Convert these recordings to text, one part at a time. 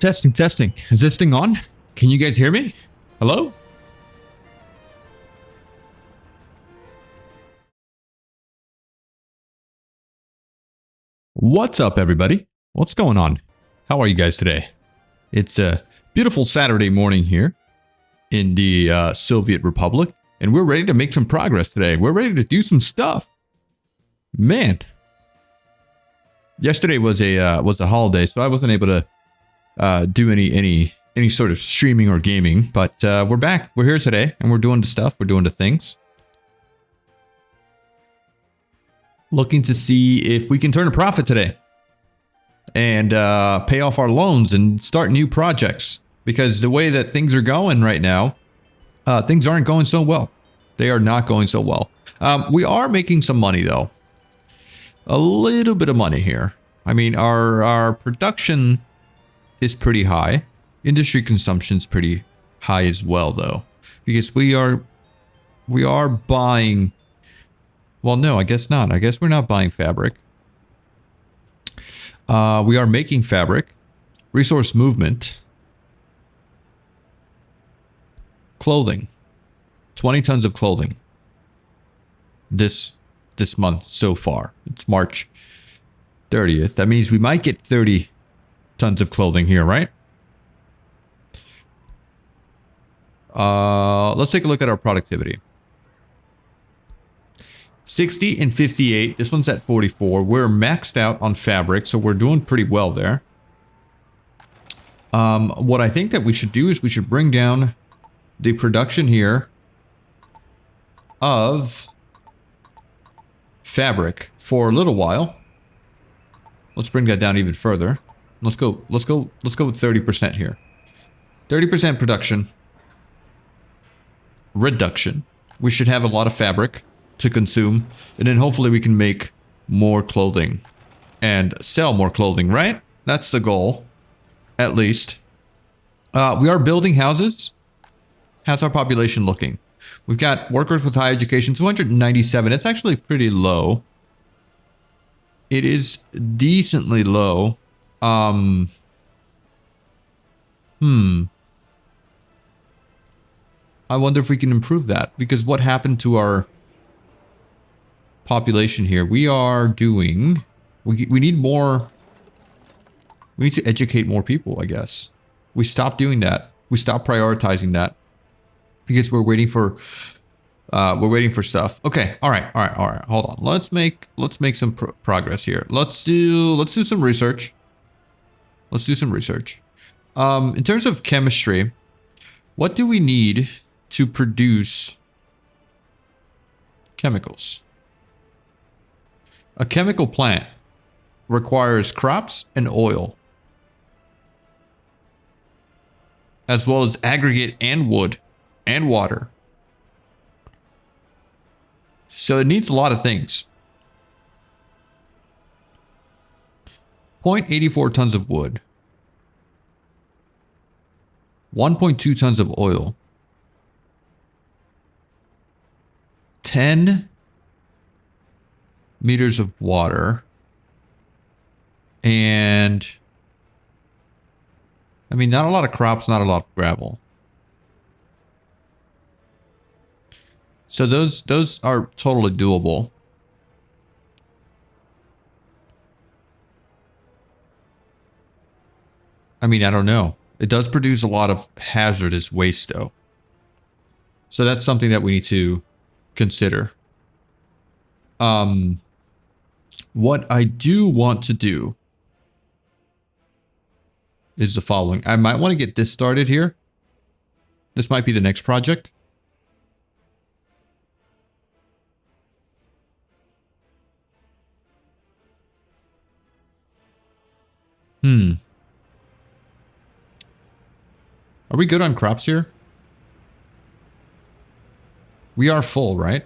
Testing, testing. Is this thing on? Can you guys hear me? Hello? What's up, everybody? What's going on? How are you guys today? It's a beautiful Saturday morning here in the Soviet Republic, and we're ready to make some progress today. We're ready to do some stuff. Man. Yesterday was a holiday, so I wasn't able to do any sort of streaming or gaming, but we're back. We're here today, and we're doing the stuff. We're doing the things. Looking to see if we can turn a profit today and pay off our loans and start new projects, because the way that things are going right now, things aren't going so well. They are not going so well. We are making some money, though. A little bit of money here. I mean, our production is pretty high. Industry consumption is pretty high as well, though, because we are buying. Well, no, I guess not. I guess we're not buying fabric. We are making fabric. Resource movement. Clothing. 20 tons of clothing. This month so far. It's March 30th. That means we might get 30 tons of clothing here, right? Let's take a look at our productivity. 60 and 58. This one's at 44. We're maxed out on fabric, so we're doing pretty well there. What I think that we should do is we should bring down the production here of fabric for a little while. Let's bring that down even further. Let's go with 30% here. 30% production. Reduction. We should have a lot of fabric to consume, and then hopefully we can make more clothing and sell more clothing, right? That's the goal, at least. We are building houses. How's our population looking? We've got workers with high education, 297. It's actually pretty low. It is decently low. I wonder if we can improve that, because what happened to our population here? We are doing... We need more... We need to educate more people, I guess. We stopped doing that. We stopped prioritizing that because we're waiting for stuff. Okay, all right. Hold on. Let's make some progress here. Let's do some research. Let's do some research. In terms of chemistry, what do we need to produce chemicals? A chemical plant requires crops and oil, as well as aggregate and wood and water. So it needs a lot of things. 0.84 tons of wood. 1.2 tons of oil. 10 meters of water. And I mean, not a lot of crops, not a lot of gravel. So those are totally doable. I mean, I don't know. It does produce a lot of hazardous waste, though. So that's something that we need to consider. What I do want to do is the following. I might want to get this started here. This might be the next project. Are we good on crops here? We are full, right?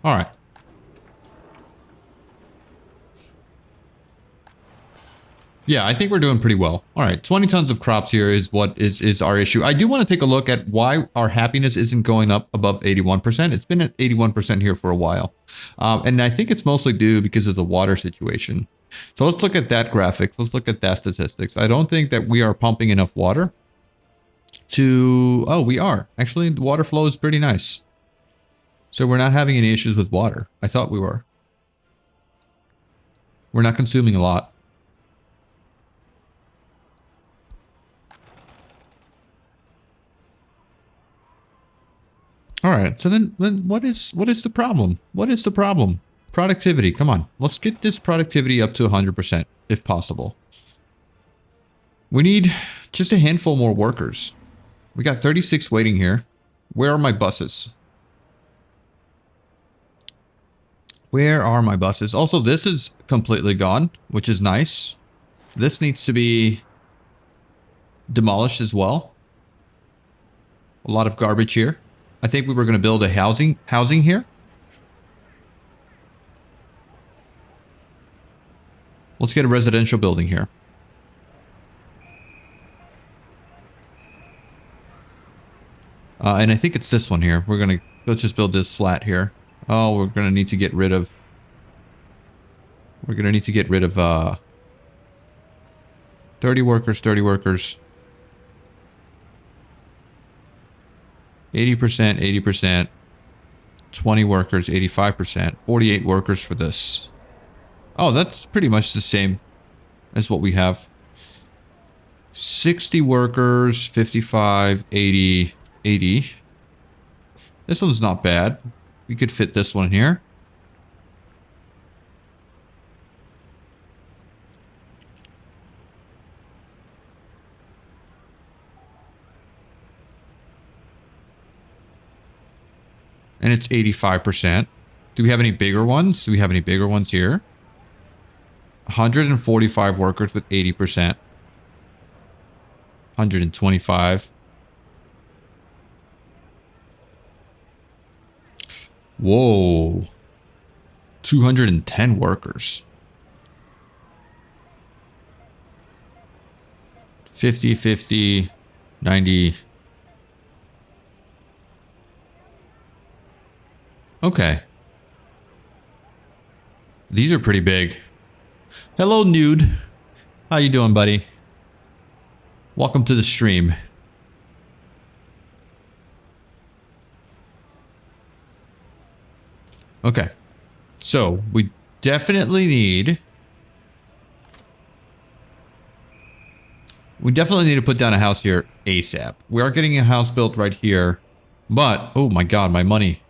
All right. Yeah, I think we're doing pretty well. All right, 20 tons of crops here is what is our issue. I do want to take a look at why our happiness isn't going up above 81%. It's been at 81% here for a while. And I think it's mostly due because of the water situation. So let's look at that graphic. Let's look at that statistics. I don't think that we are pumping enough water to... Oh, we are. Actually, the water flow is pretty nice. So we're not having any issues with water. I thought we were. We're not consuming a lot. All right, so then what is the problem? What is the problem? Productivity, come on. Let's get this productivity up to 100% if possible. We need just a handful more workers. We got 36 waiting here. Where are my buses? Where are my buses? Also, this is completely gone, which is nice. This needs to be demolished as well. A lot of garbage here. I think we were going to build a housing here. Let's get a residential building here. And I think it's this one here. Let's just build this flat here. Oh, we're going to need to get rid of... We're going to need to get rid of 30 workers, 30 workers. 80%, 80%, 20 workers, 85%, 48 workers for this. Oh, that's pretty much the same as what we have. 60 workers, 55, 80, 80. This one's not bad. We could fit this one here. And it's 85%. Do we have any bigger ones? Do we have any bigger ones here? 145 workers with 80%. 125. Whoa. 210 workers. 50, 50, 90. Okay. These are pretty big. Hello, Nude. How you doing, buddy? Welcome to the stream. Okay. So, we definitely need... We definitely need to put down a house here ASAP. We are getting a house built right here. But, oh my god, my money.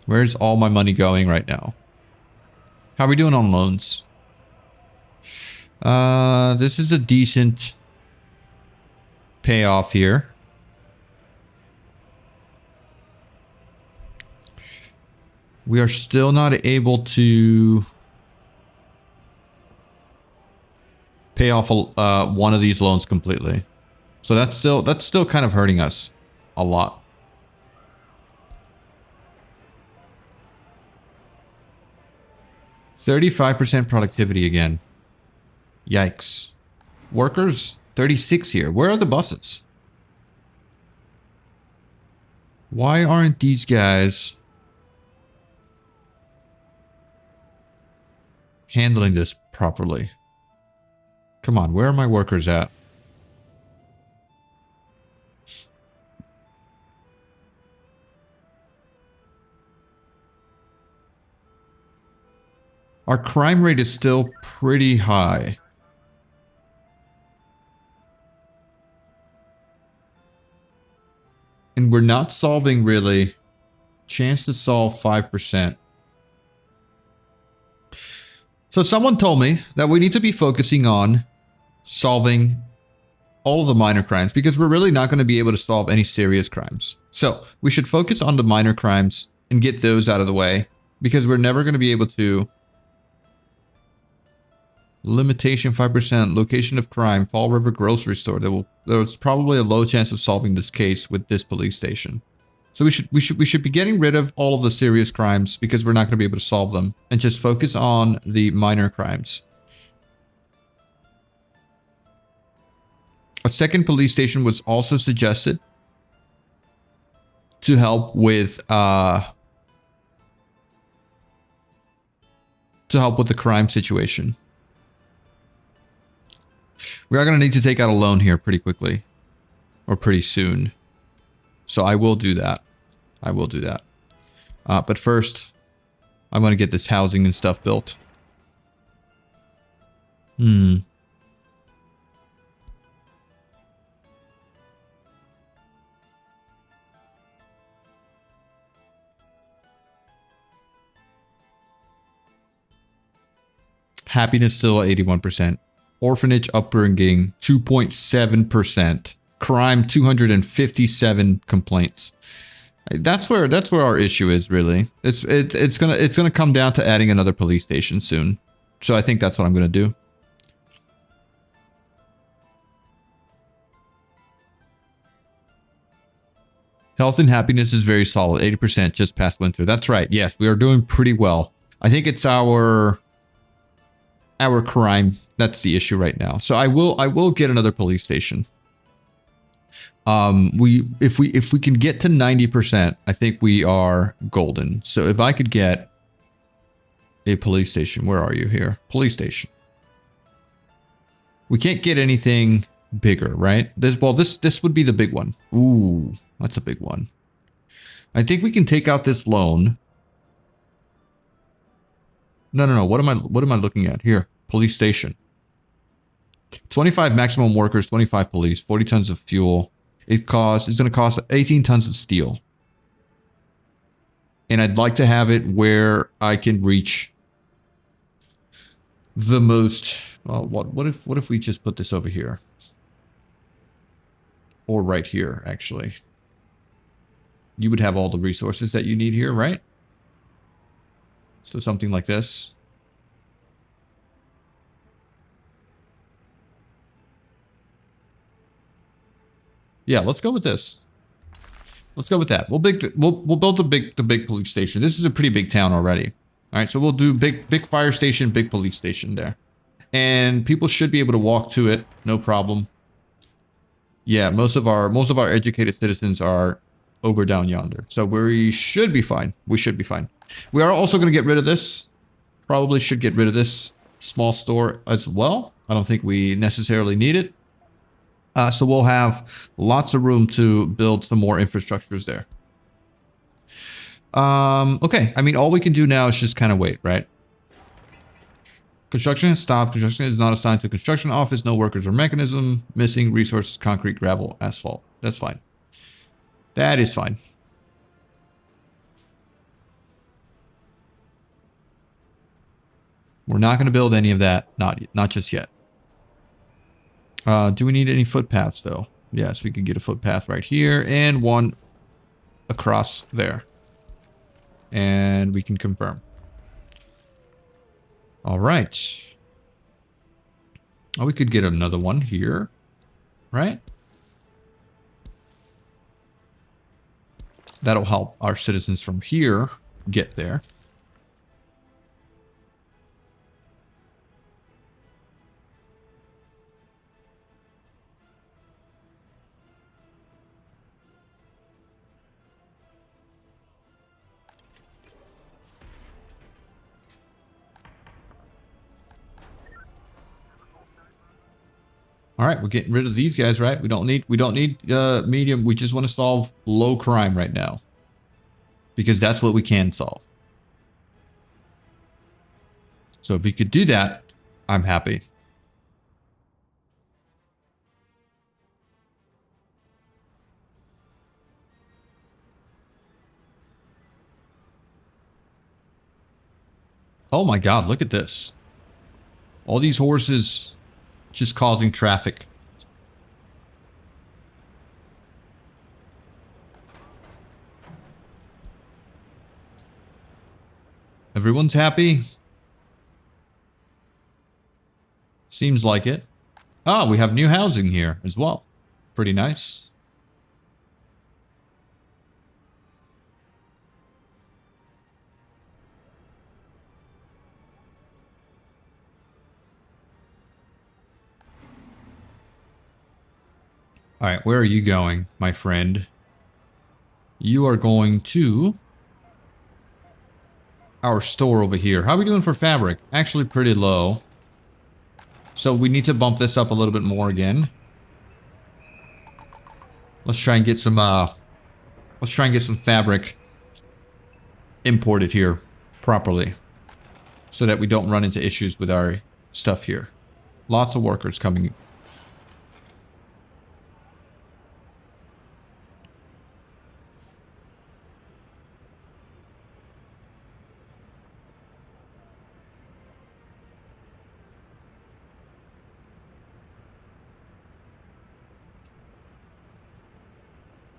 Where's all my money going right now? How are we doing on loans? This is a decent payoff here. We are still not able to pay off one of these loans completely. So that's still kind of hurting us a lot. %35% productivity again. Yikes. Workers, 36 here. Where are the buses? Why aren't these guys handling this properly? Come on, where are my workers at? Our crime rate is still pretty high. And we're not solving really. Chance to solve 5%. So someone told me that we need to be focusing on solving all the minor crimes because we're really not going to be able to solve any serious crimes. So we should focus on the minor crimes and get those out of the way because we're never going to be able to. Limitation 5%. Location of crime. Fall River grocery store. There's probably a low chance of solving this case with this police station. So we should be getting rid of all of the serious crimes because we're not going to be able to solve them and just focus on the minor crimes. second police station was also suggested to help with the crime situation. We are going to need to take out a loan here pretty quickly, or pretty soon. So I will do that. I will do that. But first, I'm going to get this housing and stuff built. Happiness still at 81%. Orphanage upbringing 2.7%. Crime 257 complaints. That's where our issue is, really. It's gonna come down to adding another police station soon. So I think that's what I'm gonna do. Health and happiness is very solid. 80% just past winter. That's right. Yes, we are doing pretty well. I think it's our crime that's the issue right now. So I will get another police station. If we can get to 90%, I think we are golden. So if I could get a police station, where are you here? Police station. We can't get anything bigger, right? This would be the big one. Ooh, that's a big one. I think we can take out this loan. No. What am I looking at here? Police station. 25 maximum workers, 25 police, 40 tons of fuel. It's going to cost 18 tons of steel. And I'd like to have it where I can reach the most. Well, what if we just put this over here? Or right here, actually. You would have all the resources that you need here, right? So something like this. Yeah, let's go with this. Let's go with that. We'll build the big police station. This is a pretty big town already. All right, so we'll do big fire station, big police station there. And people should be able to walk to it, no problem. Yeah, most of our educated citizens are over down yonder. So we should be fine. We should be fine. We are also going to get rid of this. Probably should get rid of this small store as well. I don't think we necessarily need it. So we'll have lots of room to build some more infrastructures there. Okay. I mean, all we can do now is just kind of wait, right? Construction has stopped. Construction is not assigned to construction office. No workers or mechanism. Missing resources, concrete, gravel, asphalt. That's fine. That is fine. We're not going to build any of that. Not just yet. Do we need any footpaths though? Yes, we can get a footpath right here and one across there. And we can confirm. All right. Oh, we could get another one here, right? That'll help our citizens from here get there. All right, we're getting rid of these guys, right? We don't need medium. We just want to solve low crime right now. Because that's what we can solve. So if we could do that, I'm happy. Oh my God, look at this. All these horses just causing traffic. Everyone's happy. Seems like it. Ah, we have new housing here as well. Pretty nice. All right, where are you going, my friend? You are going to our store over here. How are we doing for fabric? Actually pretty low. So we need to bump this up a little bit more again. Let's try and get some fabric imported here properly so that we don't run into issues with our stuff here. Lots of workers coming.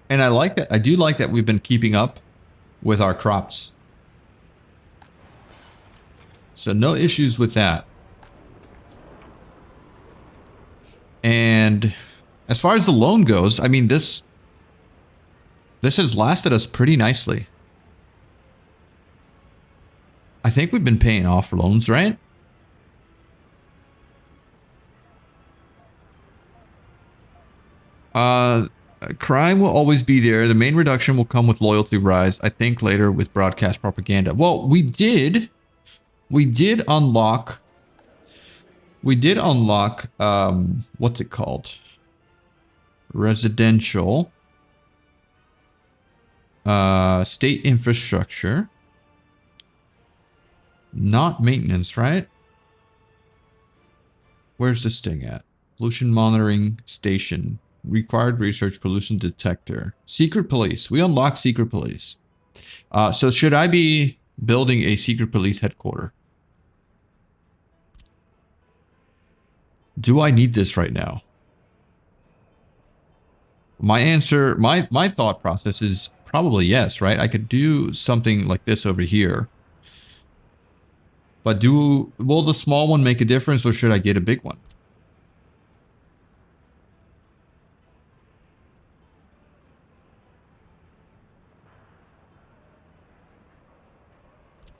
And I like that. I do like that we've been keeping up with our crops. So no issues with that. And as far as the loan goes, I mean, this has lasted us pretty nicely. I think we've been paying off loans, right? Crime will always be there. The main reduction will come with loyalty rise. I think later with broadcast propaganda. Well, we did unlock, what's it called? Residential, state infrastructure, not maintenance, right? Where's this thing at? Pollution monitoring station. Required research pollution detector. Secret police. We unlocked secret police. So should I be building a secret police headquarters? Do I need this right now? My answer, my thought process is probably yes, right? I could do something like this over here. But will the small one make a difference, or should I get a big one?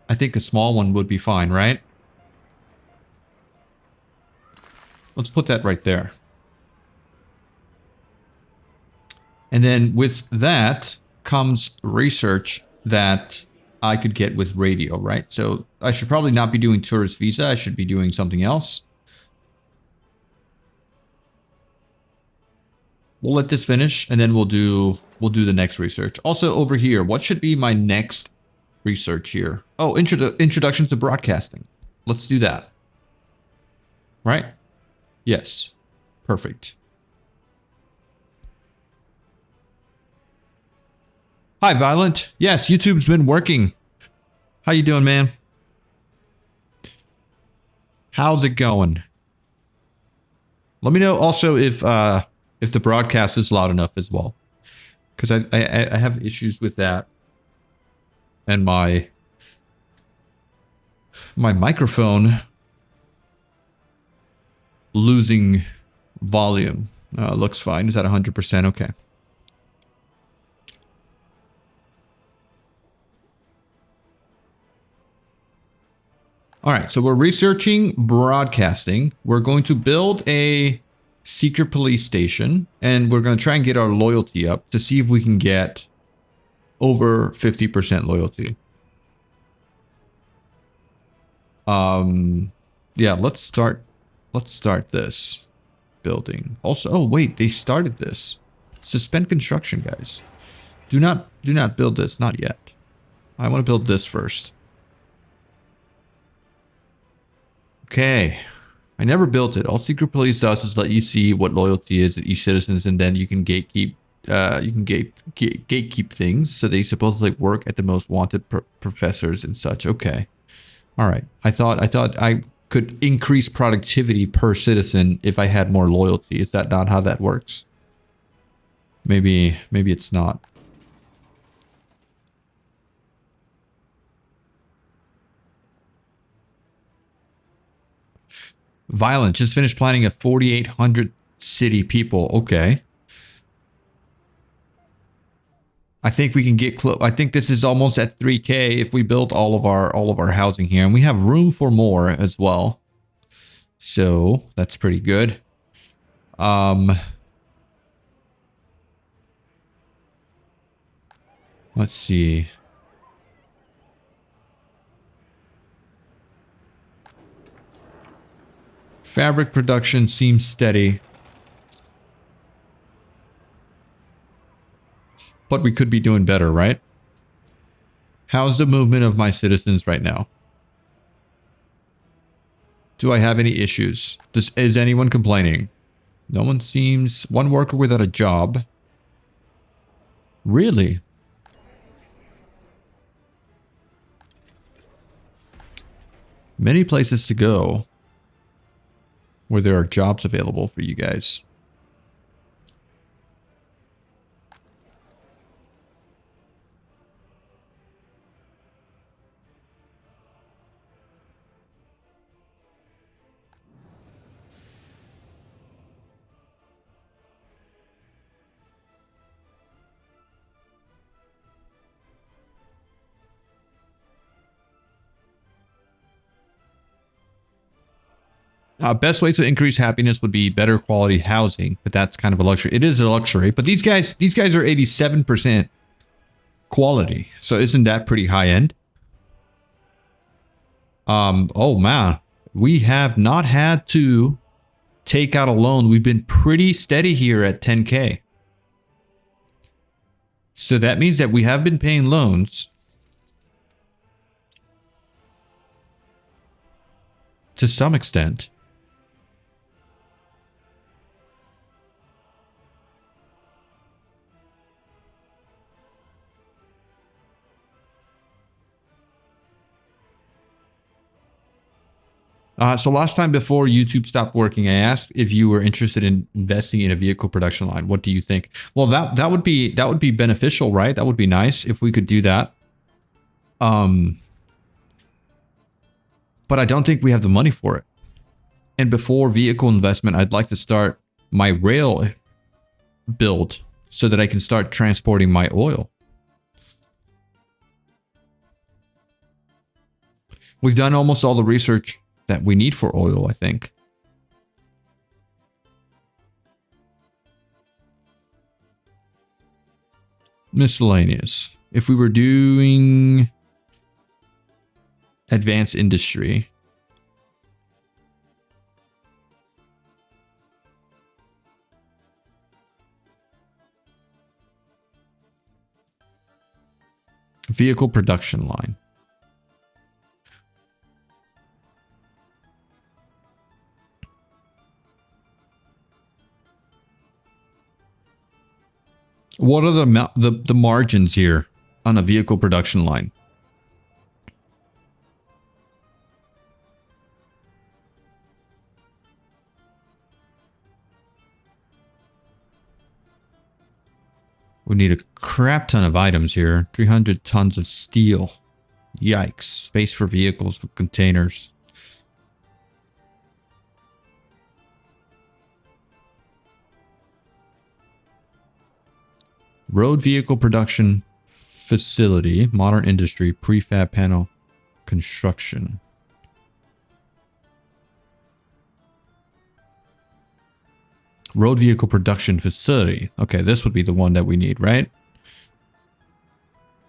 I think a small one would be fine, right? Let's put that right there. And then with that comes research that I could get with radio, right? So I should probably not be doing tourist visa. I should be doing something else. We'll let this finish and then we'll do the next research. Also over here, what should be my next research here? Oh, introduction to broadcasting. Let's do that. Right? Yes. Perfect. Hi, Violent. Yes, YouTube's been working. How you doing, man? How's it going? Let me know also if the broadcast is loud enough as well, because I have issues with that, and my microphone losing volume. Looks fine. Is that 100%? Okay. All right, so we're researching broadcasting. We're going to build a secret police station, and we're going to try and get our loyalty up to see if we can get over 50% loyalty. Yeah, let's start this building. Also, oh wait, they started this. Suspend construction, guys. Do not build this, not yet. I want to build this first. Okay. I never built it. All secret police does is let you see what loyalty is at each citizen, and then you can gatekeep things, so they supposedly work at the most wanted professors and such. Okay. All right. I thought I could increase productivity per citizen if I had more loyalty. Is that not how that works? Maybe it's not. Violent. Just finished planning a 4,800 city people. Okay. I think we can get close. I think this is almost at 3K if we build all of our housing here, and we have room for more as well. So that's pretty good. Let's see. Fabric production seems steady. But we could be doing better, right? How's the movement of my citizens right now? Do I have any issues? Is anyone complaining? No one seems... One worker without a job. Really? Many places to go where there are jobs available for you guys. Best way to increase happiness would be better quality housing, but that's kind of a luxury. It is a luxury, but these guys are 87% quality. So isn't that pretty high end? Oh man, we have not had to take out a loan. We've been pretty steady here at 10K. So that means that we have been paying loans to some extent. So last time before YouTube stopped working, I asked if you were interested in investing in a vehicle production line. What do you think? Well, that would be beneficial, right? That would be nice if we could do that. But I don't think we have the money for it. And before vehicle investment, I'd like to start my rail build so that I can start transporting my oil. We've done almost all the research that we need for oil, I think. Miscellaneous. If we were doing advanced industry, vehicle production line. What are the margins here on a vehicle production line? We need a crap ton of items here. 300 tons of steel. Yikes. Space for vehicles with containers. Road vehicle production facility, modern industry, prefab panel construction. Road vehicle production facility. Okay, this would be the one that we need, right?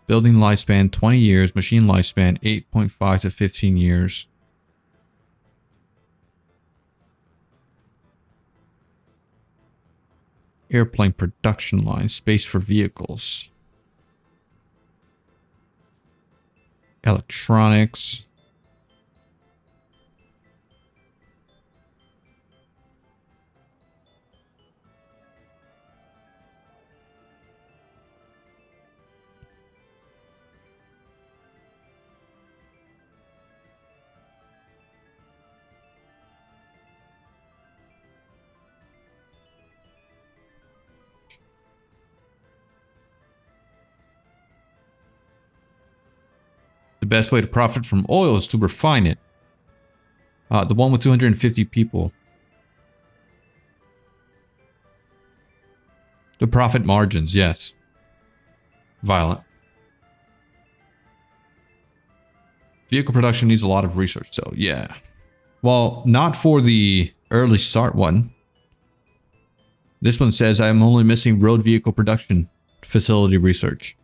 Building lifespan 20 years, machine lifespan 8.5 to 15 years. Airplane production line, space for vehicles. Electronics. The best way to profit from oil is to refine it. The one with 250 people. The profit margins, yes. Violent. Vehicle production needs a lot of research, so yeah. Well, not for the early start one. This one says I am only missing road vehicle production facility research.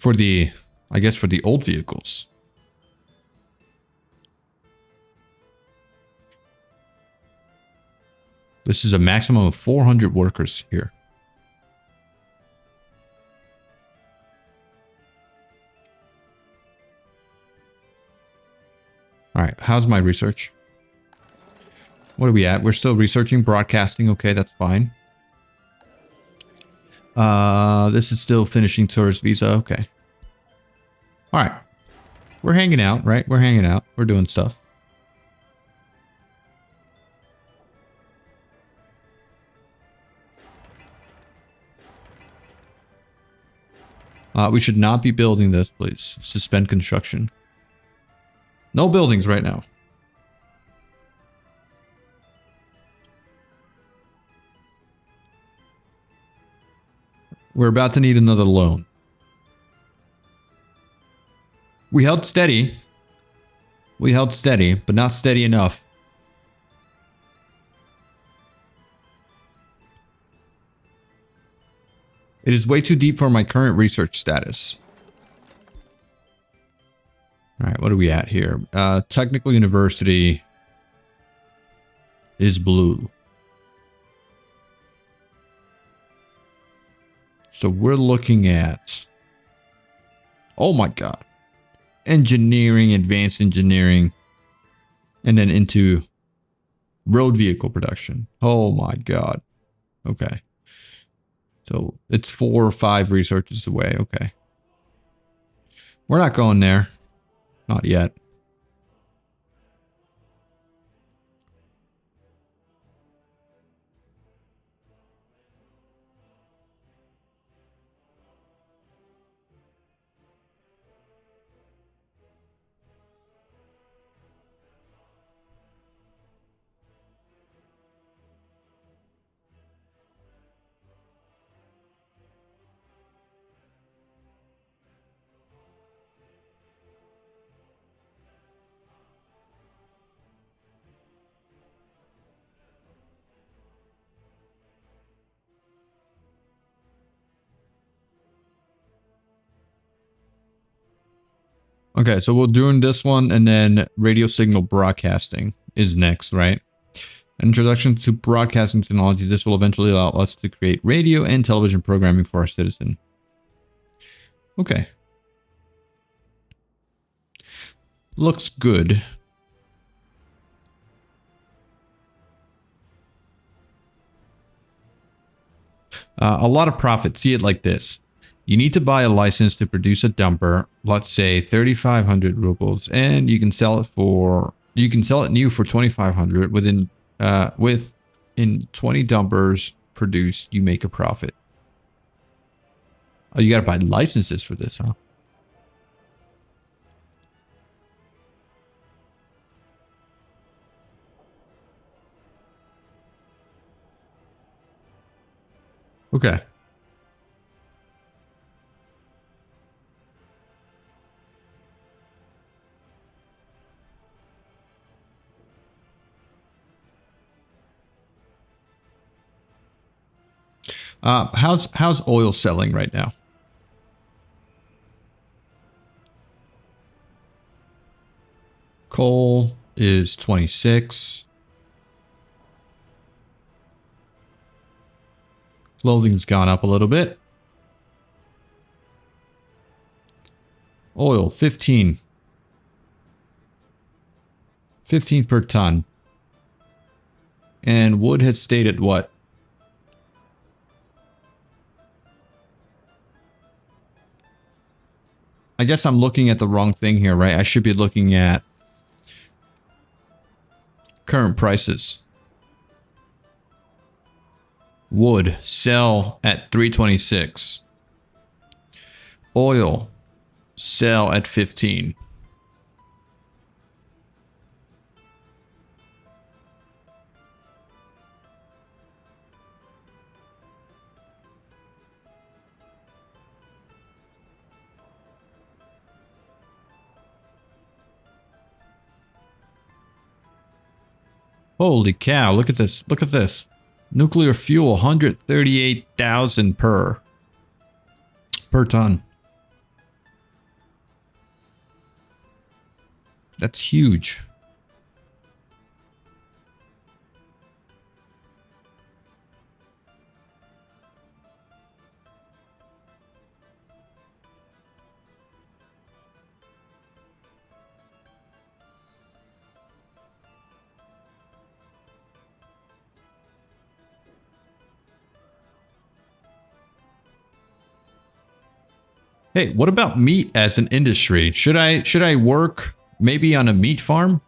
For the, I guess for the old vehicles. This is a maximum of 400 workers here. All right, how's my research? What are we at? We're still researching, broadcasting. Okay, that's fine. This is still finishing tourist visa. Okay. All right. We're hanging out, right? We're hanging out. We're doing stuff. We should not be building this, please. Suspend construction. No buildings right now. We're about to need another loan. We held steady. We held steady, but not steady enough. It is way too deep for my current research status. All right, what are we at here? Technical University is blue. So we're looking at, oh my God, engineering, advanced engineering, and then into road vehicle production. Oh my God. Okay. So it's 4 or 5 researches away. Okay. We're not going there. Not yet. Okay, so we're doing this one, and then radio signal broadcasting is next, right? An introduction to broadcasting technology. This will eventually allow us to create radio and television programming for our citizen. Okay. Looks good. A lot of profit. See it like this. You need to buy a license to produce a dumper, let's say 3,500 rubles, and you can sell it new for 2,500. Within 20 dumpers produced, you make a profit. Oh, you gotta buy licenses for this, huh? Okay. How's oil selling right now? Coal is 26. Clothing's gone up a little bit. Oil, 15. 15 per ton. And wood has stayed at what? I guess I'm looking at the wrong thing here, right? I should be looking at current prices. Wood, sell at 326. Oil, sell at 15. Holy cow, look at this. Look at this. Nuclear fuel, 138,000 per ton. That's huge. Hey, what about meat as an industry? Should I work maybe on a meat farm?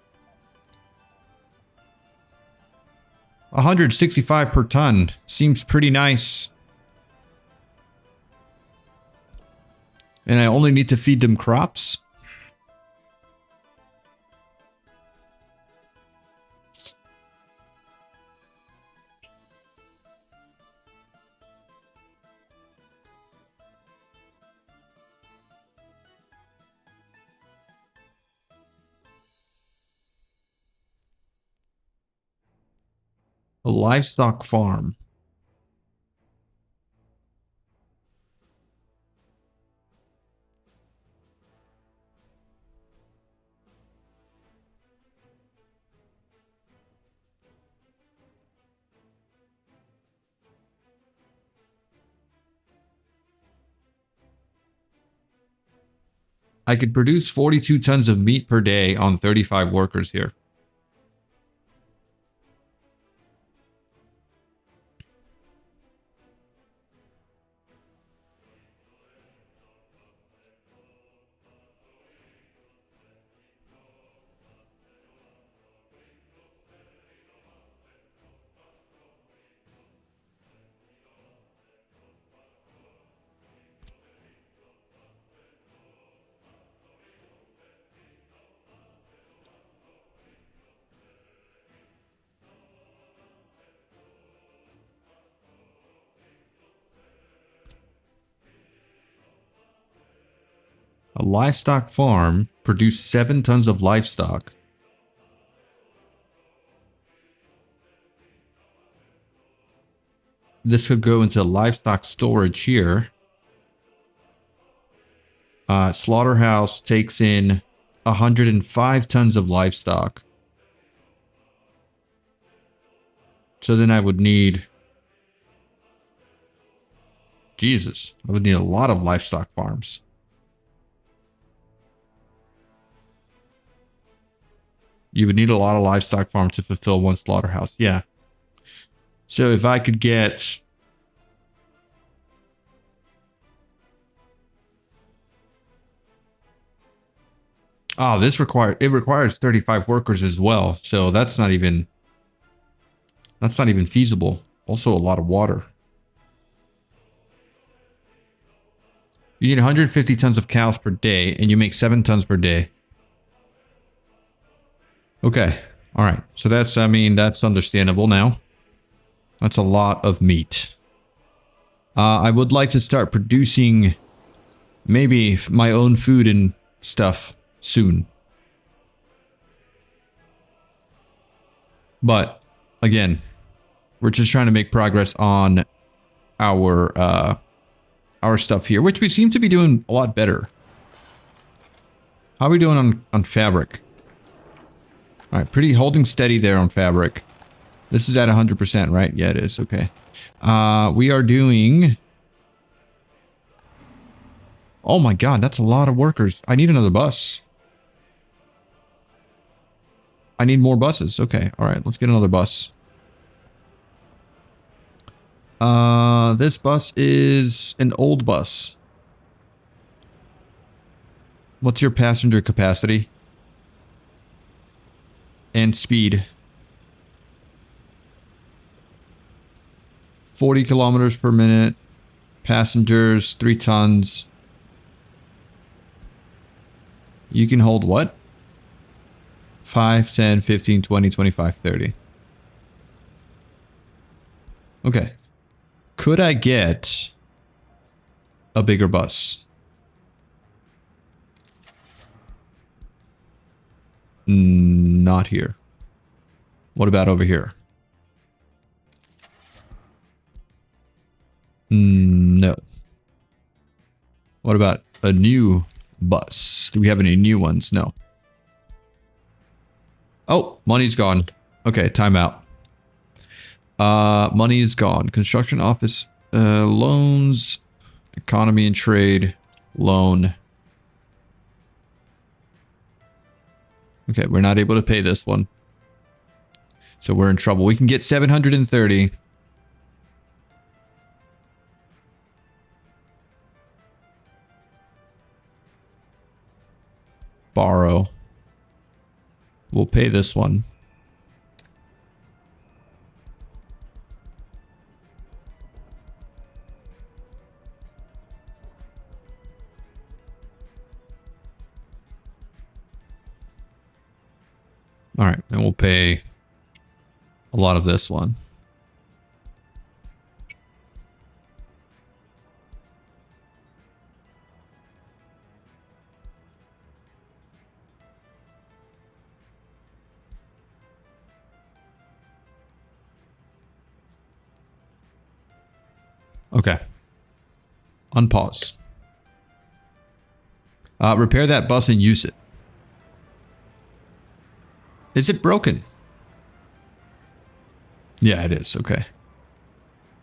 165 per ton seems pretty nice. And I only need to feed them crops? A livestock farm. I could produce 42 tons of meat per day on 35 workers here. A livestock farm produced 7 tons of livestock. This could go into livestock storage here. Slaughterhouse takes in 105 tons of livestock. So then I would need... Jesus, I would need a lot of livestock farms. You would need a lot of livestock farms to fulfill one slaughterhouse. Yeah. So if I could get... Oh, this requires 35 workers as well. So that's not even feasible. Also a lot of water. You need 150 tons of cows per day and you make 7 tons per day. Okay. All right. So that's, I mean, that's understandable now. That's a lot of meat. I would like to start producing maybe my own food and stuff soon. But again, we're just trying to make progress on our stuff here, which we seem to be doing a lot better. How are we doing on fabric? All right, pretty holding steady there on fabric. This is at 100%, right? Yeah, it is. Okay. We are doing... Oh my god, that's a lot of workers. I need another bus. I need more buses. Okay, all right, let's get another bus. This bus is an old bus. What's your passenger capacity? And speed. 40 kilometers per minute. Passengers, 3 tons. You can hold what? 5, 10, 15, 20, 25, 30. Okay. Could I get a bigger bus? Not here. What about over here? No. What about a new bus? Do we have any new ones? No. Oh, money's gone. Okay, timeout. Money is gone. Construction office, loans, economy and trade, loan. Okay, we're not able to pay this one. So we're in trouble. We can get 730. Borrow. We'll pay this one. All right, and we'll pay a lot of this one. Okay. Unpause. Repair that bus and use it. Is it broken? Yeah, it is. Okay.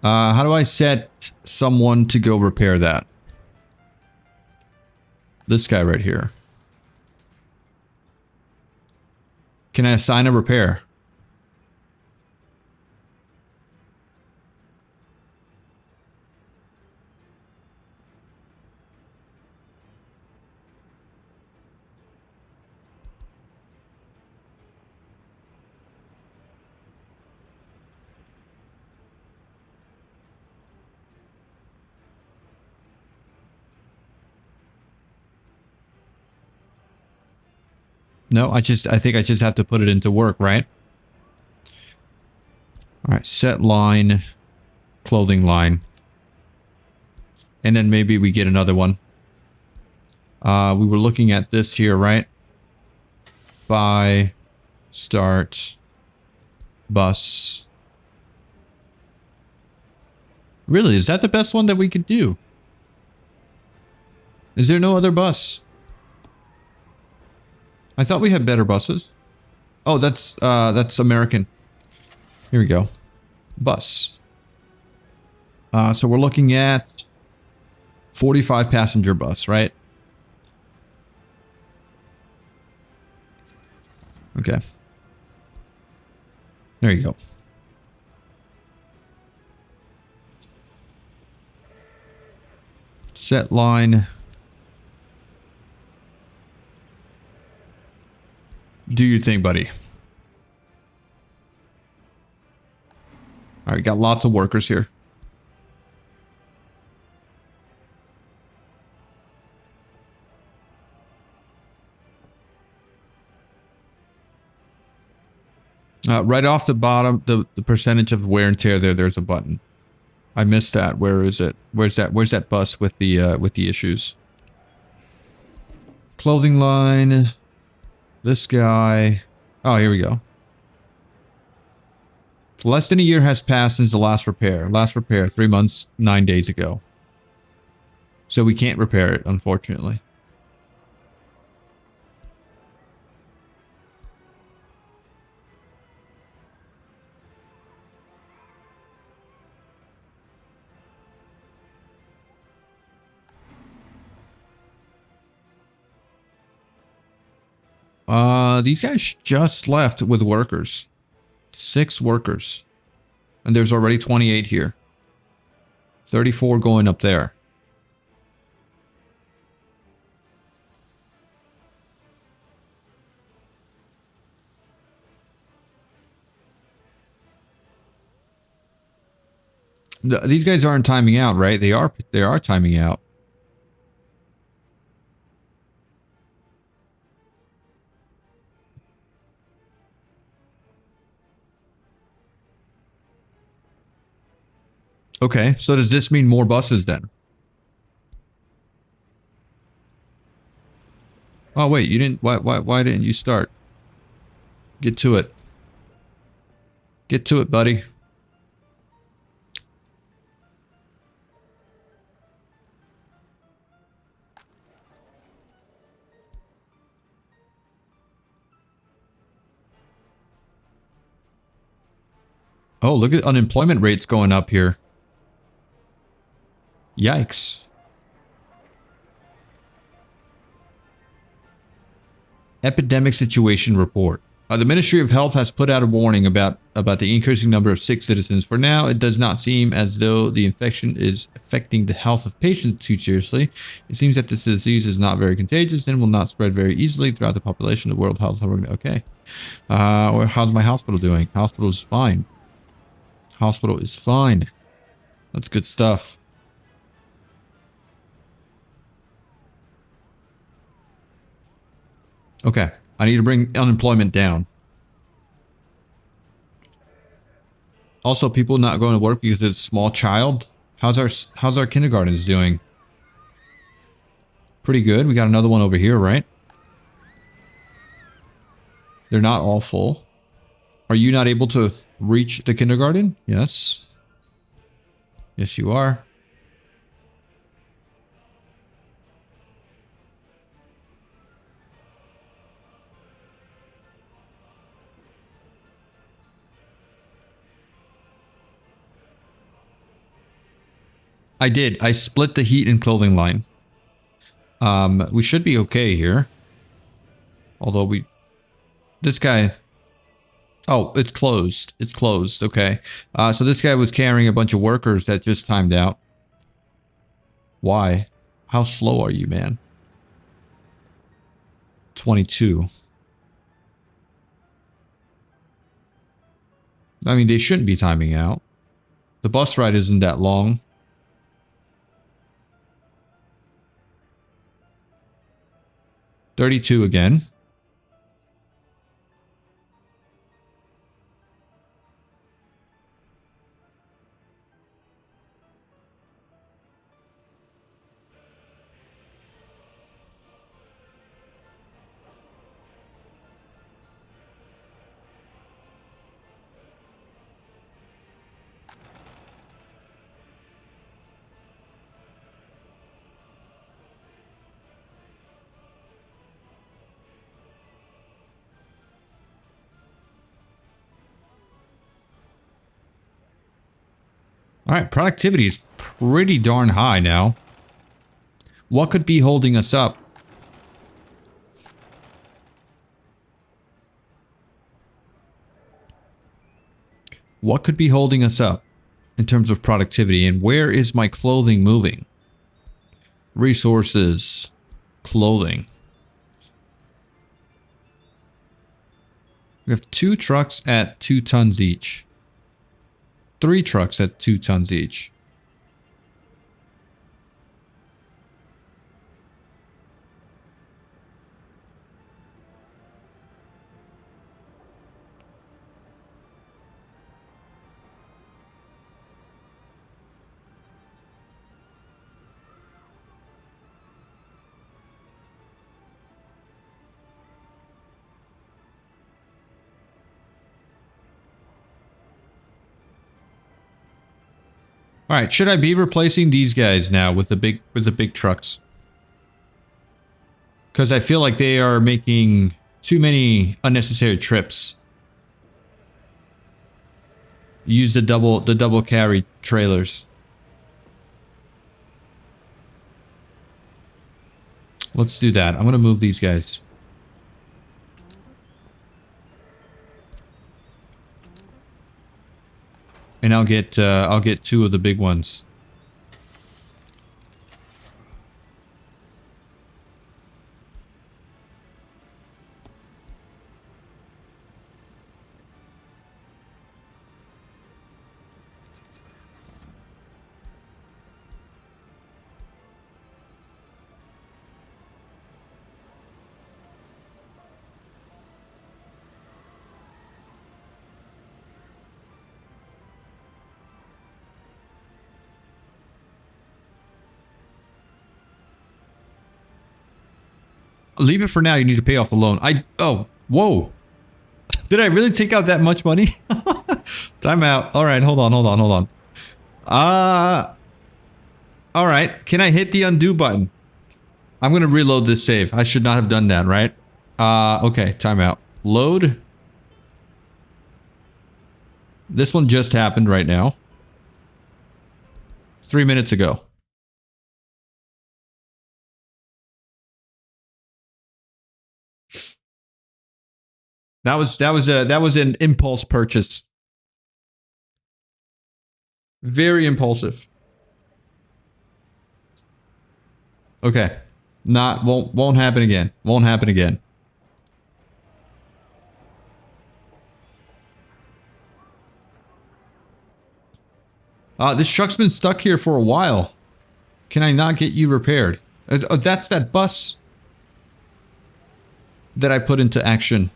How do I set someone to go repair that? This guy right here. Can I assign a repair? No, I think I just have to put it into work, right? All right, set line, clothing line. And then maybe we get another one. We were looking at this here, right? Buy, start, bus. Really, is that the best one that we could do? Is there no other bus? I thought we had better buses. Oh, that's American. Here we go. Bus. So we're looking at 45 passenger bus, right? Okay. There you go. Set line. Do your thing, buddy. All right, got lots of workers here. Right off the bottom, the percentage of wear and tear there's a button. I missed that. Where is it? Where's that bus with the issues? Clothing line. This guy. Oh, here we go. Less than a year has passed since the last repair. Last repair, 3 months, 9 days ago. So we can't repair it, unfortunately. These guys just left with workers. 6 workers. And there's already 28 here. 34 going up there. These guys aren't timing out, right? They are timing out. Okay, so does this mean more buses then? Oh wait, you didn't. Why didn't you start? Get to it. Get to it, buddy. Oh, look at unemployment rates going up here. Yikes. Epidemic situation report. The Ministry of Health has put out a warning about the increasing number of sick citizens. For now, it does not seem as though the infection is affecting the health of patients too seriously. It seems that this disease is not very contagious and will not spread very easily throughout the population. The World Health Organization. Okay. How's my hospital doing? Hospital is fine. Hospital is fine. That's good stuff. Okay. I need to bring unemployment down. Also, people not going to work because it's a small child. How's our kindergartens doing? Pretty good. We got another one over here, right? They're not all full. Are you not able to reach the kindergarten? Yes. Yes, you are. I did. I split the heat and clothing line. We should be okay here. Although this guy... Oh, it's closed. It's closed. Okay. So this guy was carrying a bunch of workers that just timed out. Why? How slow are you, man? 22. I mean, they shouldn't be timing out. The bus ride isn't that long. 32 again. All right, productivity is pretty darn high now. What could be holding us up? What could be holding us up in terms of productivity? And where is my clothing moving? Resources, clothing. We have 2 trucks at 2 tons each. 3 trucks at 2 tons each. All right, should I be replacing these guys now with the big trucks? Because I feel like they are making too many unnecessary trips. Use the double carry trailers. Let's do that. I'm gonna move these guys. And I'll get 2 of the big ones. Leave it for now. You need to pay off the loan. Oh, whoa. Did I really take out that much money? Time out. All right, hold on. All right. Can I hit the undo button? I'm going to reload this save. I should not have done that, right? Okay, time out. Load. This one just happened right now. 3 minutes ago. That was an impulse purchase. Very impulsive. Okay. Won't happen again. Won't happen again. This truck's been stuck here for a while. Can I not get you repaired? That's that bus that I put into action.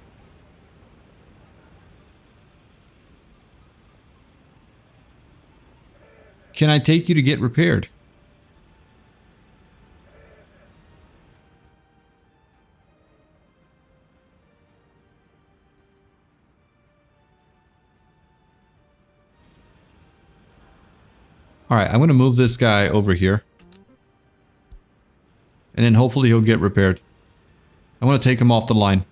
Can I take you to get repaired? Alright, I'm going to move this guy over here. And then hopefully he'll get repaired. I want to take him off the line.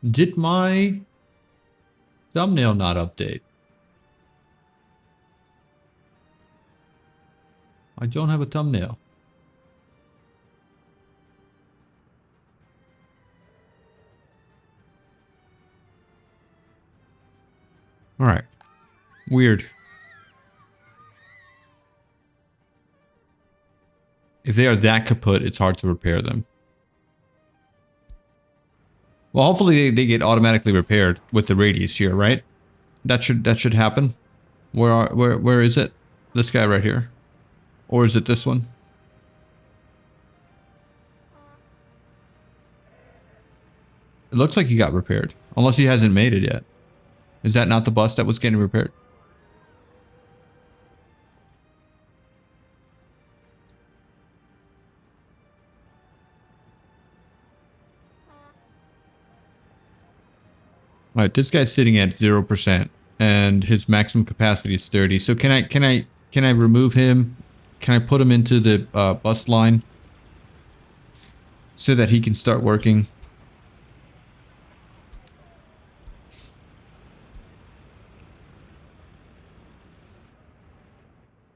Did my thumbnail not update? I don't have a thumbnail. Alright. Weird. If they are that kaput, it's hard to repair them. Well, hopefully they get automatically repaired with the radius here, right? That should happen. Where is it? This guy right here. Or is it this one? It looks like he got repaired. Unless he hasn't made it yet. Is that not the bus that was getting repaired? Alright, this guy's sitting at 0%. And his maximum capacity is 30. So can I remove him? Can I put him into the bus line? So that he can start working?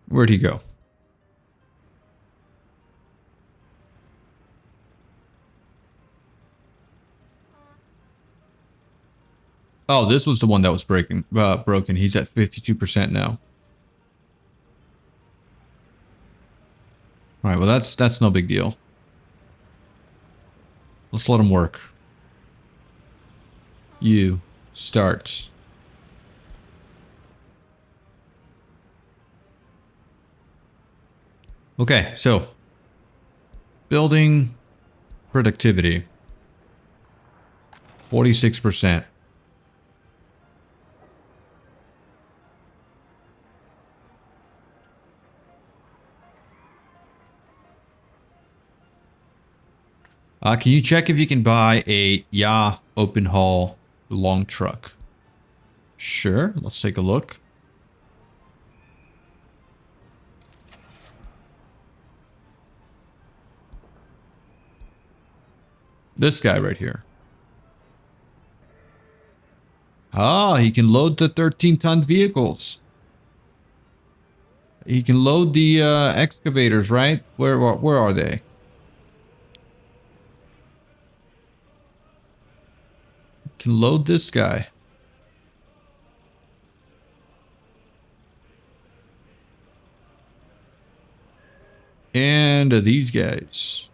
Where'd he go? Oh, this was the one that was broken. He's at 52% now. All right, well that's no big deal. Let's let him work. You start. Okay, so building productivity 46%. Can you check if you can buy a open haul long truck? Sure, let's take a look. This guy right here. Ah, he can load the 13-ton vehicles. He can load the excavators, right? Where are they? Can load this guy. And these guys.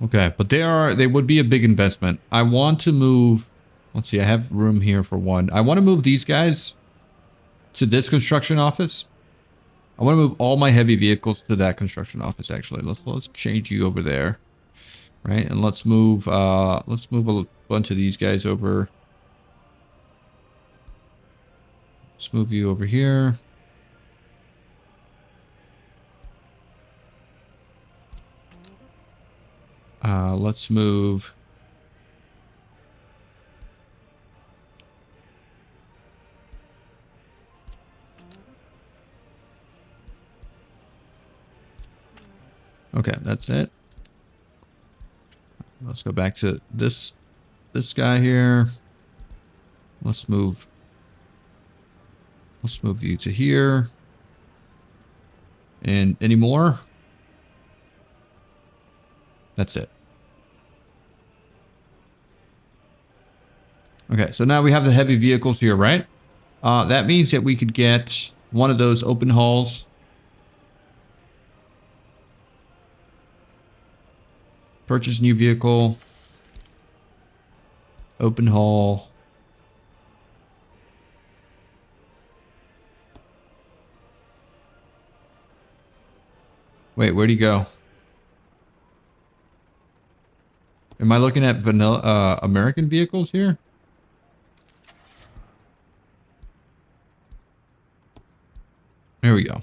Okay, but they would be a big investment. I want to move, let's see, I have room here for one. I want to move these guys to this construction office. I want to move all my heavy vehicles to that construction office. Actually, let's change you over there, right? And let's move a bunch of these guys over. Let's move you over here. Let's move. Okay, that's it. Let's go back to this guy here. Let's move you to here. And any more? That's it. Okay, so now we have the heavy vehicles here, right? That means that we could get one of those open hauls. Purchase new vehicle. Open haul. Wait, where'd he go? Am I looking at vanilla American vehicles here? There we go.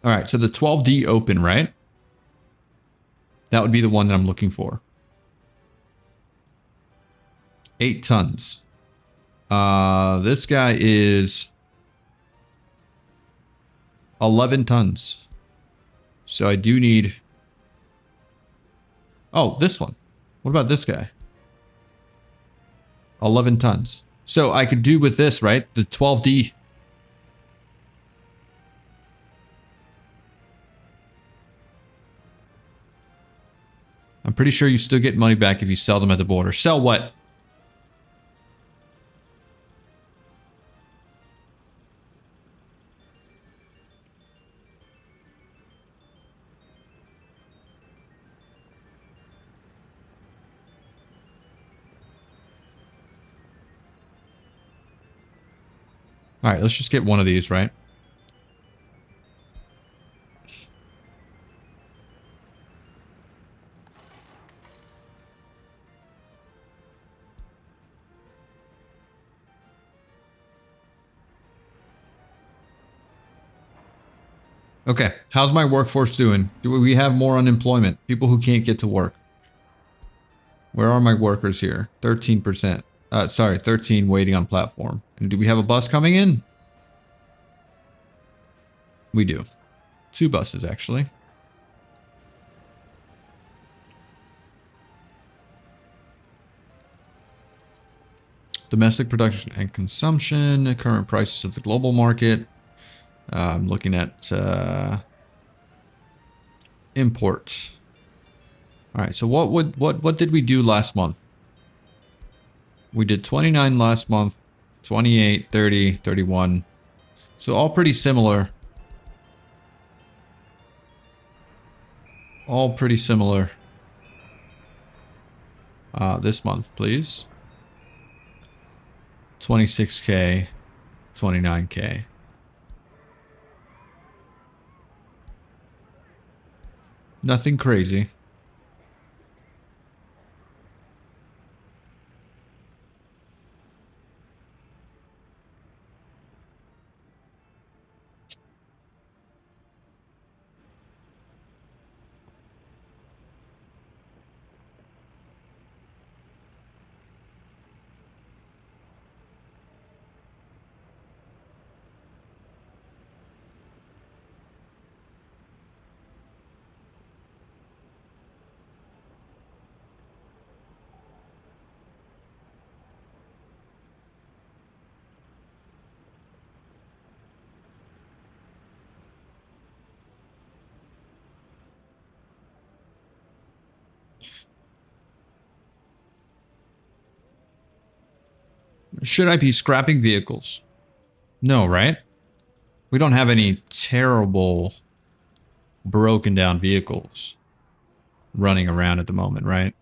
All right, so the 12D open, right? That would be the one that I'm looking for. 8 tons. This guy is 11 tons. So I do need... Oh, this one. What about this guy? 11 tons. So I could do with this, right? The 12D. I'm pretty sure you still get money back if you sell them at the border. Sell what? All right, let's just get one of these, right? Okay, how's my workforce doing? Do we have more unemployment? People who can't get to work. Where are my workers here? 13%. Sorry, 13 waiting on platform. And do we have a bus coming in? We do. 2 buses, actually. Domestic production and consumption, current prices of the global market. I'm looking at import. All right, so what did we do last month? We did 29 last month, 28, 30, 31. So all pretty similar. All pretty similar. This month, please. 26K, 29K. Nothing crazy. Should I be scrapping vehicles? No, right? We don't have any terrible broken down vehicles running around at the moment, right?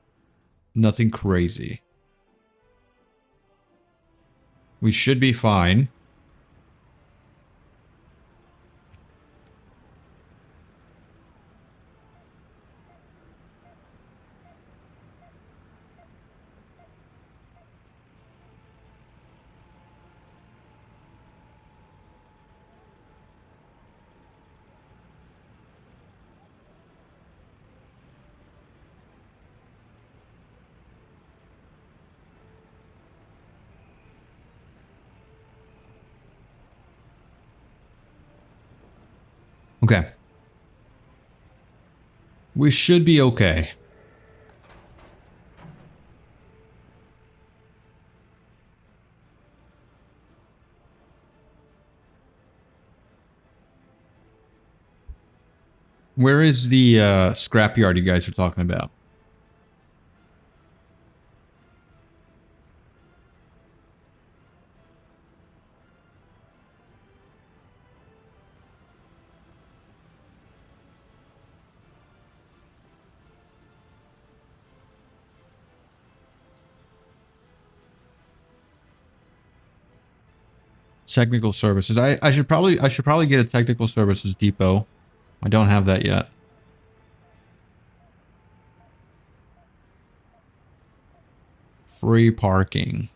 Nothing crazy. We should be fine. Okay. We should be okay. Where is the scrapyard you guys are talking about? Technical services. I should probably get a technical services depot. I don't have that yet. Free parking.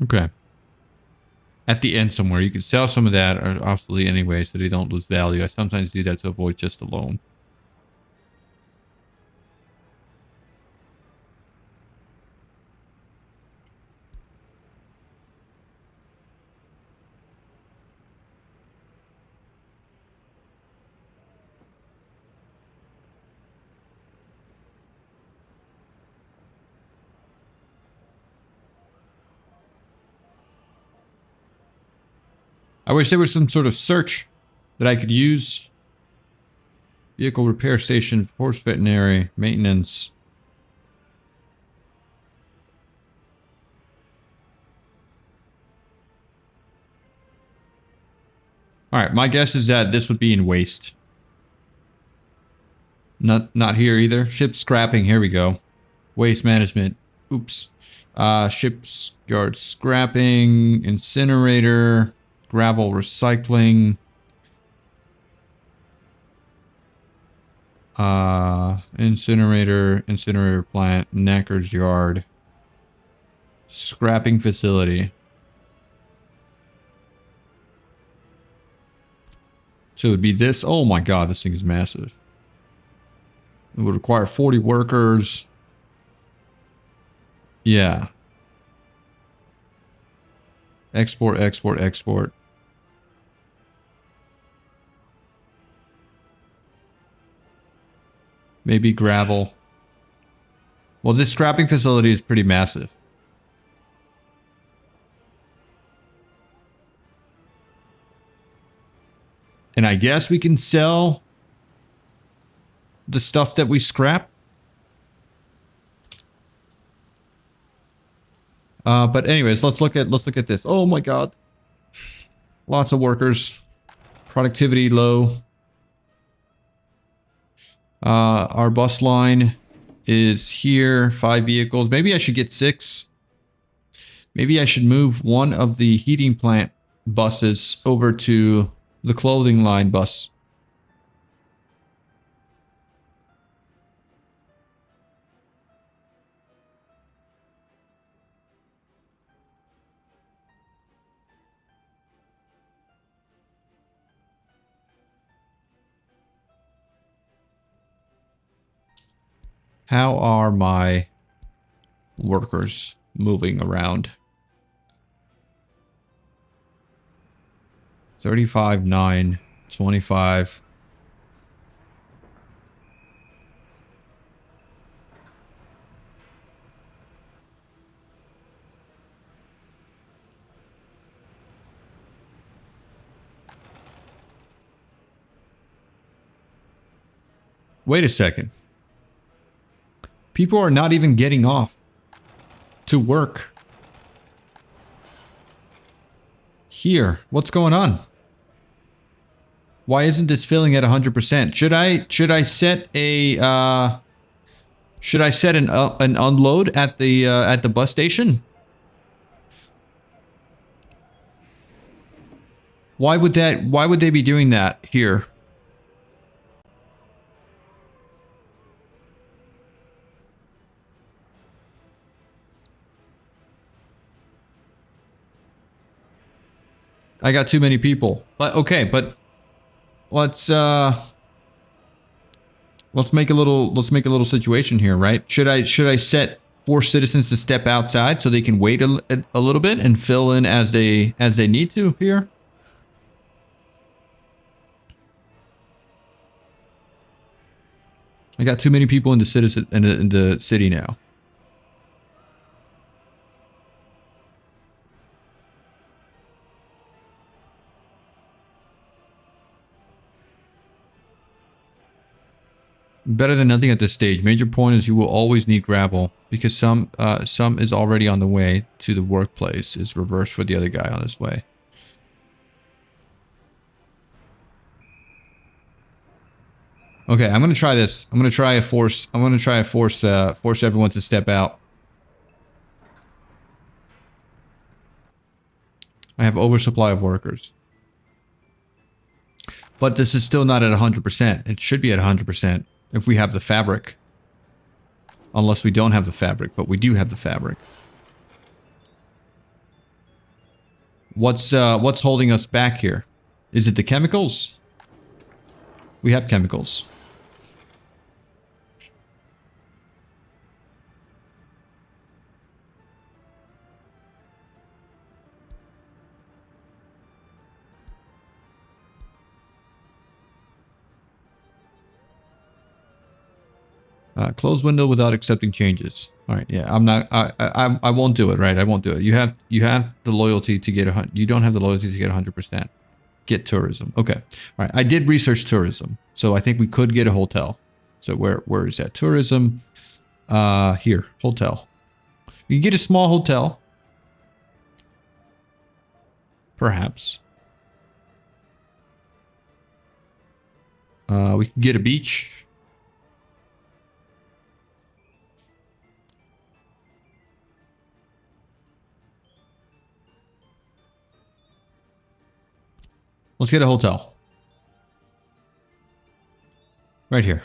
Okay. At the end somewhere, you can sell some of that, or obviously anyway, so they don't lose value. I sometimes do that to avoid just a loan. I wish there was some sort of search that I could use. Vehicle repair station, horse veterinary, maintenance. All right, my guess is that this would be in waste. Not here either. Ship scrapping, here we go. Waste management. Oops. Shipyard scrapping, incinerator, gravel recycling. Incinerator plant, knacker's yard. Scrapping facility. So it would be this. Oh my god, this thing is massive. It would require 40 workers. Yeah. Export, export, export. Maybe gravel. Well, this scrapping facility is pretty massive. And I guess we can sell the stuff that we scrap. But anyways, let's look at this. Oh my god. Lots of workers. Productivity low. Our bus line is here. 5 vehicles. Maybe I should get 6. Maybe I should move one of the heating plant buses over to the clothing line bus. How are my workers moving around? 35, 9, 25. Wait a second. People are not even getting off to work. Here, what's going on? Why isn't this filling at 100%? Should I set a should I set an unload at the bus station? Why would they be doing that here? I got too many people. But okay, but let's make a little situation here, right? Should I set 4 citizens to step outside so they can wait a little bit and fill in as they need to here? I got too many people in the city now. Better than nothing at this stage. Major point is you will always need gravel because some is already on the way to the workplace. It's reversed for the other guy on his way. Okay, I'm gonna try this. I'm gonna try a force everyone to step out. I have oversupply of workers. But this is still not at 100%. It should be at 100%. If we have the fabric. Unless we don't have the fabric, but we do have the fabric. What's holding us back here? Is it the chemicals? We have chemicals. Close window without accepting changes. All right, yeah, I'm not. I won't do it. Right, I won't do it. You have the loyalty to get 100. You don't have the loyalty to get 100%. Get tourism. Okay. All right. I did research tourism, so I think we could get a hotel. So where is that tourism? Here, hotel. You can get a small hotel, perhaps. We can get a beach. Let's get a hotel. Right here.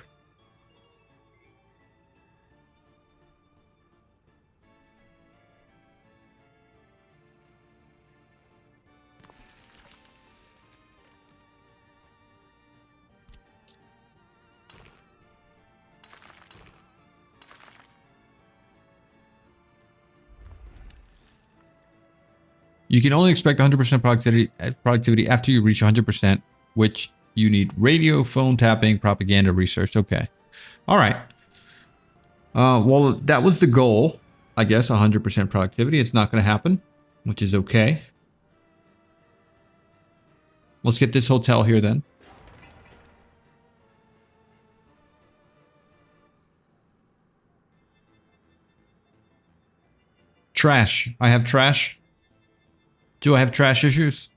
You can only expect 100% productivity after you reach 100%, which you need radio, phone tapping, propaganda, research. Okay. All right. Well, that was the goal, I guess, 100% productivity. It's not going to happen, which is okay. Let's get this hotel here then. Trash. I have trash. Do I have trash issues?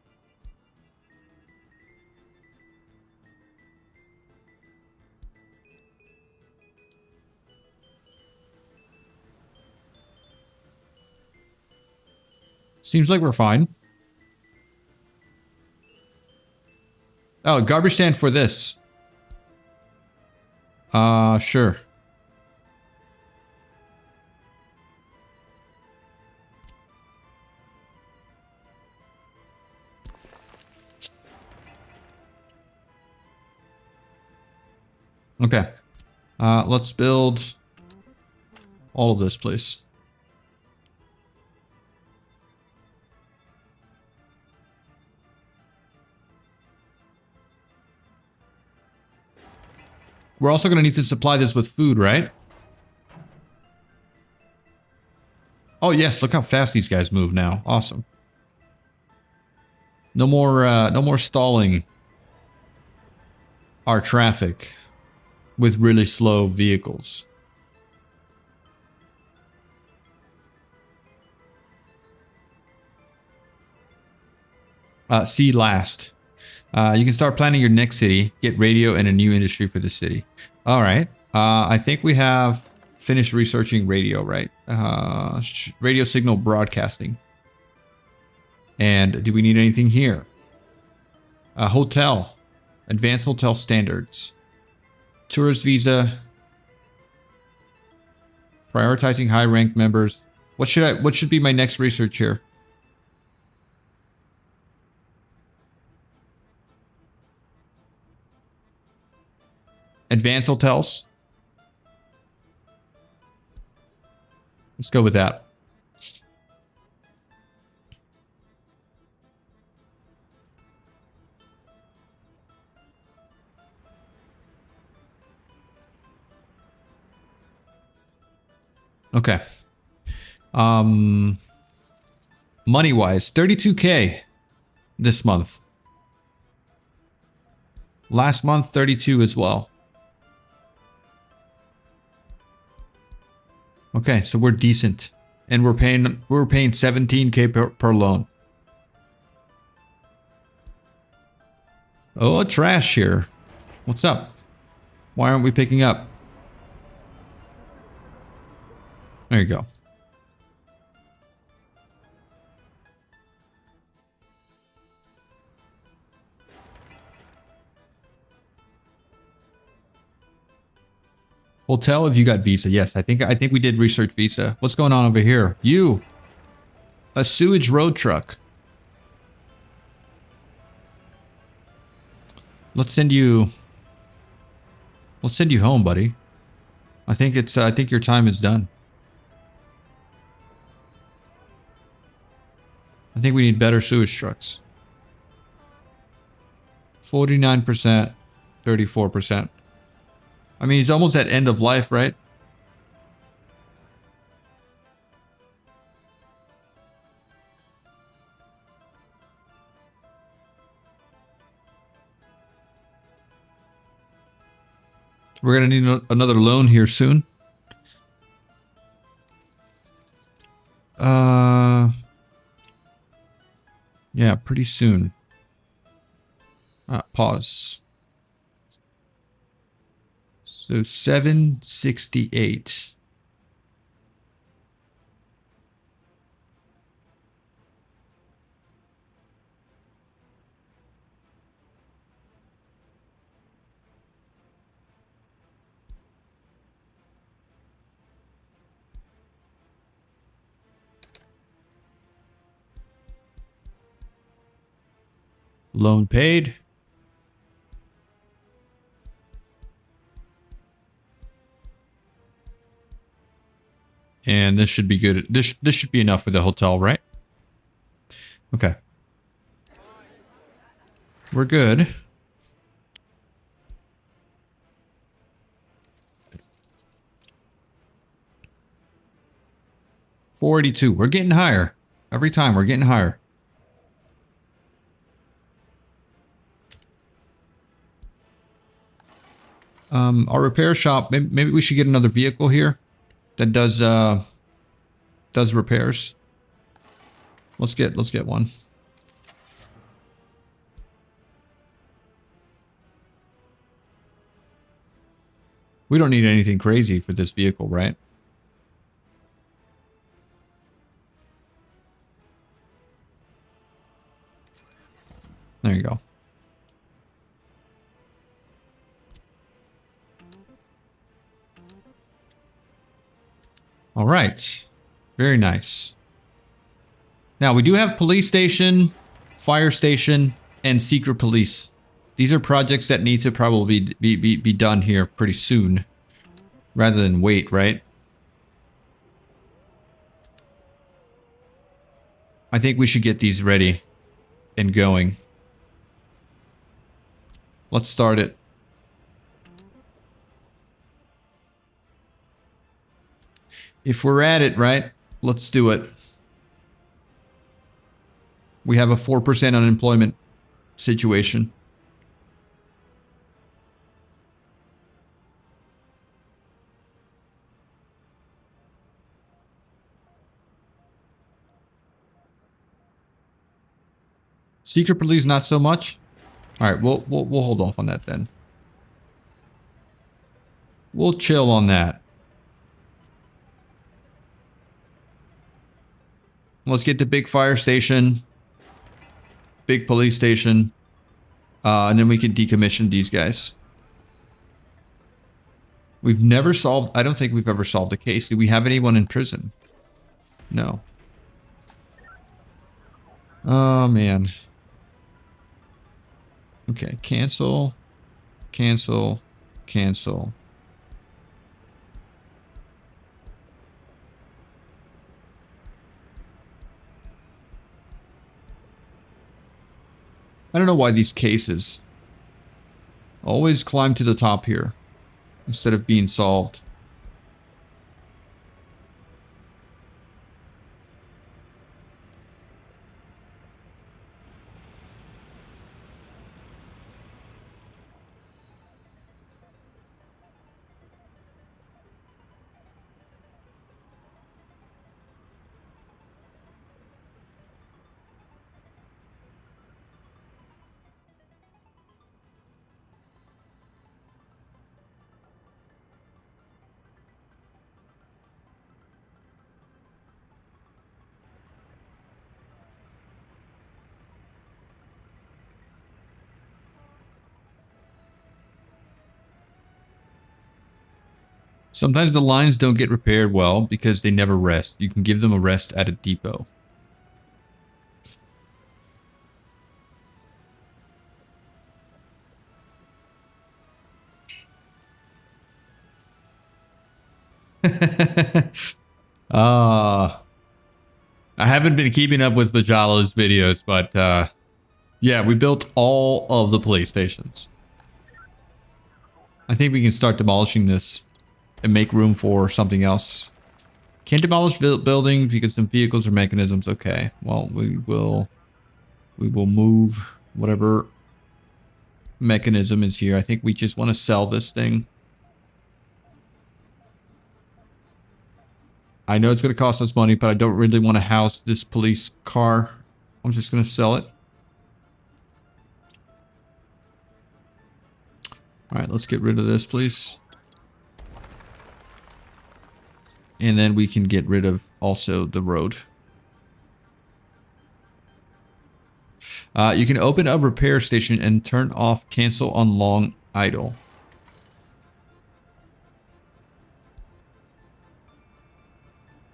Seems like we're fine. Oh, garbage stand for this. Sure. Okay. Let's build all of this, please. We're also going to need to supply this with food, right? Oh, yes. Look how fast these guys move now. Awesome. No more stalling our traffic. with really slow vehicles. See last. You can start planning your next city. Get radio and a new industry for the city. All right. I think we have finished researching radio, right? Radio signal broadcasting. And do we need anything here? Hotel. Advanced hotel standards. Tourist visa. Prioritizing high-ranked members. What should be my next research here? Advanced hotels. Let's go with that. Okay. Money-wise, 32K this month. Last month, 32 as well. Okay, so we're decent, and we're paying 17K per loan. Oh, trash here. What's up? Why aren't we picking up? There you go. Hotel, if you got visa. Yes, I think we did research visa. What's going on over here? You. A sewage road truck. Let's send you home, buddy. I think your time is done. I think we need better sewage trucks. 49%, 34%. I mean, he's almost at end of life, right? We're going to need another loan here soon. Yeah, pretty soon. Pause. So 768. Loan paid. And this should be good. This should be enough for the hotel, right? Okay. We're good. $482. We're getting higher. Every time we're getting higher. Our repair shop, maybe we should get another vehicle here that does repairs. Let's get one. We don't need anything crazy for this vehicle, right? There you go. All right. Very nice. Now, we do have police station, fire station, and secret police. These are projects that need to probably be done here pretty soon, rather than wait, right? I think we should get these ready and going. Let's start it. If we're at it, right, let's do it. We have a 4% unemployment situation. Secret police, not so much. All right, we'll hold off on that then. We'll chill on that. Let's get to big fire station, big police station, and then we can decommission these guys. We've never solved, I don't think we've ever solved a case. Do we have anyone in prison? No. Oh, man. Okay, cancel, cancel, cancel. I don't know why these cases always climb to the top here instead of being solved. Sometimes the lines don't get repaired well because they never rest. You can give them a rest at a depot. I haven't been keeping up with Vajala's videos, but yeah, we built all of the police stations. I think we can start demolishing this and make room for something else. Can't demolish buildings because some vehicles or mechanisms. Okay, well, we will move whatever mechanism is here. I think we just want to sell this thing. I know it's going to cost us money, but I don't really want to house this police car. I'm just going to sell it. All right, let's get rid of this, please. And then we can get rid of also the road. You can open a repair station and turn off cancel on long idle.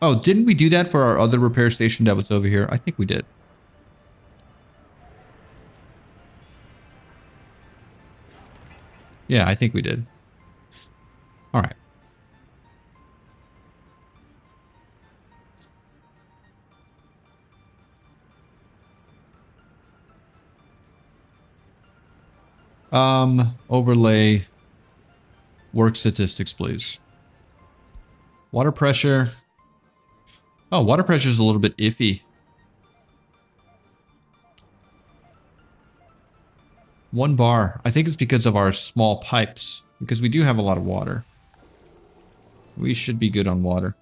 Oh, didn't we do that for our other repair station that was over here? I think we did. Yeah, I think we did. All right. Overlay work statistics, please. Water pressure. Oh, water pressure is a little bit iffy. 1 bar. I think it's because of our small pipes, because we do have a lot of water. We should be good on water.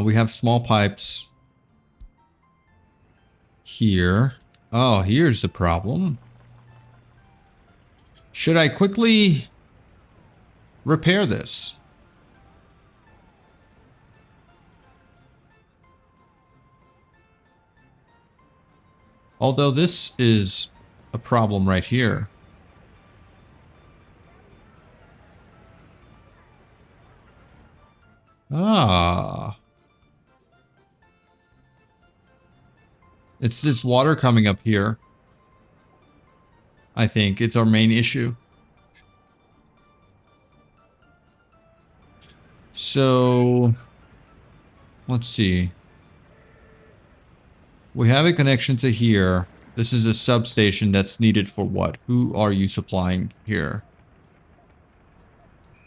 We have small pipes here. Oh, here's the problem. Should I quickly repair this? Although this is a problem right here. Ah. It's this water coming up here. I think it's our main issue. So, let's see. We have a connection to here. This is a substation that's needed for what? Who are you supplying here?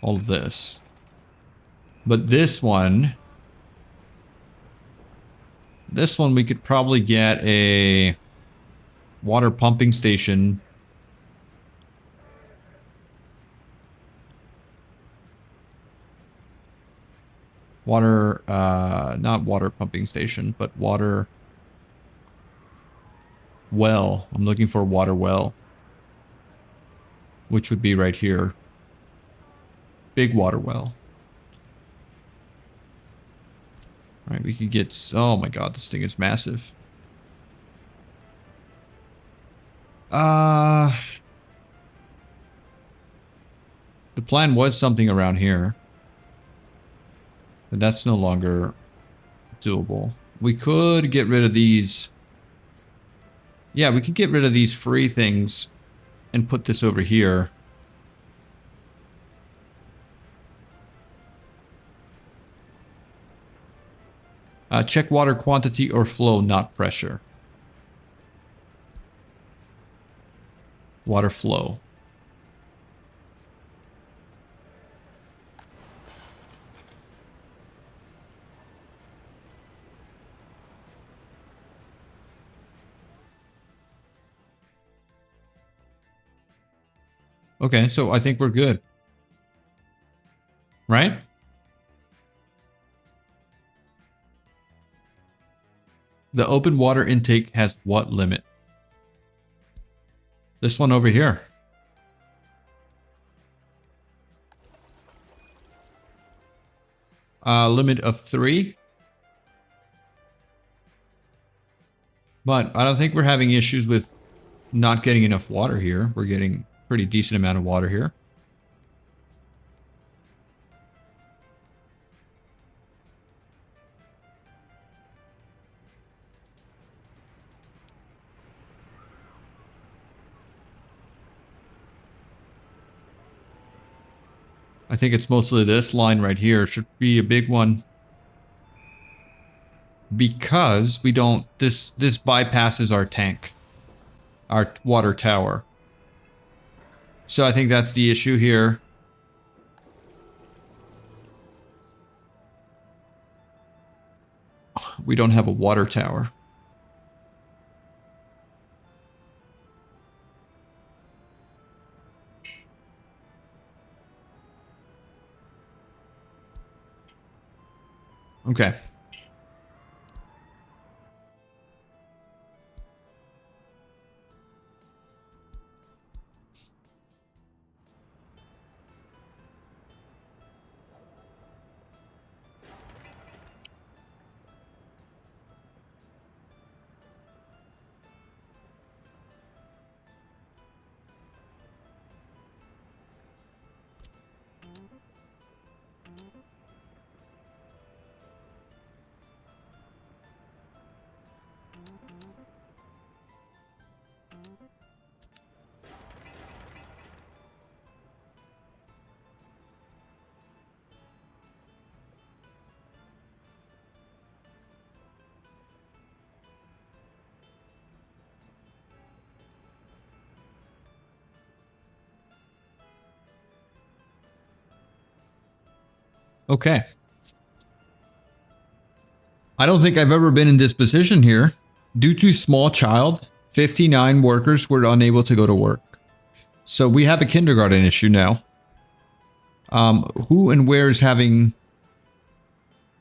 All of this. But this one we could probably get a water pumping station Water, not water pumping station, but water well. I'm looking for a water well, which would be right here. Big water well. All right, we could get, oh my God, this thing is massive. The plan was something around here, but that's no longer doable. We could get rid of these. Yeah, we could get rid of these free things and put this over here. Check water quantity or flow, not pressure. Water flow. Okay, so I think we're good. Right? The open water intake has what limit? This one over here. Limit of 3. But I don't think we're having issues with not getting enough water here. We're getting a pretty decent amount of water here. I think it's mostly this line right here. Should be a big one. Because we don't, this bypasses our tank. Our water tower. So I think that's the issue here. We don't have a water tower. Okay. Okay. I don't think I've ever been in this position here. Due to small child, 59 workers were unable to go to work. So we have a kindergarten issue now. Who and where is having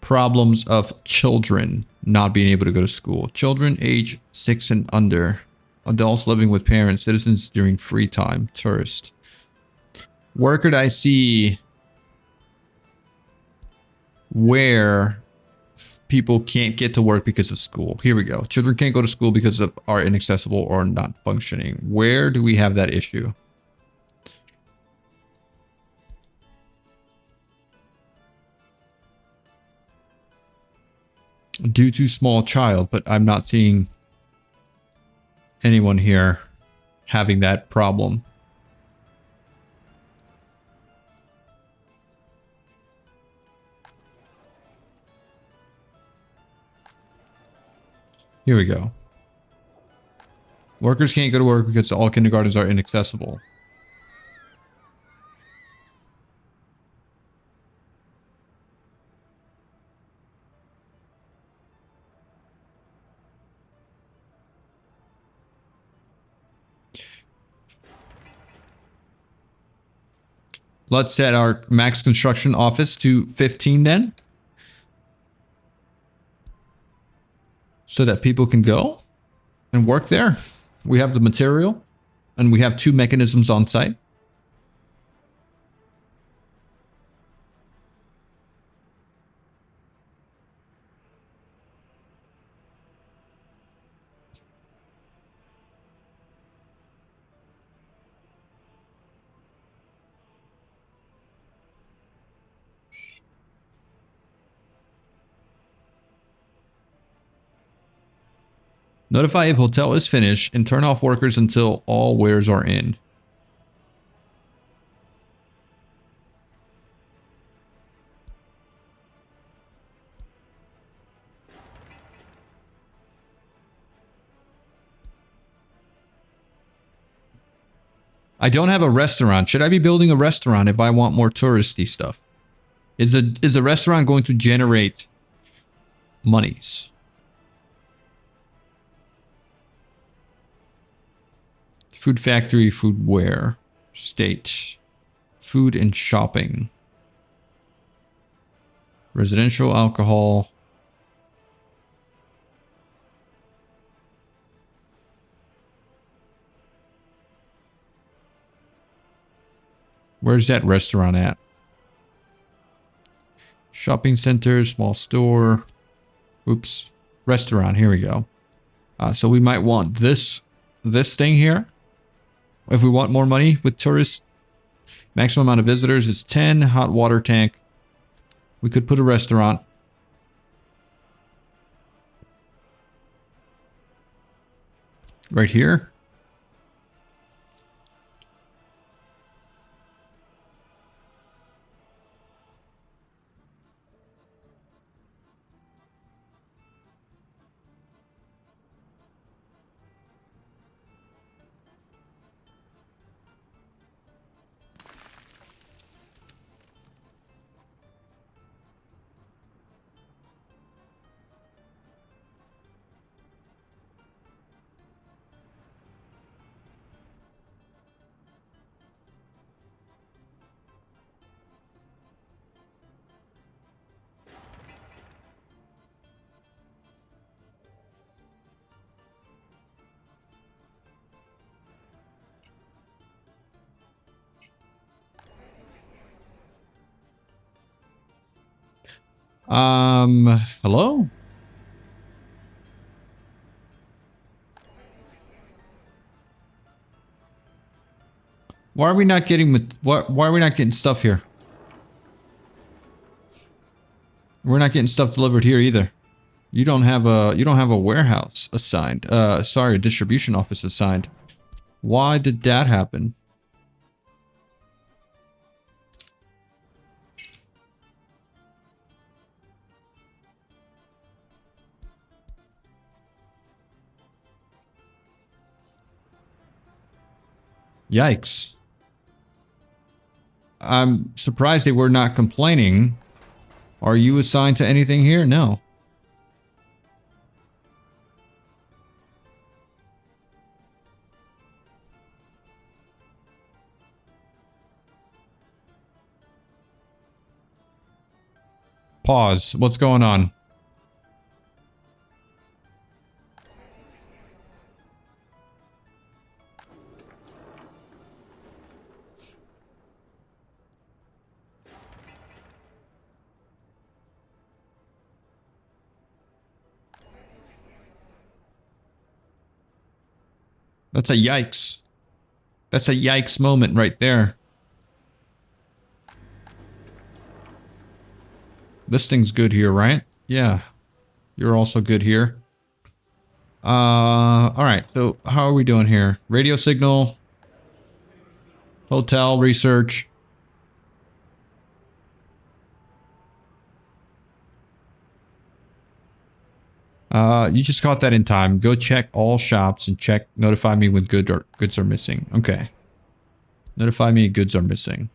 problems of children not being able to go to school? Children age 6 and under. Adults living with parents. Citizens during free time. Tourist. Where could I see where people can't get to work because of school? Here we go. Children can't go to school because of are inaccessible or not functioning. Where do we have that issue? Due to small child, but I'm not seeing anyone here having that problem. Here we go. Workers can't go to work because all kindergartens are inaccessible. Let's set our max construction office to 15 then. so that people can go and work there. We have the material and we have 2 mechanisms on site. Notify if hotel is finished and turn off workers until all wares are in. I don't have a restaurant. Should I be building a restaurant if I want more touristy stuff? Is a restaurant going to generate monies? Food factory, food where? State. Food and shopping. Residential alcohol. Where's that restaurant at? Shopping center, small store. Oops. Restaurant, here we go. So we might want this thing here. If we want more money with tourists. Maximum amount of visitors is 10. Hot water tank. We could put a restaurant. Right here. Hello? Why are we not getting why are we not getting stuff here? We're not getting stuff delivered here either. You don't have a warehouse assigned. Sorry, a distribution office assigned. Why did that happen? Yikes. I'm surprised they were not complaining. Are you assigned to anything here? No. Pause. What's going on? That's a yikes. That's a yikes moment right there. This thing's good here, right? Yeah. You're also good here. Alright. So how are we doing here? Radio signal. Hotel research. You just caught that in time. Go check all shops and notify me when goods are missing. Okay. Notify me goods are missing.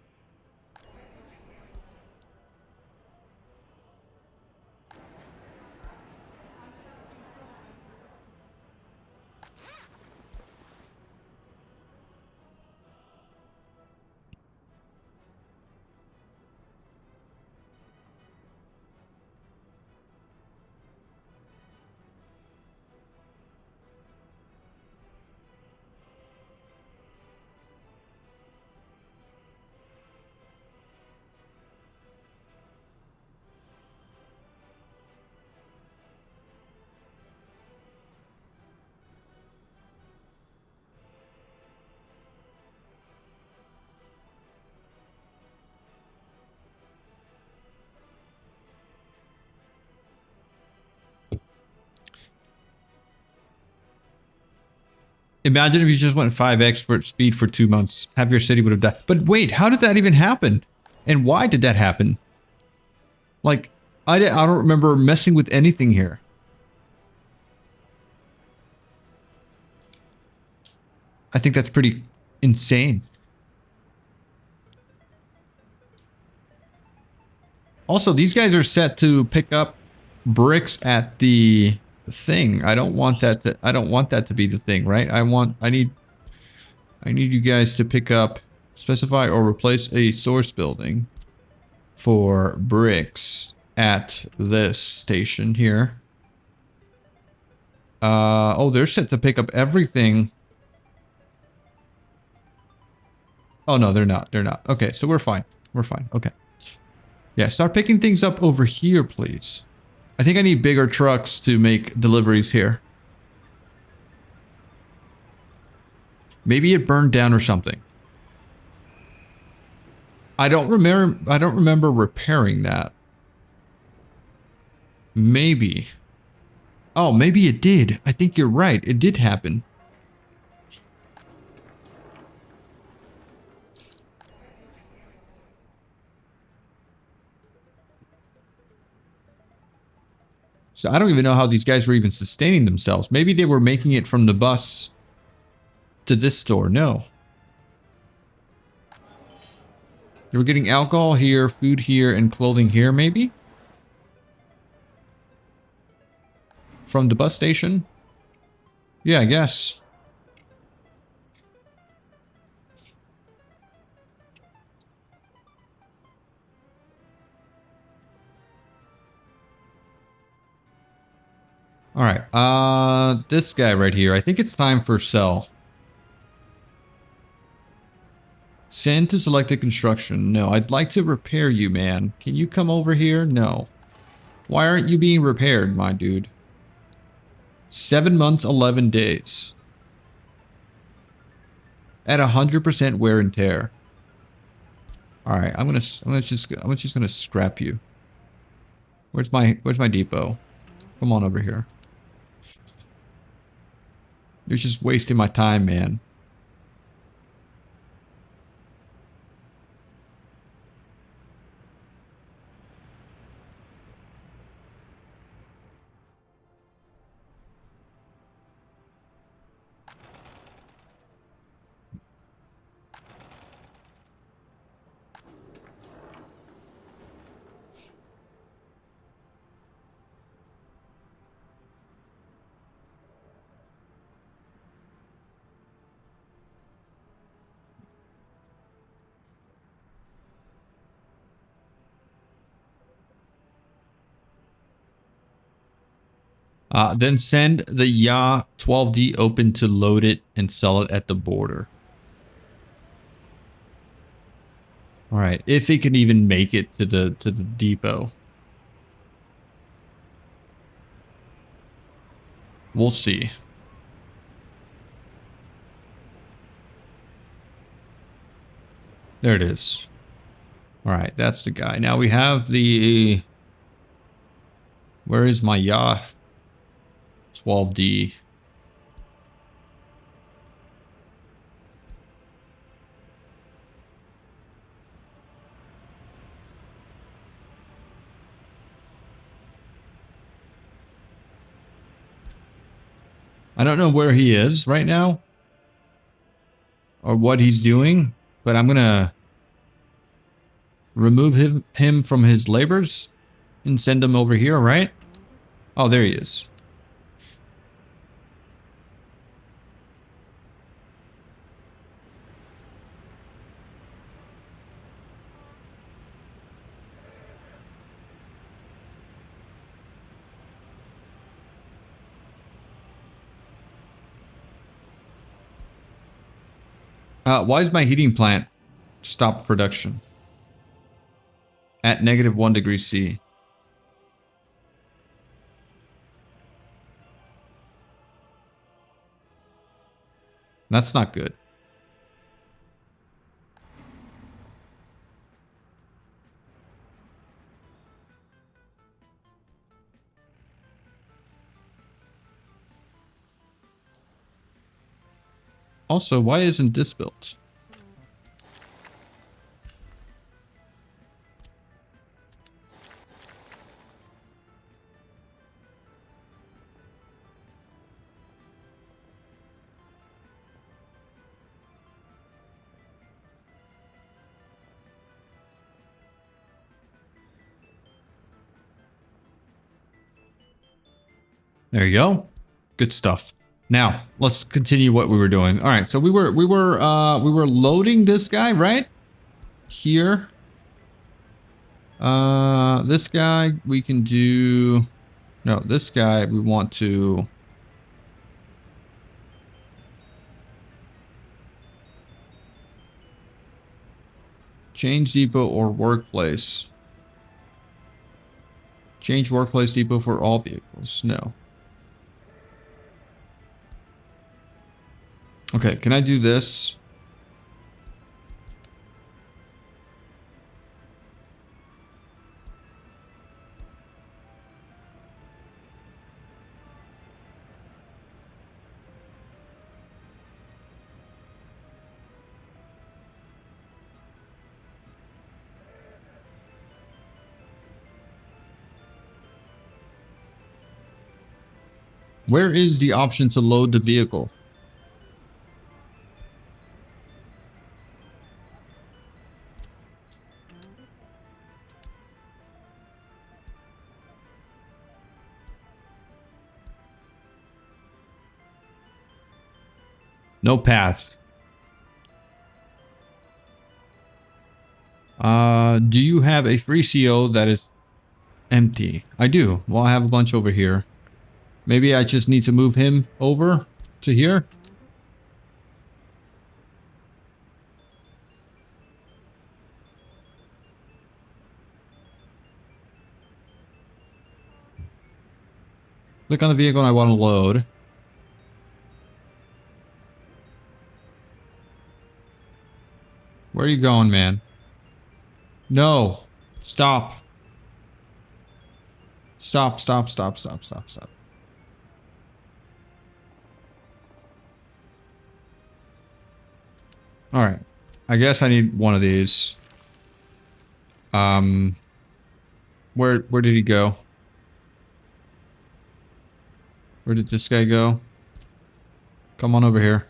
Imagine if you just went 5x for speed for 2 months. Half your city would have died. But wait, how did that even happen? And why did that happen? Like, I don't remember messing with anything here. I think that's pretty insane. Also, these guys are set to pick up bricks at the thing. I don't want that to be the thing, right? I need you guys to pick up, specify or replace a source building for bricks at this station here. Oh, they're set to pick up everything. Oh no, they're not. They're not. Okay, so we're fine. We're fine. Okay. Yeah, start picking things up over here, please. I think I need bigger trucks to make deliveries here. Maybe it burned down or something. I don't remember repairing that. Maybe. Oh, maybe it did. I think you're right. It did happen. So I don't even know how these guys were even sustaining themselves. Maybe they were making it from the bus to this store. No. They were getting alcohol here, food here, and clothing here, maybe? From the bus station? Yeah, I guess. Alright, this guy right here. I think it's time for sell. Send to selected construction. No, I'd like to repair you, man. Can you come over here? No. Why aren't you being repaired, my dude? 7 months, 11 days. At 100% wear and tear. Alright, I'm just gonna scrap you. Where's my depot? Come on over here. You're just wasting my time, man. Then send the Ya 12D open to load it and sell it at the border. All right, if it can even make it to the depot. We'll see. There it is. All right, that's the guy. Now we have the... Where is my Ya 12D? I don't know where he is right now or what he's doing, but I'm gonna remove him from his labors and send him over here, right? Oh, there he is. Why is my heating plant stop production at -1 degree C? That's not good. Also, why isn't this built? There you go. Good stuff. Now, let's continue what we were doing. All right, so we were loading this guy, right? Here. This guy we can do. No, this guy we want to. Change depot or workplace. Change workplace depot for all vehicles. No. Okay, can I do this? Where is the option to load the vehicle? No path. Do you have a free CO that is empty? I do. Well, I have a bunch over here. Maybe I just need to move him over to here. Click on the vehicle I want to load. Where are you going, man? No. Stop. Stop, stop, stop, stop, stop, stop. All right. I guess I need one of these. Where did he go? Where did this guy go? Come on over here.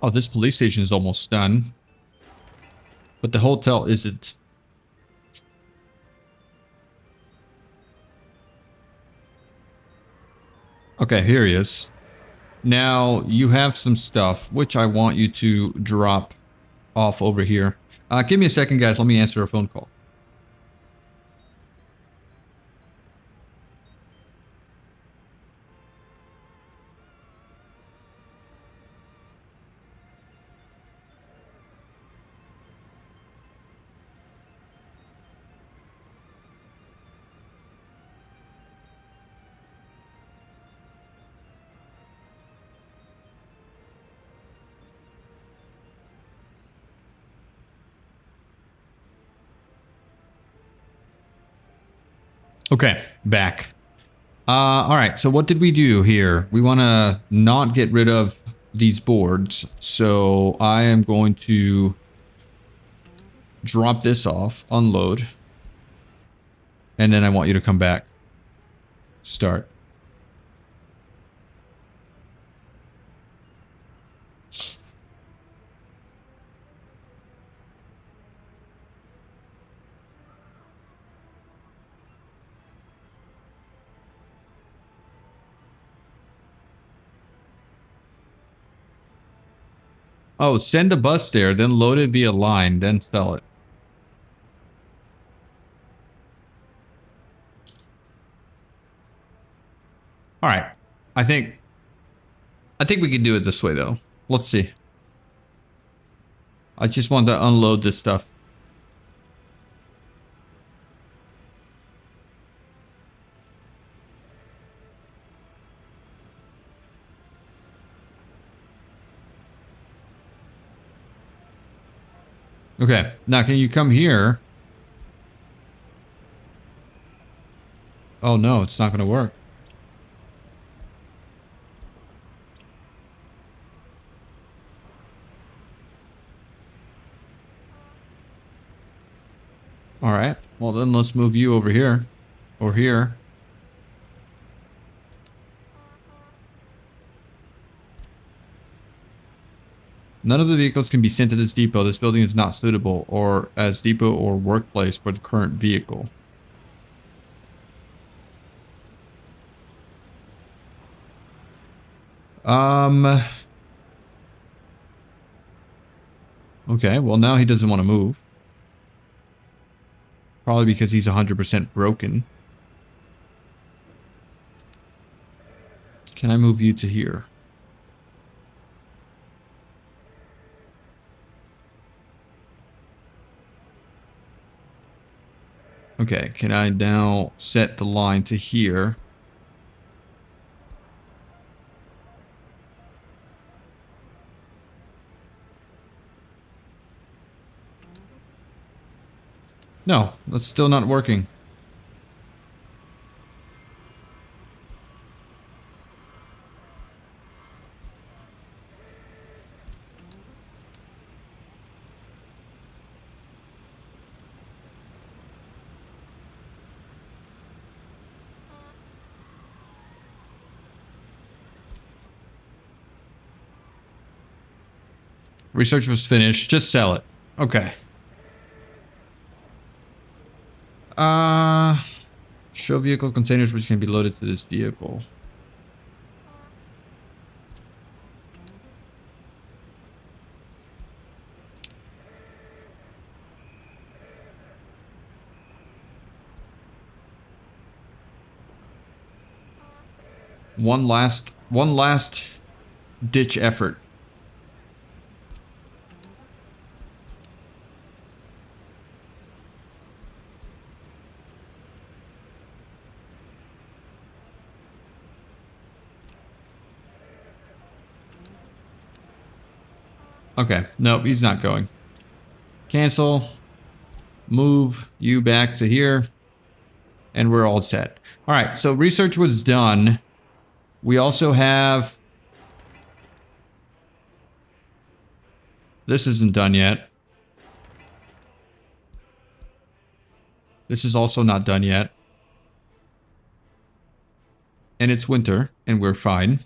Oh, this police station is almost done. But the hotel isn't. Okay, here he is. Now, you have some stuff, which I want you to drop off over here. Give me a second, guys. Let me answer a phone call. Okay, back. All right, so what did we do here? We want to not get rid of these boards. So I am going to drop this off, unload. And then I want you to come back. Start. Oh, send a bus there, then load it via line, then sell it. All right. I think we can do it this way though. Let's see. I just want to unload this stuff. Okay, now can you come here? Oh no, it's not going to work. All right, well then let's move you over here. Or here. None of the vehicles can be sent to this depot. This building is not suitable or as depot or workplace for the current vehicle. Okay, well now he doesn't want to move. Probably because he's 100% broken. Can I move you to here? Okay, can I now set the line to here? No, that's still not working. Research was finished. Just sell it. Okay. Show vehicle containers which can be loaded to this vehicle. One last ditch effort. Okay, nope, he's not going. Cancel. Move you back to here. And we're all set. All right, so research was done. We also have... This isn't done yet. This is also not done yet. And it's winter, and we're fine.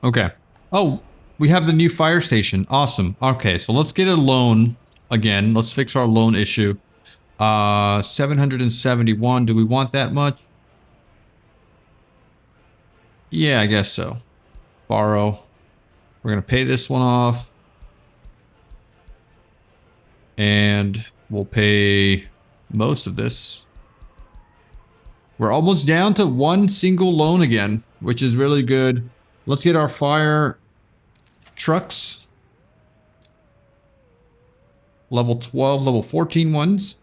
Okay. Oh, we have the new fire station. Awesome. Okay, so let's get a loan again. Let's fix our loan issue. 771. Do we want that much? Yeah, I guess so. Borrow. We're going to pay this one off. And we'll pay most of this. We're almost down to one single loan again, which is really good. Let's get our fire trucks. Level 12, level 14 ones.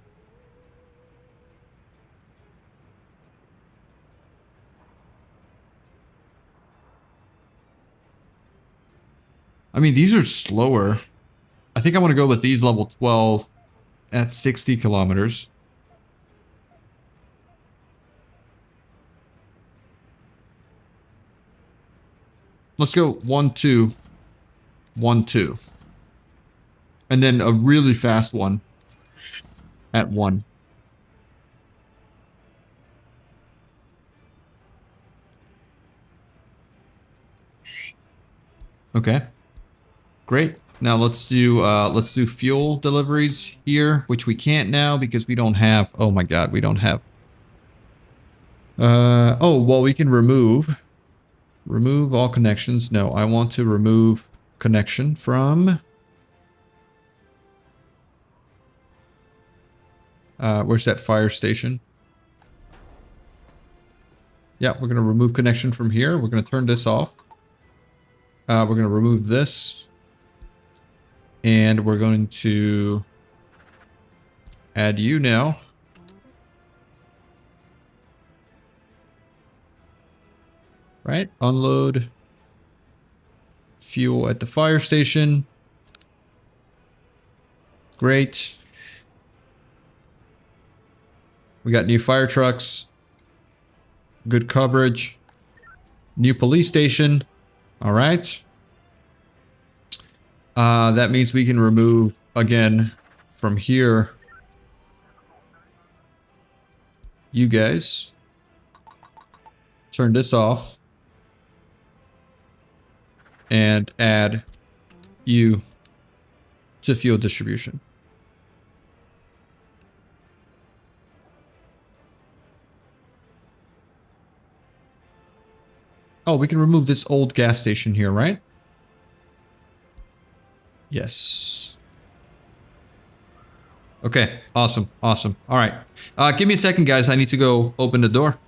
I mean, these are slower. I think I want to go with these level 12 at 60 kilometers. Let's go 1, 2, 1, 2. And then a really fast one at 1. Okay. Great. Now let's do fuel deliveries here, which we can't now because we don't have, oh my god, we don't have. Oh, well, we can remove all connections. No, I want to remove connection from where's that fire station? Yeah, we're going to remove connection from here. We're going to turn this off. We're going to remove this. And we're going to add you now. Right? Unload fuel at the fire station. Great. We got new fire trucks. Good coverage. New police station. All right. That means we can remove, again, from here, you guys. Turn this off. And add you to fuel distribution. Oh, we can remove this old gas station here, right? Yes. Okay, awesome, awesome. All right. Give me a second, guys. I need to go open the door.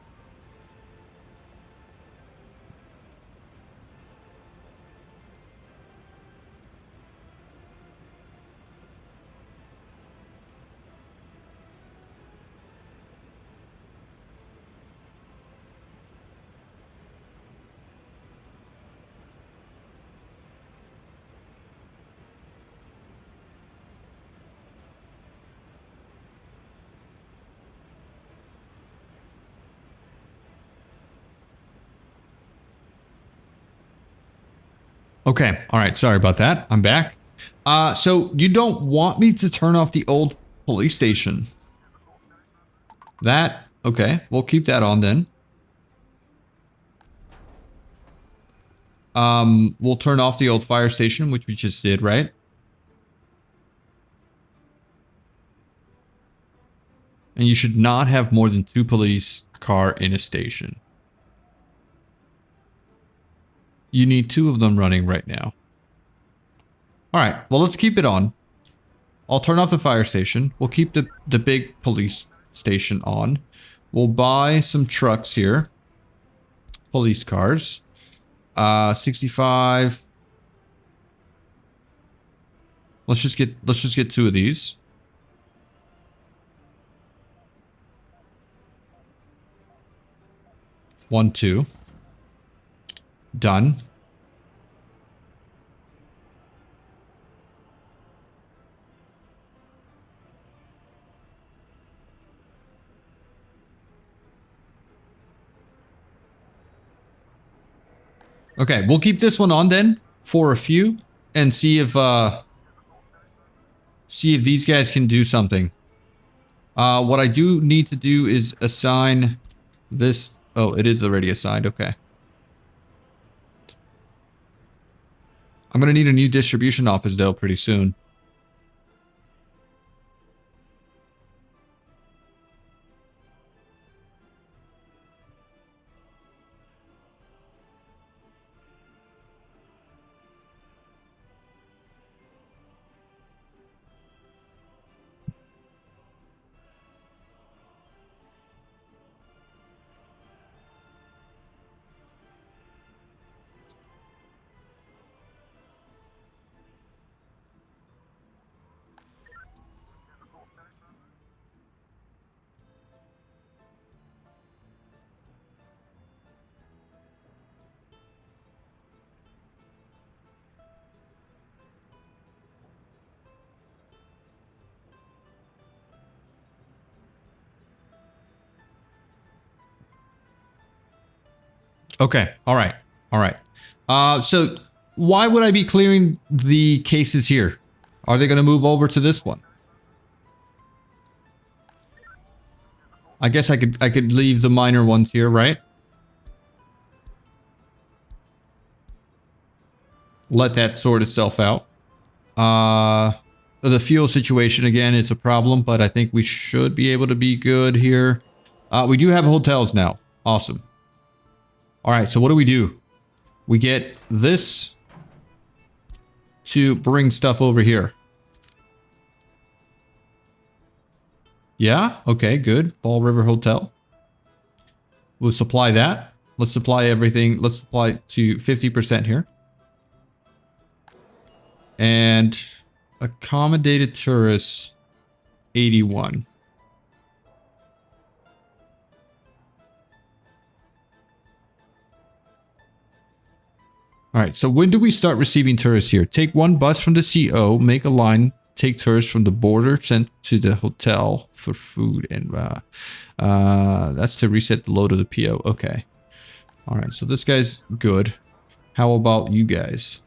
Okay, all right, sorry about that. I'm back. So you don't want me to turn off the old police station? That, okay, we'll keep that on then. We'll turn off the old fire station, which we just did, right? And you should not have more than 2 police car in a station. You need 2 of them running right now. All right, well, let's keep it on. I'll turn off the fire station. We'll keep the big police station on. We'll buy some trucks here. Police cars. 65. Let's just get 2 of these. One, 2. Done. Okay, we'll keep this one on then for a few and see if these guys can do something. What I do need to do is assign this. Oh, it is already assigned. Okay. I'm gonna need a new distribution office though pretty soon. Okay. All right. All right. So why would I be clearing the cases here? Are they going to move over to this one? I guess I could leave the minor ones here, right? let that sort itself out. The fuel situation, again, is a problem, but I think we should be able to be good here. We do have hotels now. Awesome. All right, so what do? We get this to bring stuff over here. Yeah, okay, good. Fall River Hotel. We'll supply that. Let's supply everything. Let's supply to 50% here. And accommodated tourists, 81. All right, so when do we start receiving tourists here? Take one bus from the CO, make a line, take tourists from the border, sent to the hotel for food, and that's to reset the load of the PO. Okay. All right, so this guy's good. How about you guys?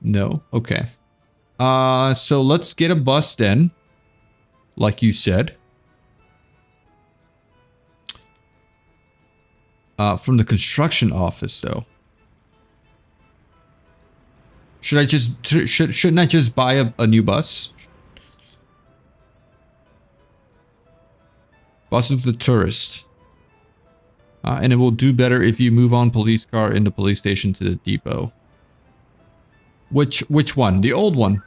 No? Okay. So let's get a bus then, like you said. From the construction office, though. Should I just shouldn't I just buy a new bus? Bus of the tourist. And it will do better if you move on police car in the police station to the depot. Which one? The old one.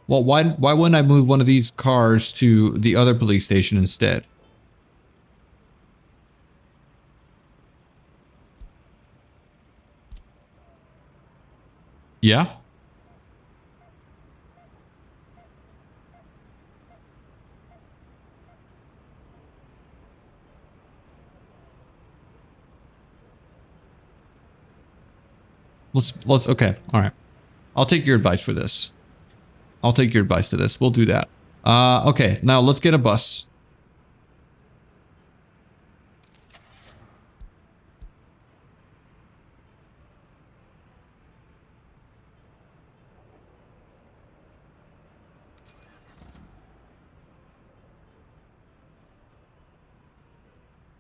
Well, why wouldn't I move one of these cars to the other police station instead? Yeah? Let's okay. All right. I'll take your advice for this. I'll take your advice to this. We'll do that. Okay, now let's get a bus.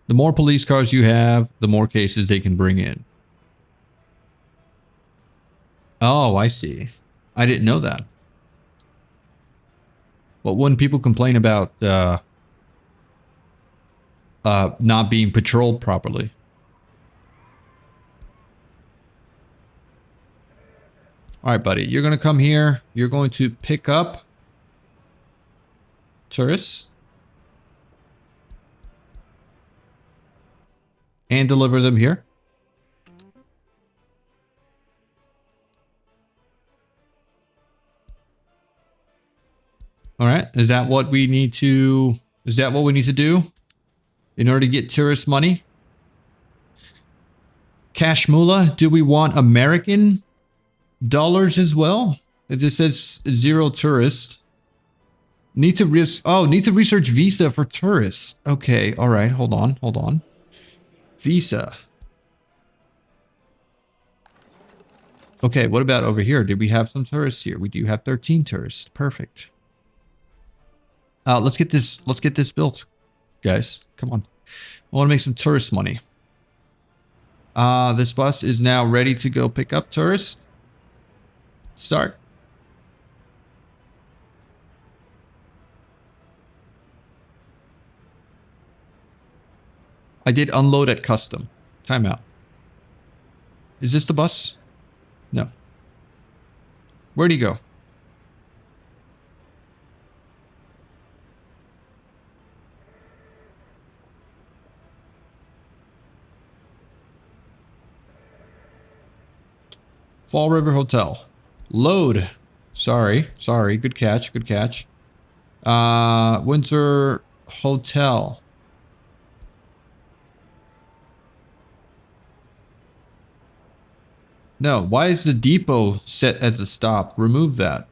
The more police cars you have, the more cases they can bring in. Oh, I see. I didn't know that. But when people complain about not being patrolled properly. All right, buddy. You're going to come here. You're going to pick up tourists and deliver them here. All right. Is that what we need to do in order to get tourist money? Cash moolah. Do we want American dollars as well? This says 0 tourists. Need to research visa for tourists. Okay. All right. Hold on. Visa. Okay. What about over here? Did we have some tourists here? We do have 13 tourists. Perfect. Let's get this built, guys. Come on. I want to make some tourist money. This bus is now ready to go pick up tourists. Start. I did unload at custom. Timeout. Is this the bus? No. Where'd he go? Fall River Hotel. Load. Sorry. Good catch. Windsor Hotel. No, why is the depot set as a stop? Remove that.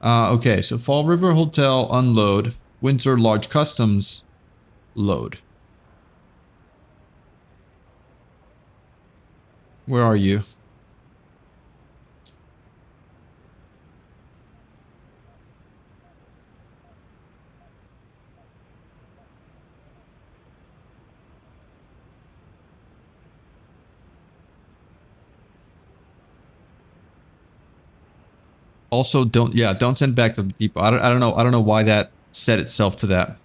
Okay, so Fall River Hotel, unload. Windsor Large Customs, load. Where are you? Also, don't send back to the depot. I don't know. I don't know why that set itself to that.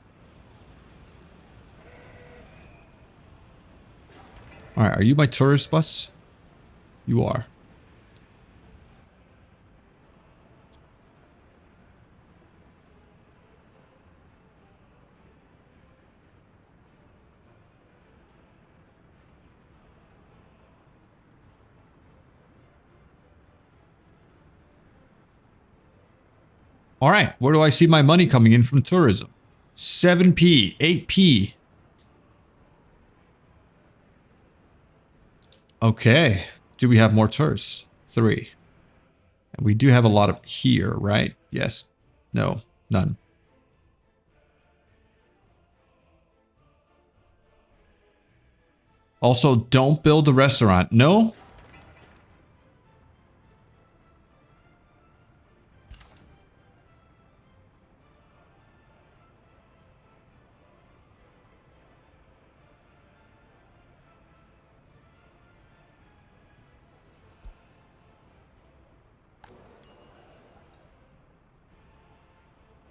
All right, are you my tourist bus? You are. All right, where do I see my money coming in from tourism? 7p, 8p. Okay. Do we have more tourists? 3. And we do have a lot of here, right? Yes. No. None. Also, don't build a restaurant. No?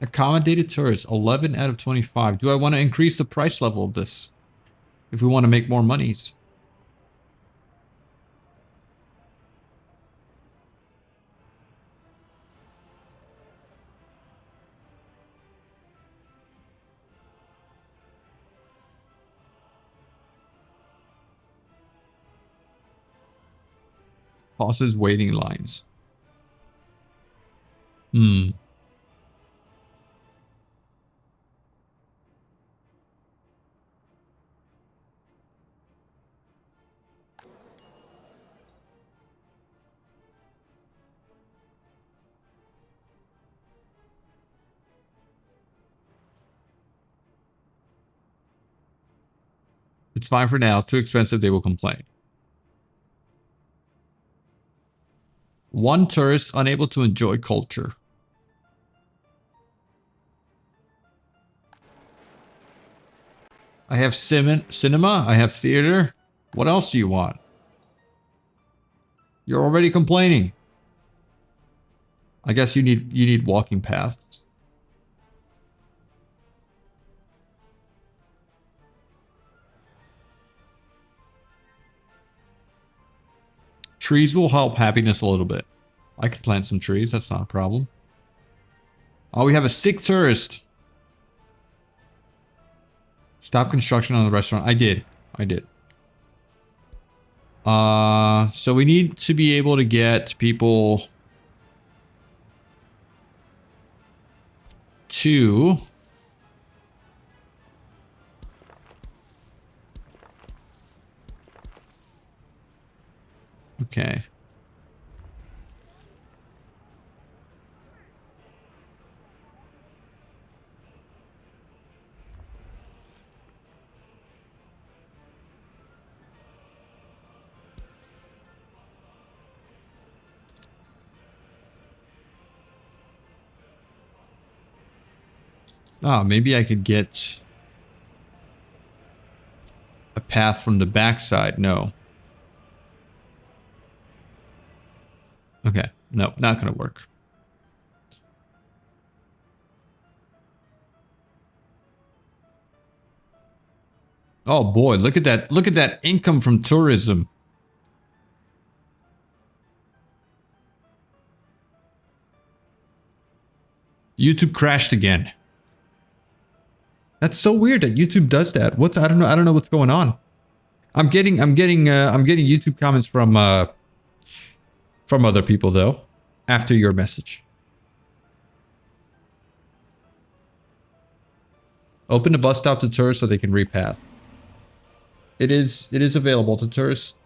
Accommodated tourists, 11 out of 25. Do I want to increase the price level of this? If we want to make more monies. Pauses waiting lines. It's fine for now. Too expensive, they will complain. 1 tourist unable to enjoy culture. I have cinema. I have theater. What else do you want? You're already complaining. I guess you need walking paths. Trees will help happiness a little bit. I could plant some trees. That's not a problem. Oh, we have a sick tourist. Stop construction on the restaurant. I did. So we need to be able to get people to okay. Oh, maybe I could get a path from the backside. No. Okay. No, not gonna work. Oh boy, look at that. Look at that income from tourism. YouTube crashed again. That's so weird that YouTube does that. I don't know what's going on. I'm getting YouTube comments from other people though after your message. Open the bus stop to tourists so they can repath. It is available to tourists.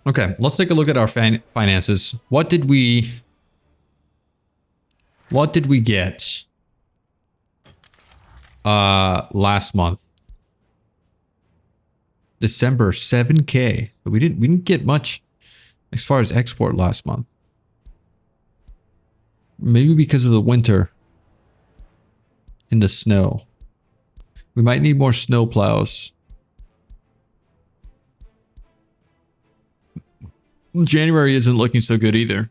Okay, let's take a look at our finances. What did we get last month? December, 7K. But we didn't get much as far as export last month. Maybe because of the winter and the snow. We might need more snow plows. January isn't looking so good either.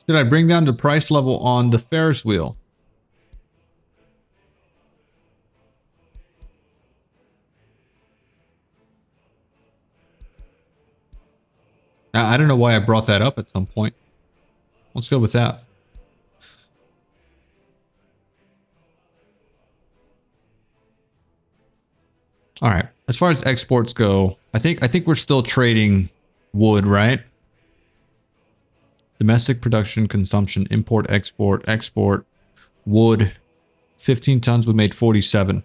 Should I bring down the price level on the Ferris wheel? I don't know why I brought that up at some point. Let's go with that. All right. As far as exports go, I think we're still trading wood, right? Domestic production, consumption, import, export, export, wood. 15 tons, we made 47.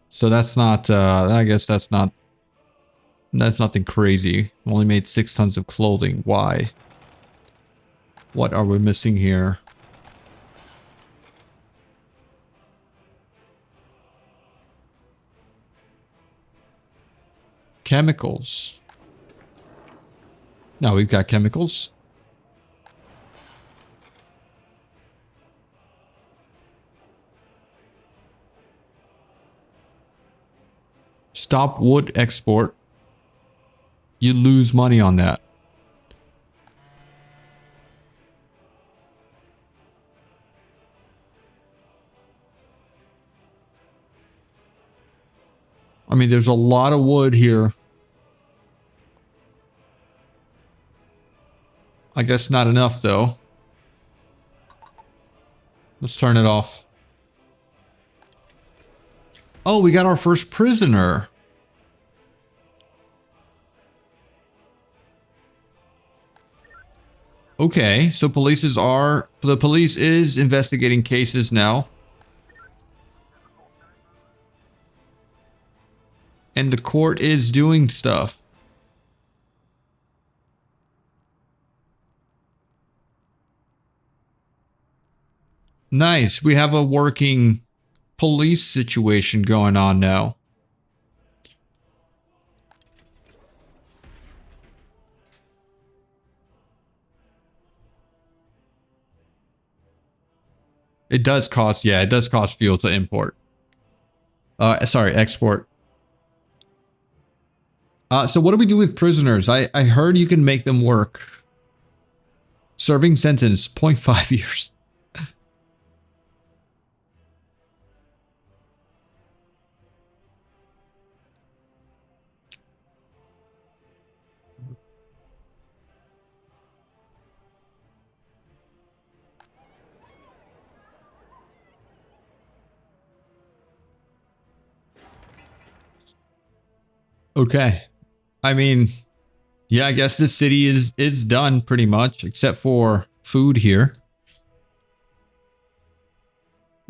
So that's not, I guess that's nothing crazy. We only made 6 tons of clothing. Why? What are we missing here? Chemicals. No, we've got chemicals. Stop wood export. You lose money on that. I mean, there's a lot of wood here. I guess not enough, though. Let's turn it off. Oh, we got our first prisoner. Okay, so the police is investigating cases now. And the court is doing stuff. Nice. We have a working police situation going on now. It does cost, yeah, it does cost fuel to import. Sorry, export. So what do we do with prisoners? I heard you can make them work. Serving sentence, 0.5 years. Okay. I mean, yeah, I guess this city is done pretty much, except for food here.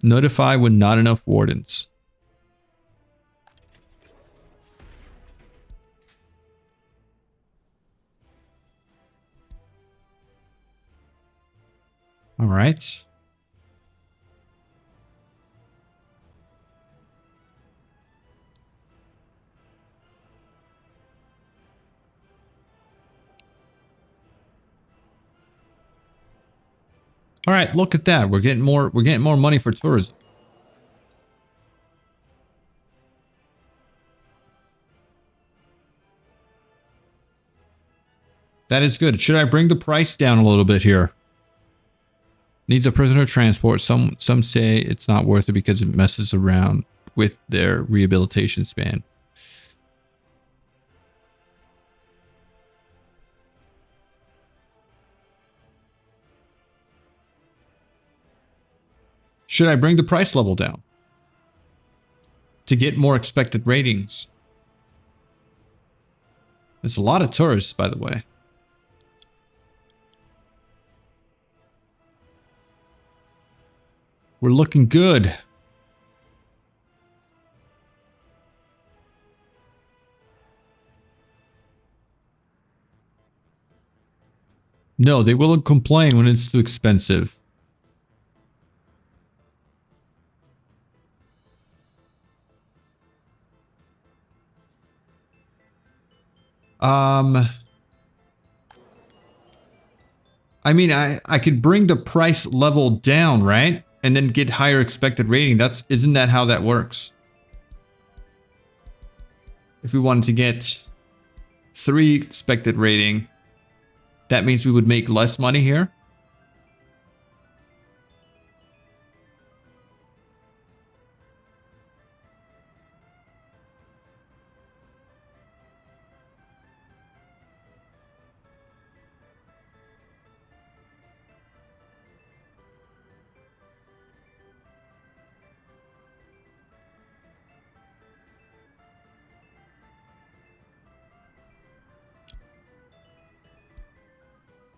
Notify when not enough wardens. All right. All right, look at that. We're getting more money for tourism. That is good. Should I bring the price down a little bit here? Needs a prisoner transport. Some say it's not worth it because it messes around with their rehabilitation span. Should I bring the price level down to get more expected ratings? There's a lot of tourists, by the way. We're looking good. No, they will complain when it's too expensive. I mean, I could bring the price level down, right? And then get higher expected rating. Isn't that how that works? If we wanted to get 3 expected rating, that means we would make less money here.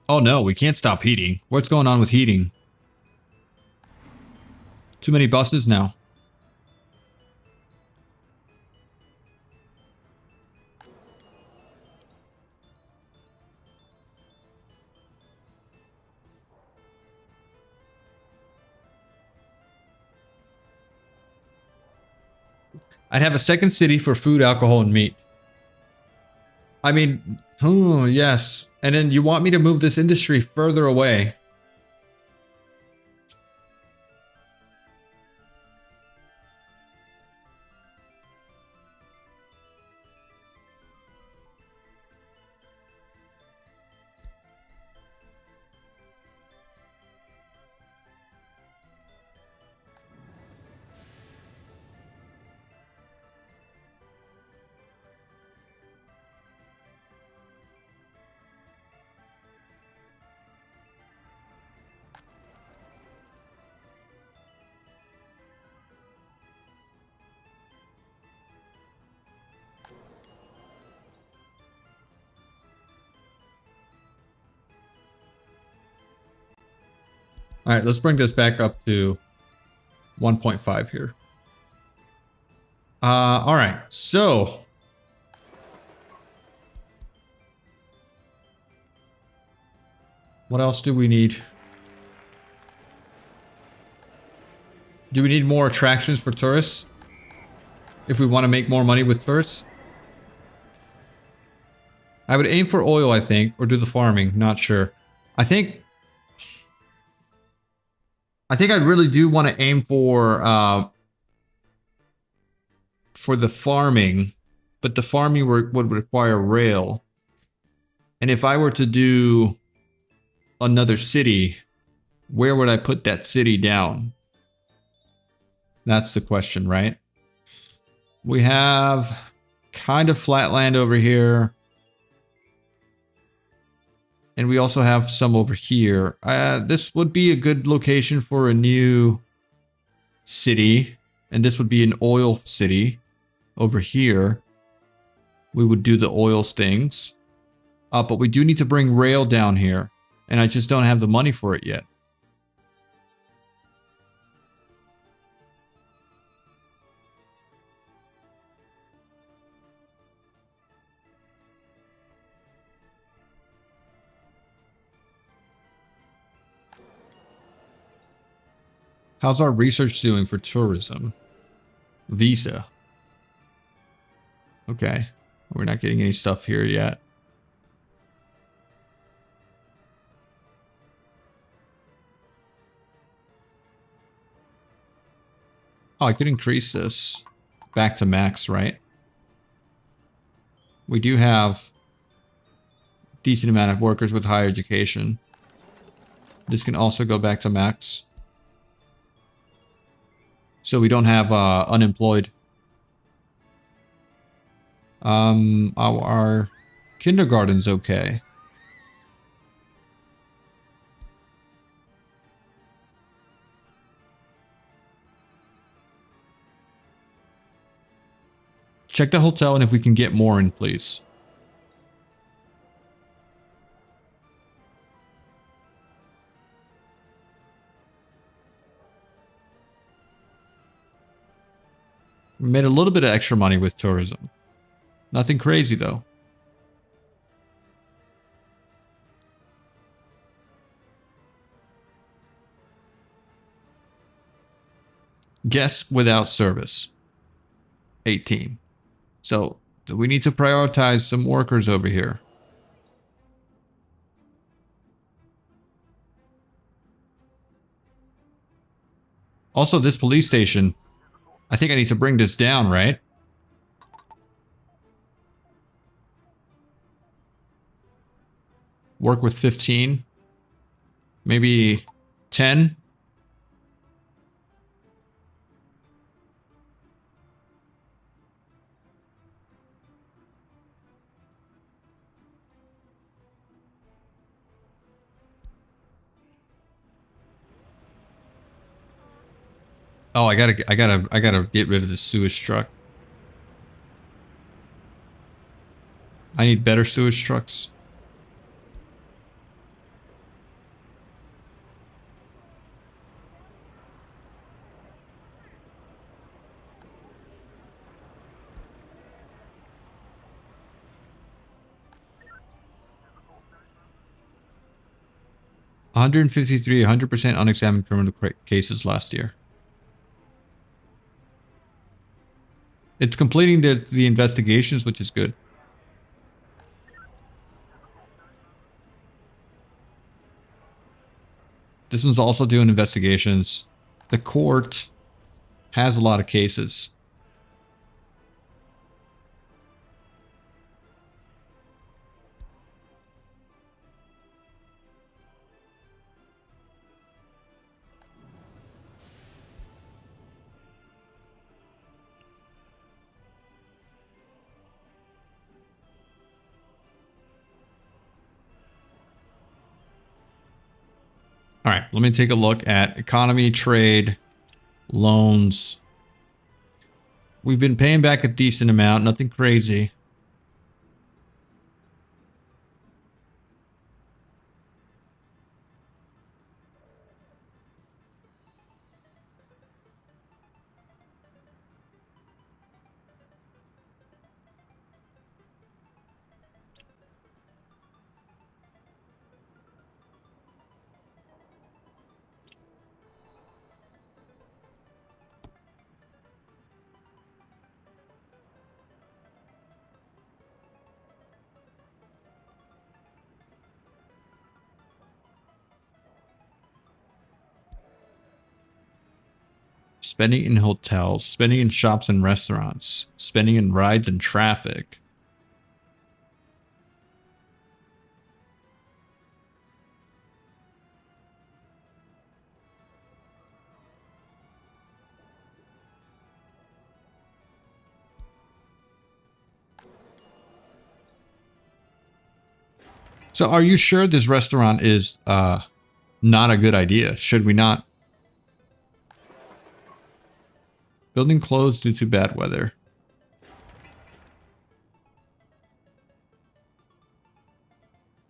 Oh no, we can't stop heating. What's going on with heating? Too many buses now. I'd have a second city for food, alcohol, and meat. I mean, oh, yes. And then you want me to move this industry further away. All right, let's bring this back up to 1.5 here. All right, so what else do we need? Do we need more attractions for tourists? If we want to make more money with tourists? I would aim for oil, I think, or do the farming, not sure. I think I really do want to aim for the farming, but the farming would require rail. And if I were to do another city, where would I put that city down? That's the question, right? We have kind of flat land over here. And we also have some over here. This would be a good location for a new city. And this would be an oil city. Over here, we would do the oil things. But we do need to bring rail down here. And I just don't have the money for it yet. How's our research doing for tourism? Visa. Okay. We're not getting any stuff here yet. Oh, I could increase this back to max, right? We do have a decent amount of workers with higher education. This can also go back to max. So we don't have unemployed. Our kindergarten's okay. Check the hotel and if we can get more in, please. We made a little bit of extra money with tourism. Nothing crazy though. Guests without service, 18. So we need to prioritize some workers over here. Also, this police station, I think I need to bring this down, right? Work with 15. Maybe 10. Oh, I gotta get rid of the sewage truck. I need better sewage trucks. $153, 100% unexamined criminal cases last year. It's completing the investigations, which is good. This one's also doing investigations. The court has a lot of cases. All right, let me take a look at economy, trade, loans. We've been paying back a decent amount, nothing crazy. Spending in hotels, spending in shops and restaurants, spending in rides and traffic. So are you sure this restaurant is not a good idea? Should we not? Building closed due to bad weather.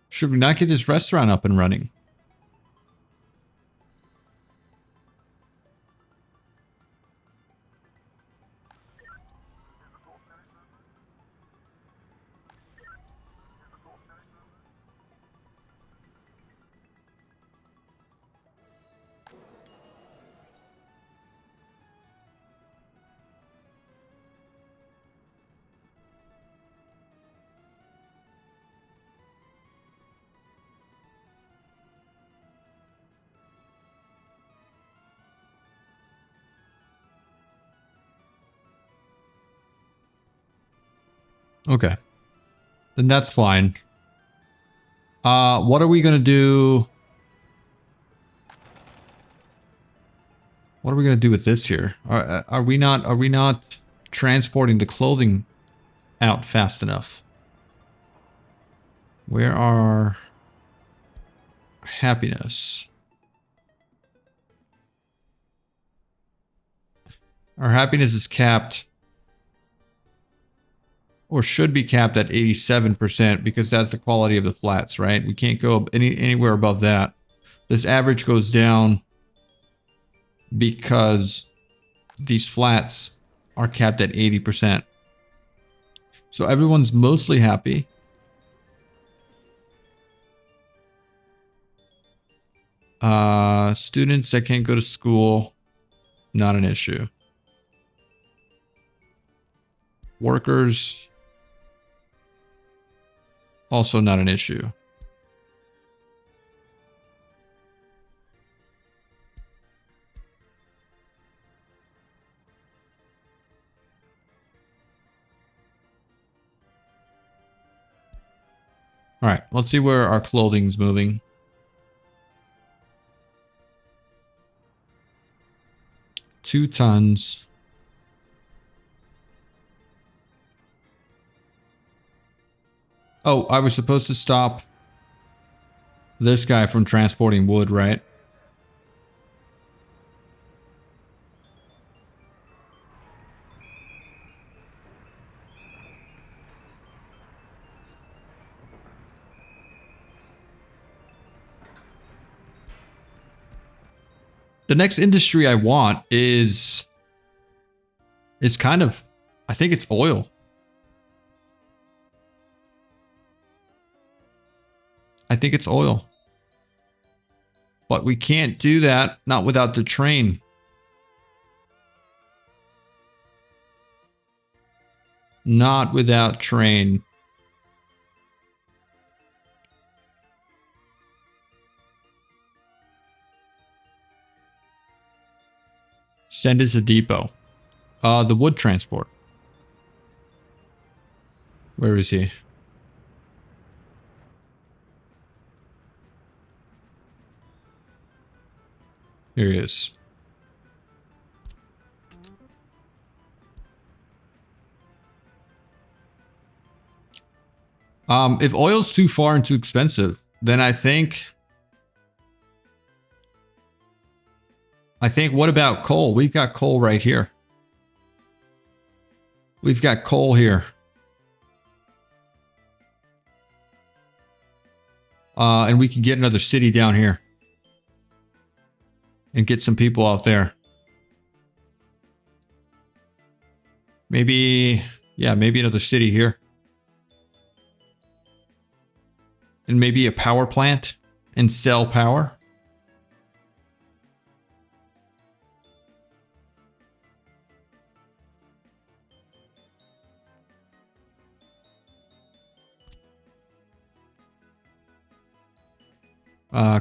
Should we not get this restaurant up and running? Okay. Then that's fine. What are we gonna do? What are we gonna do with this here? Are we not transporting the clothing out fast enough? Where are happiness? Our happiness is capped, or should be capped at 87% because that's the quality of the flats, right? We can't go anywhere above that. This average goes down because these flats are capped at 80%. So everyone's mostly happy. Students that can't go to school, Not an issue. Workers. Also not an issue. All right, let's see where our clothing's moving. Two tons. Oh, I was supposed to stop this guy from transporting wood, right? The next industry I want is kind of, I think it's oil. I think it's oil. But we can't do that, not without the train. Not without train. Send it to depot. The wood transport. Where is he? Here he is. If oil's too far and too expensive, then I think what about coal? We've got coal right here. We've got coal here. And we can get another city down here. And get some people out there. Maybe, yeah, maybe another city here. And maybe a power plant and sell power.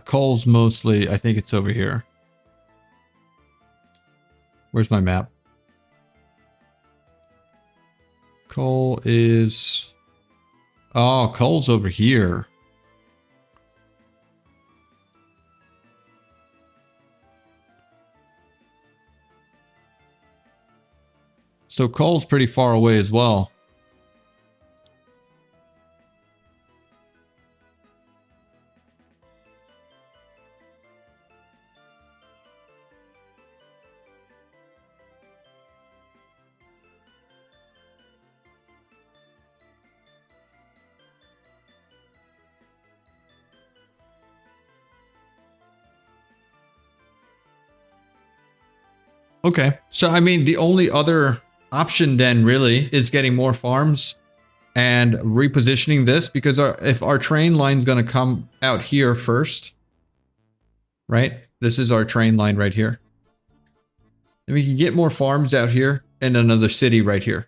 Coal's mostly, I think it's over here. Where's my map? Coal is... Oh, coal's over here. So coal's pretty far away as well. Okay, so I mean, the only other option then really is getting more farms and repositioning this, because if our train line's going to come out here first, right? This is our train line right here. And we can get more farms out here and another city right here.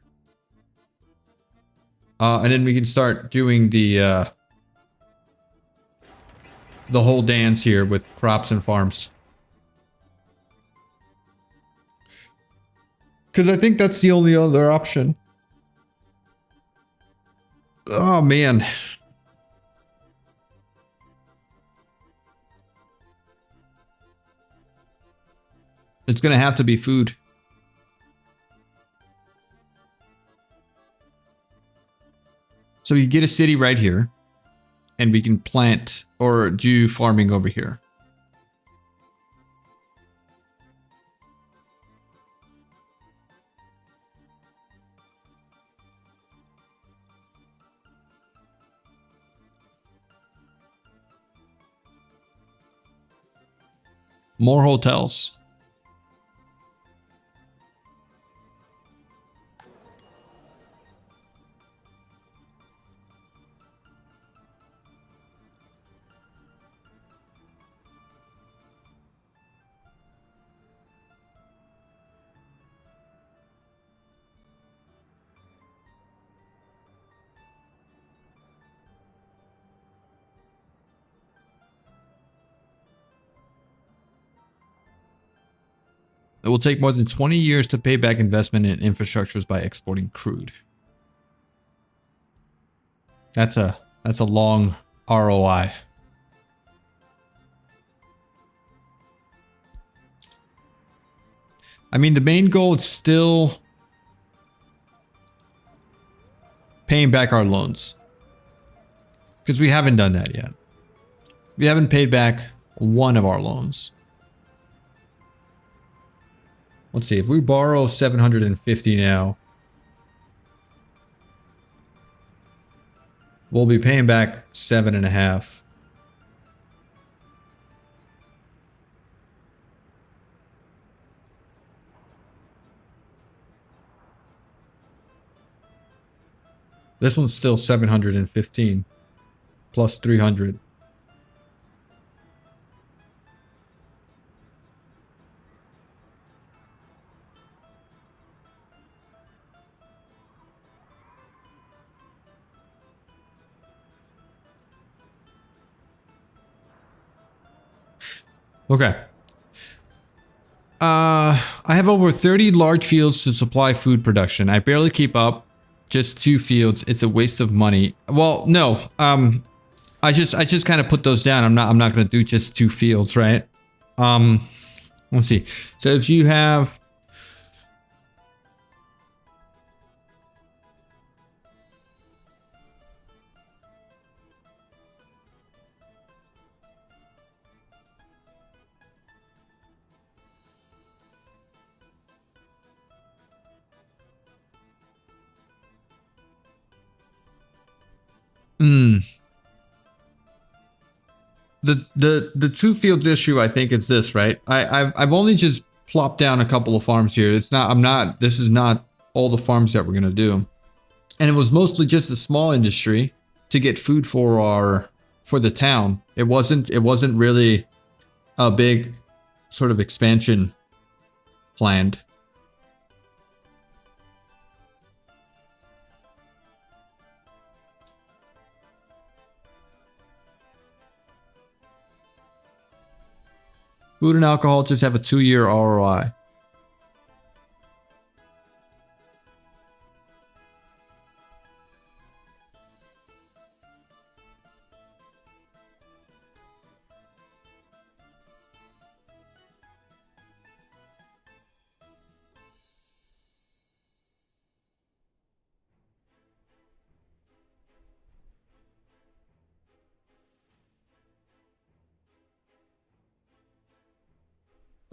And then we can start doing the whole dance here with crops and farms. Because I think that's the only other option. Oh, man. It's going to have to be food. So you get a city right here. And we can plant or do farming over here. More hotels. It will take more than 20 years to pay back investment in infrastructures by exporting crude. That's a long ROI. I mean, the main goal is still paying back our loans, because we haven't done that yet. We haven't paid back one of our loans. Let's see, if we borrow 750 now, we'll be paying back 7.5. This one's still 715 plus 300. Okay. I have over 30 large fields to supply food production. I barely keep up. Just 2 fields. It's a waste of money. Well, no. I just kind of put those down. I'm not going to do just 2 fields, right? Let's see. So if you have the 2 fields issue, I think it's this, right? I've only just plopped down a couple of farms here. This is not all the farms that we're gonna do. And it was mostly just a small industry to get food for the town. It wasn't really a big sort of expansion planned. Food and alcohol just have a 2-year ROI.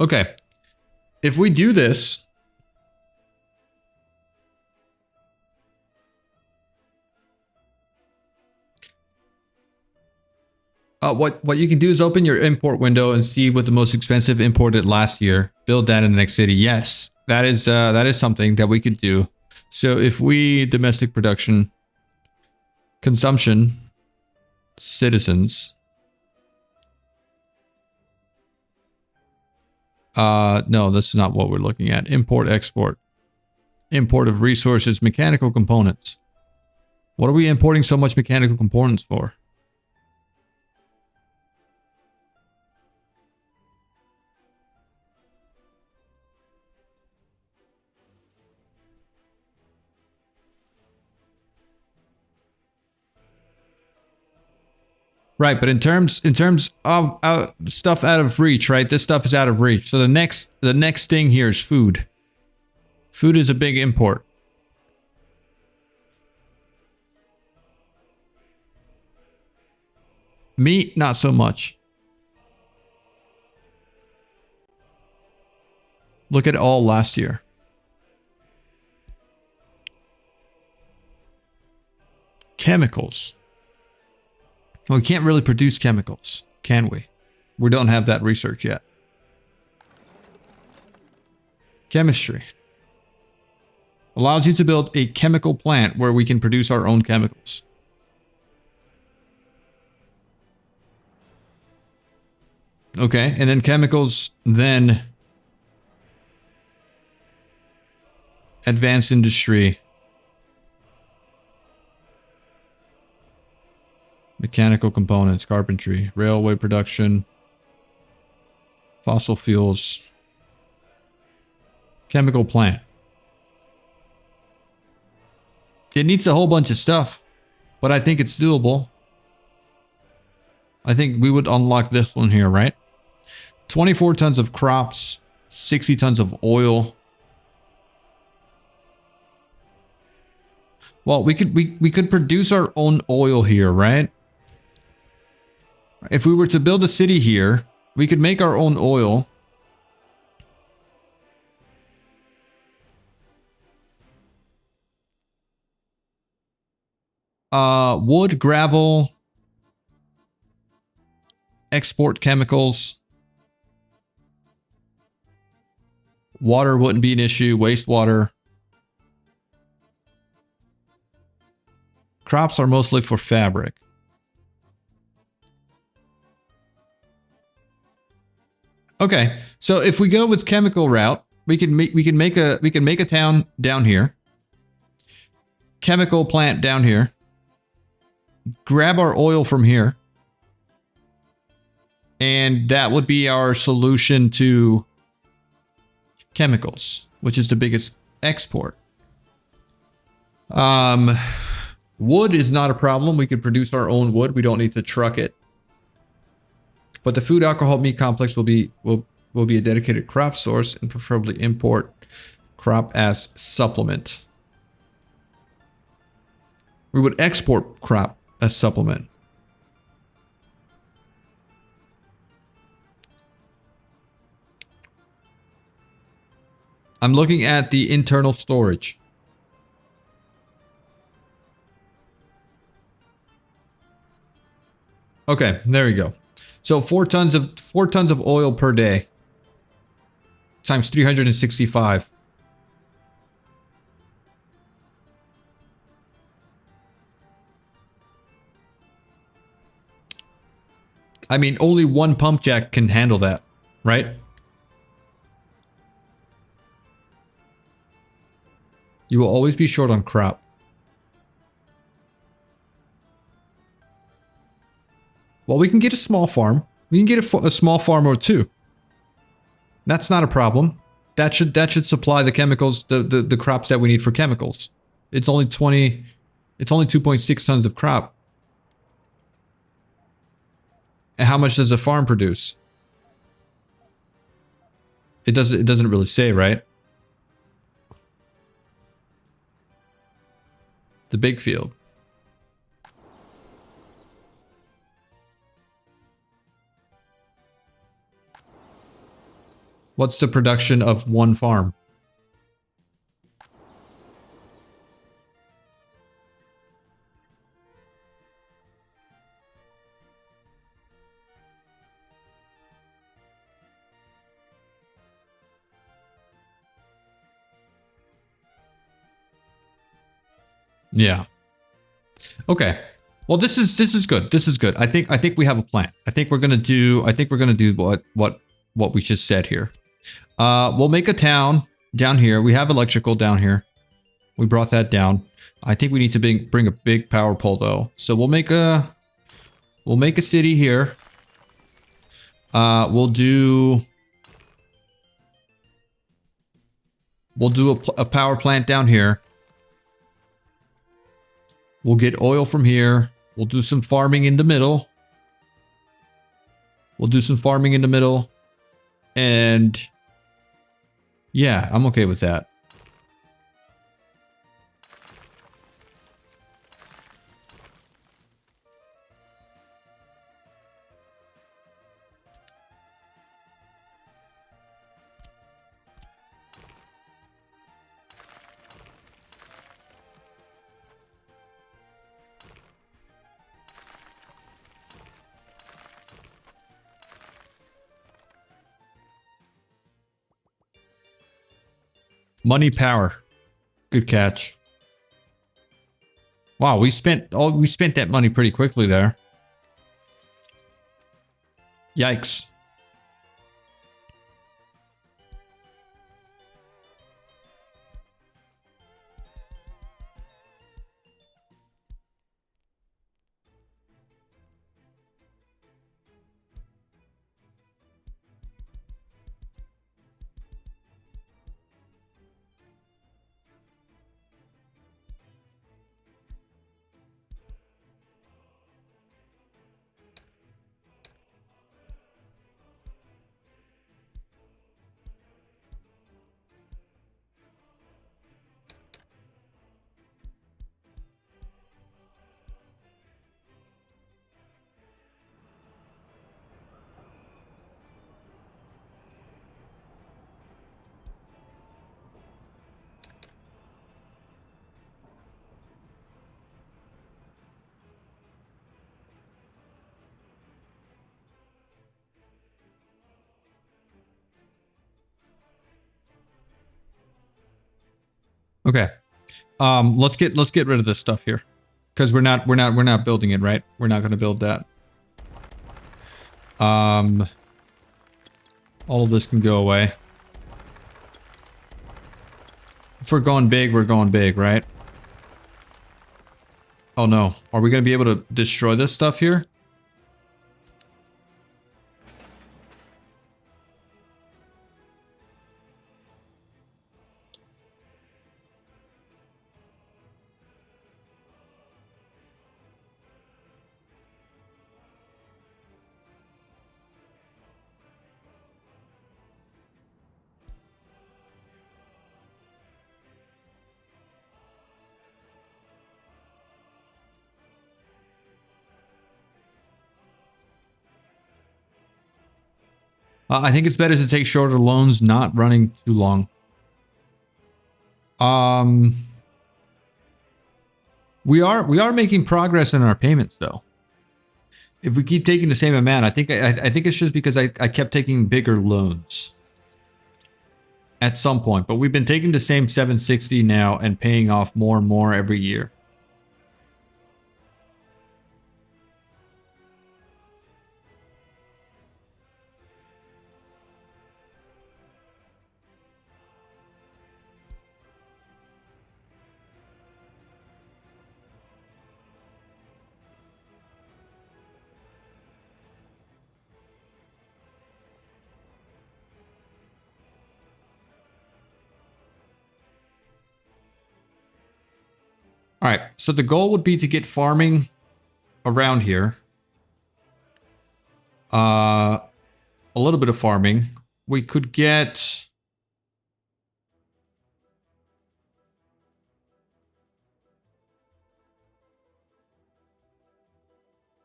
Okay. If we do this, what you can do is open your import window and see what the most expensive imported last year. Build that in the next city. Yes, that is something that we could do. So if we domestic production, consumption, citizens. No, that's not what we're looking at. Import, export. Import of resources, mechanical components. What are we importing so much mechanical components for? Right, but in terms of stuff out of reach, right? This stuff is out of reach. So the next thing here is food. Food is a big import. Meat, not so much. Look at all last year. Chemicals. Well, we can't really produce chemicals, can we? We don't have that research yet. Chemistry. Allows you to build a chemical plant where we can produce our own chemicals. Okay, and then chemicals, then advanced industry. Mechanical components, carpentry, railway production, fossil fuels. Chemical plant. It needs a whole bunch of stuff, but I think it's doable. I think we would unlock this one here, right? 24 tons of crops, 60 tons of oil. Well, we could produce our own oil here, right? If we were to build a city here, we could make our own oil. Wood, gravel, export chemicals. Water wouldn't be an issue, wastewater. Crops are mostly for fabric. Okay, so if we go with chemical route, we can make a town down here. Chemical plant down here. Grab our oil from here. And that would be our solution to chemicals, which is the biggest export. Wood is not a problem. We could produce our own wood. We don't need to truck it. But the food, alcohol, meat complex will be a dedicated crop source and preferably import crop as supplement. We would export crop as supplement. I'm looking at the internal storage. Okay, there we go. So 4 tons of oil per day times 365. I mean, only one pump jack can handle that, right? You will always be short on crop. Well, we can get a small farm. We can get a small farm or two. That's not a problem. That should supply the chemicals, the crops that we need for chemicals. It's only 2.6 tons of crop. And how much does a farm produce? It doesn't really say, right? The big field. What's the production of one farm? Yeah. Okay. Well, this is good. This is good. I think we have a plan. I think we're gonna do what we just said here. We'll make a town down here. We have electrical down here. We brought that down. I think we need to bring a big power pole though. So we'll make a city here. We'll do a power plant down here. We'll get oil from here. We'll do some farming in the middle. And yeah, I'm okay with that. Money power. Good catch. Wow, we spent that money pretty quickly there. Yikes. Okay. Let's get rid of this stuff here. Because we're not building it, right? We're not gonna build that. All of this can go away. If we're going big, right? Oh no. Are we gonna be able to destroy this stuff here? I think it's better to take shorter loans, not running too long. We are making progress in our payments though. If we keep taking the same amount, I think it's just because I kept taking bigger loans at some point, but we've been taking the same 760 now and paying off more and more every year. All right, so the goal would be to get farming around here. A little bit of farming. We could get...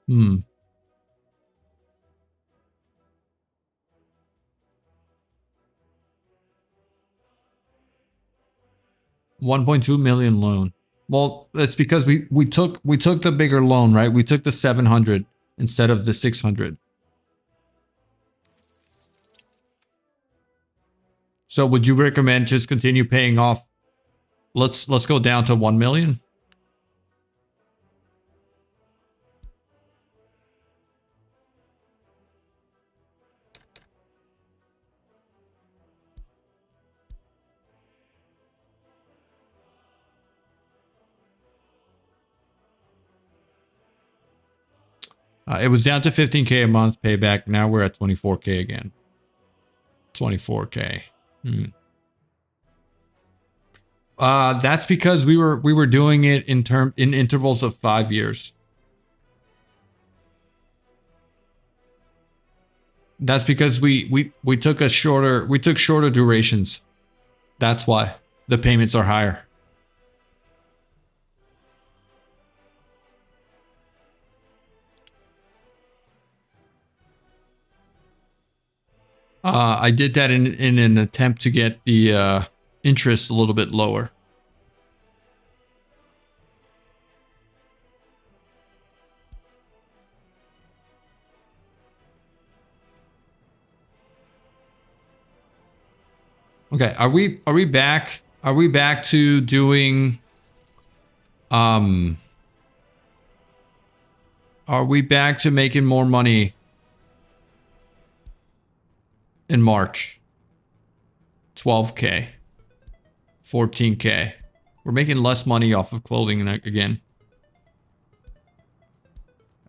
Hmm. 1.2 million loan. Well, it's because we took the bigger loan, right? We took the 700 instead of the 600. So would you recommend just continue paying off? Let's go down to 1 million. It was down to 15K a month payback. Now we're at 24K again. 24K. That's because we were doing it in intervals of 5 years. That's because we took shorter durations. That's why the payments are higher. I did that in an attempt to get the interest a little bit lower. Okay, are we back? Are we back to doing are we back to making more money in March? 12K. 14K. We're making less money off of clothing again.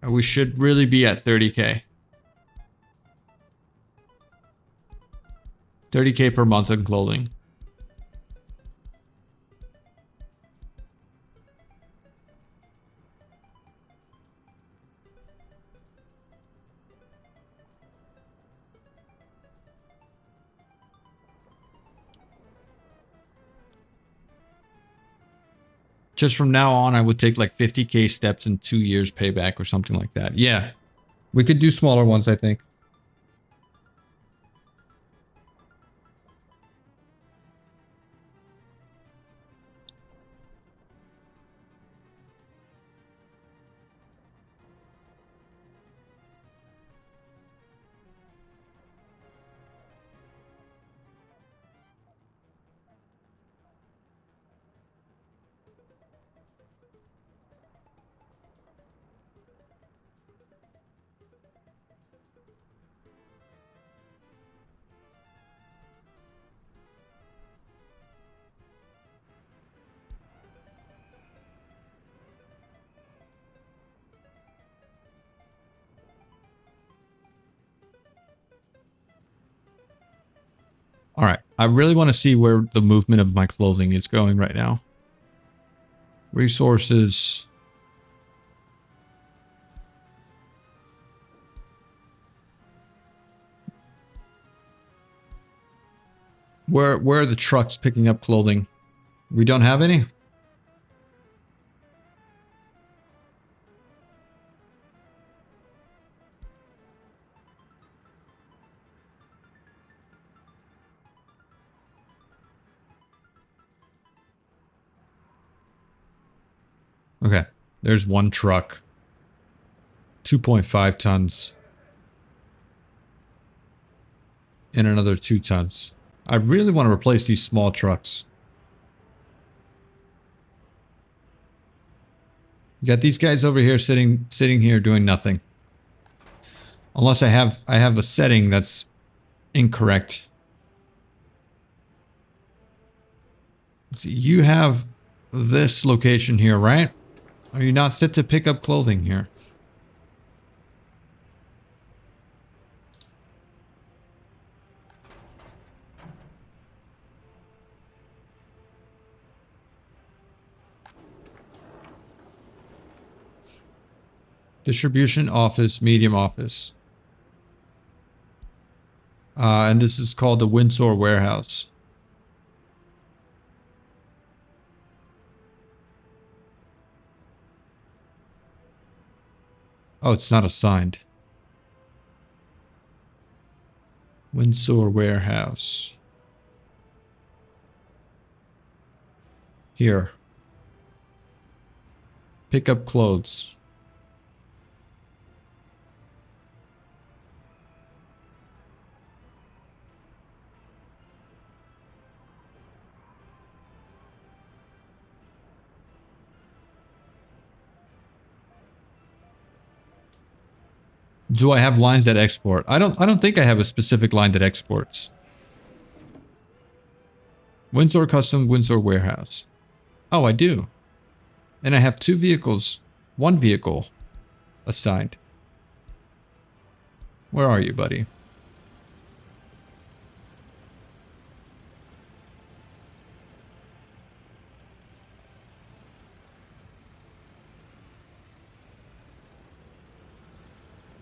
We should really be at 30K. 30K per month in clothing. Just from now on, I would take like 50K steps in 2 years payback or something like that. Yeah. We could do smaller ones, I think. All right. I really want to see where the movement of my clothing is going right now. Resources. Where are the trucks picking up clothing? We don't have any? Okay. There's one truck. 2.5 tons. And another 2 tons. I really want to replace these small trucks. You got these guys over here sitting here doing nothing. Unless I have a setting that's incorrect. So you have this location here, right? Are you not set to pick up clothing here? Distribution office, medium office. And this is called the Windsor warehouse. Oh, it's not assigned. Windsor warehouse. Here. Pick up clothes. Do I have lines that export? I don't think I have a specific line that exports. Windsor custom, Windsor warehouse. Oh, I do. And I have 2 vehicles. 1 vehicle assigned. Where are you, buddy?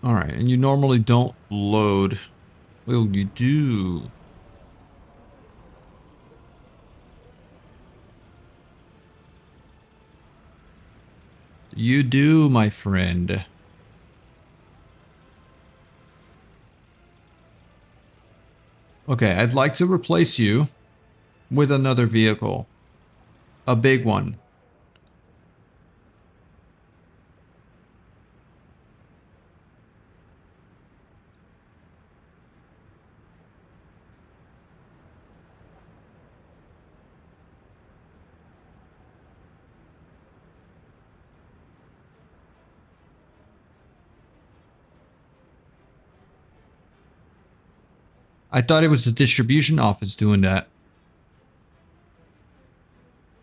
Alright, and you normally don't load. Well, you do. You do, my friend. Okay, I'd like to replace you with another vehicle. A big one. I thought it was the distribution office doing that.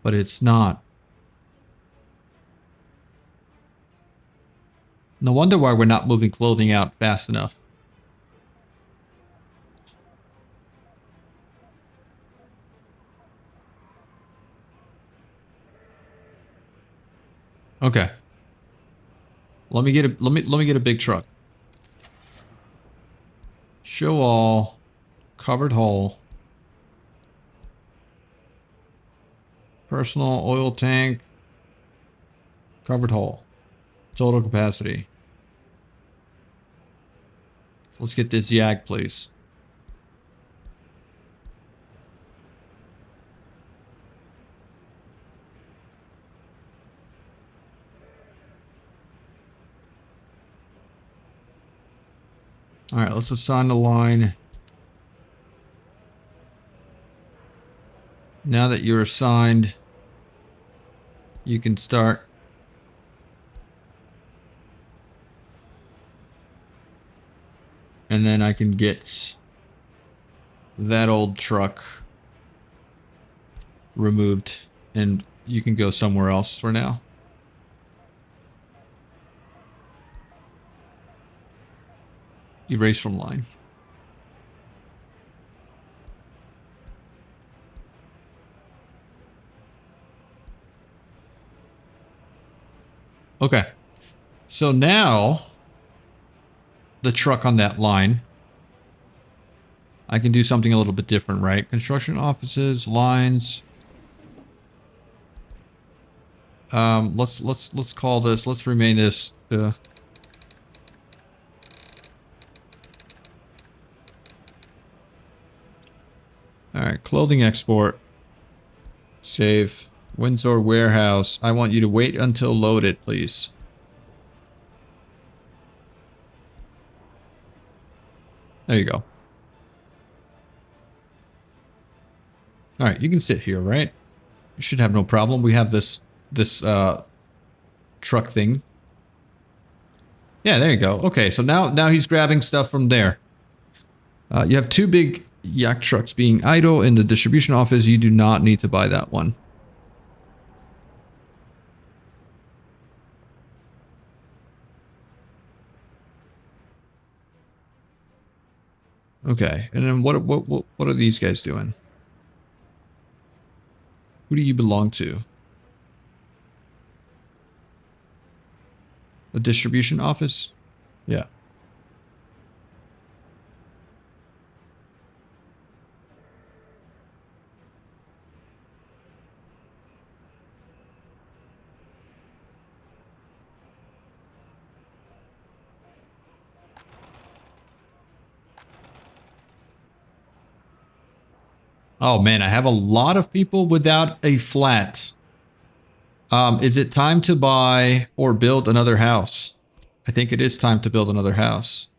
But it's not. No wonder why we're not moving clothing out fast enough. Okay. Let me get a big truck. Show all. Covered hull. Personal oil tank. Covered hull. Total capacity. Let's get this yak, please. All right, let's assign the line. Now that you're assigned, you can start. And then I can get that old truck removed and you can go somewhere else for now. Erase from line. Okay. So now the truck on that line, I can do something a little bit different, right? Construction offices, lines. Let's call this, let's rename this to all right, clothing export. Save. Windsor warehouse. I want you to wait until loaded, please. There you go. All right, you can sit here, right? You should have no problem. We have this truck thing. Yeah, there you go. Okay, so now he's grabbing stuff from there. You have two big yak trucks being idle in the distribution office. You do not need to buy that one. Okay, and then what are these guys doing? Who do you belong to? The distribution office? Yeah. Oh man, I have a lot of people without a flat. Is it time to buy or build another house? I think it is time to build another house.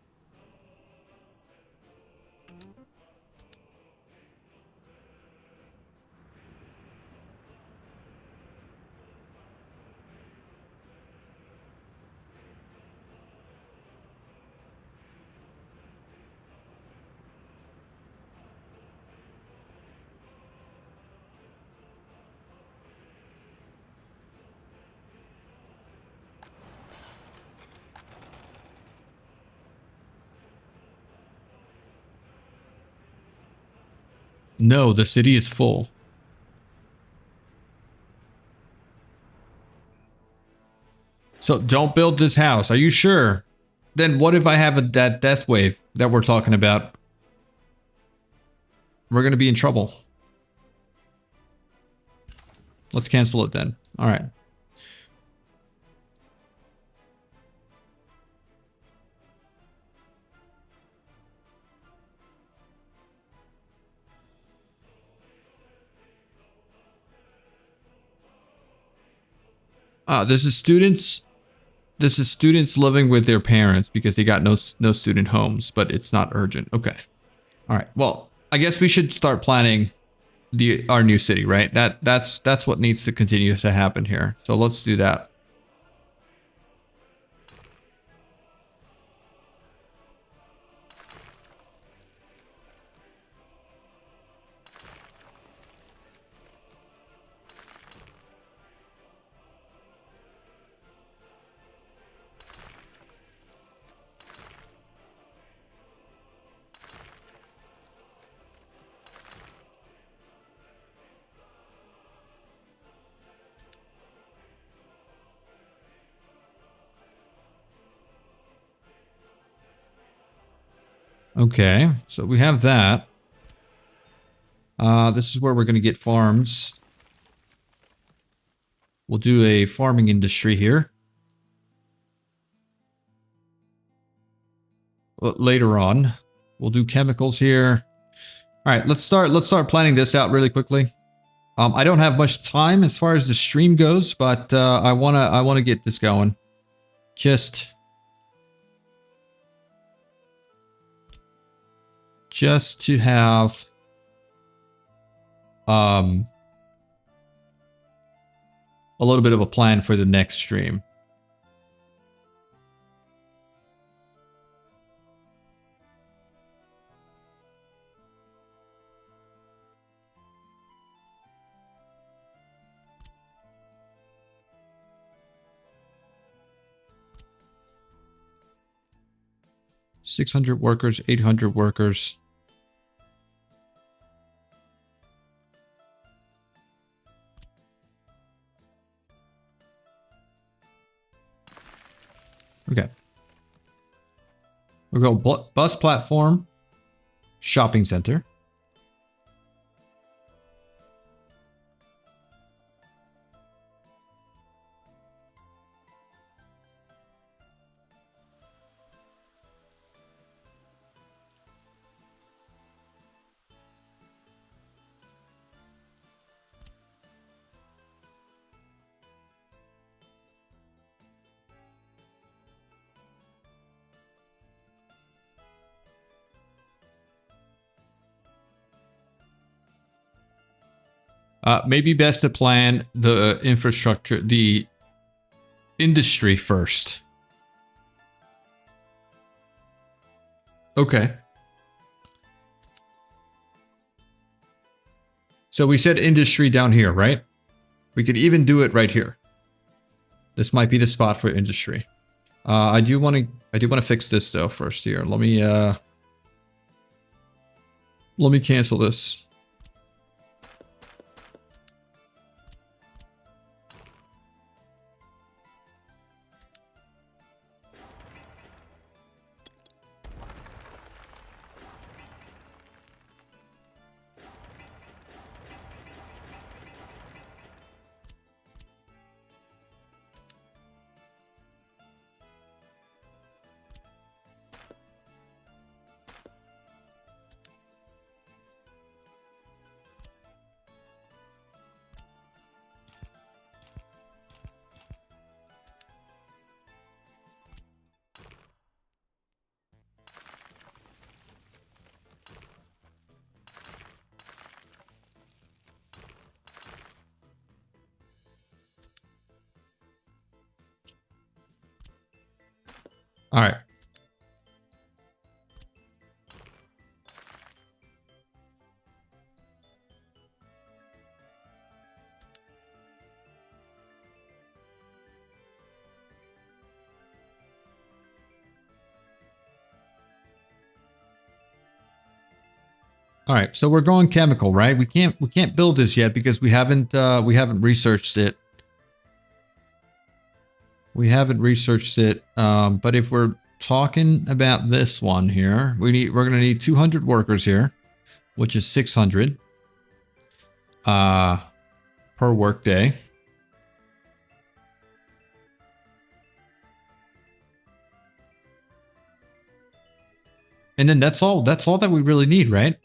No, the city is full. So don't build this house. Are you sure? Then what if I have that death wave that we're talking about? We're going to be in trouble. Let's cancel it then. All right. This is students. This is students living with their parents because they got no student homes, but it's not urgent. Okay. All right. Well, I guess we should start planning our new city, right? That's what needs to continue to happen here. So let's do that. Okay, so we have that. This is where we're going to get farms. We'll do a farming industry here. Later on, we'll do chemicals here. All right, let's start planning this out really quickly. I don't have much time as far as the stream goes, but I wanna get this going. Just to have a little bit of a plan for the next stream. $600 workers, 800 workers. We'll go bus platform, shopping center. Maybe best to plan the infrastructure, the industry first. Okay. So we said industry down here, right? We could even do it right here. This might be the spot for industry. I do want to fix this though first here. Let me cancel this. All right. All right, so we're going chemical, right? We can't build this yet because we haven't researched it. We haven't researched it. But if we're talking about this one here, we're gonna need 200 workers here, which is 600 per workday. And then that's all that we really need, right?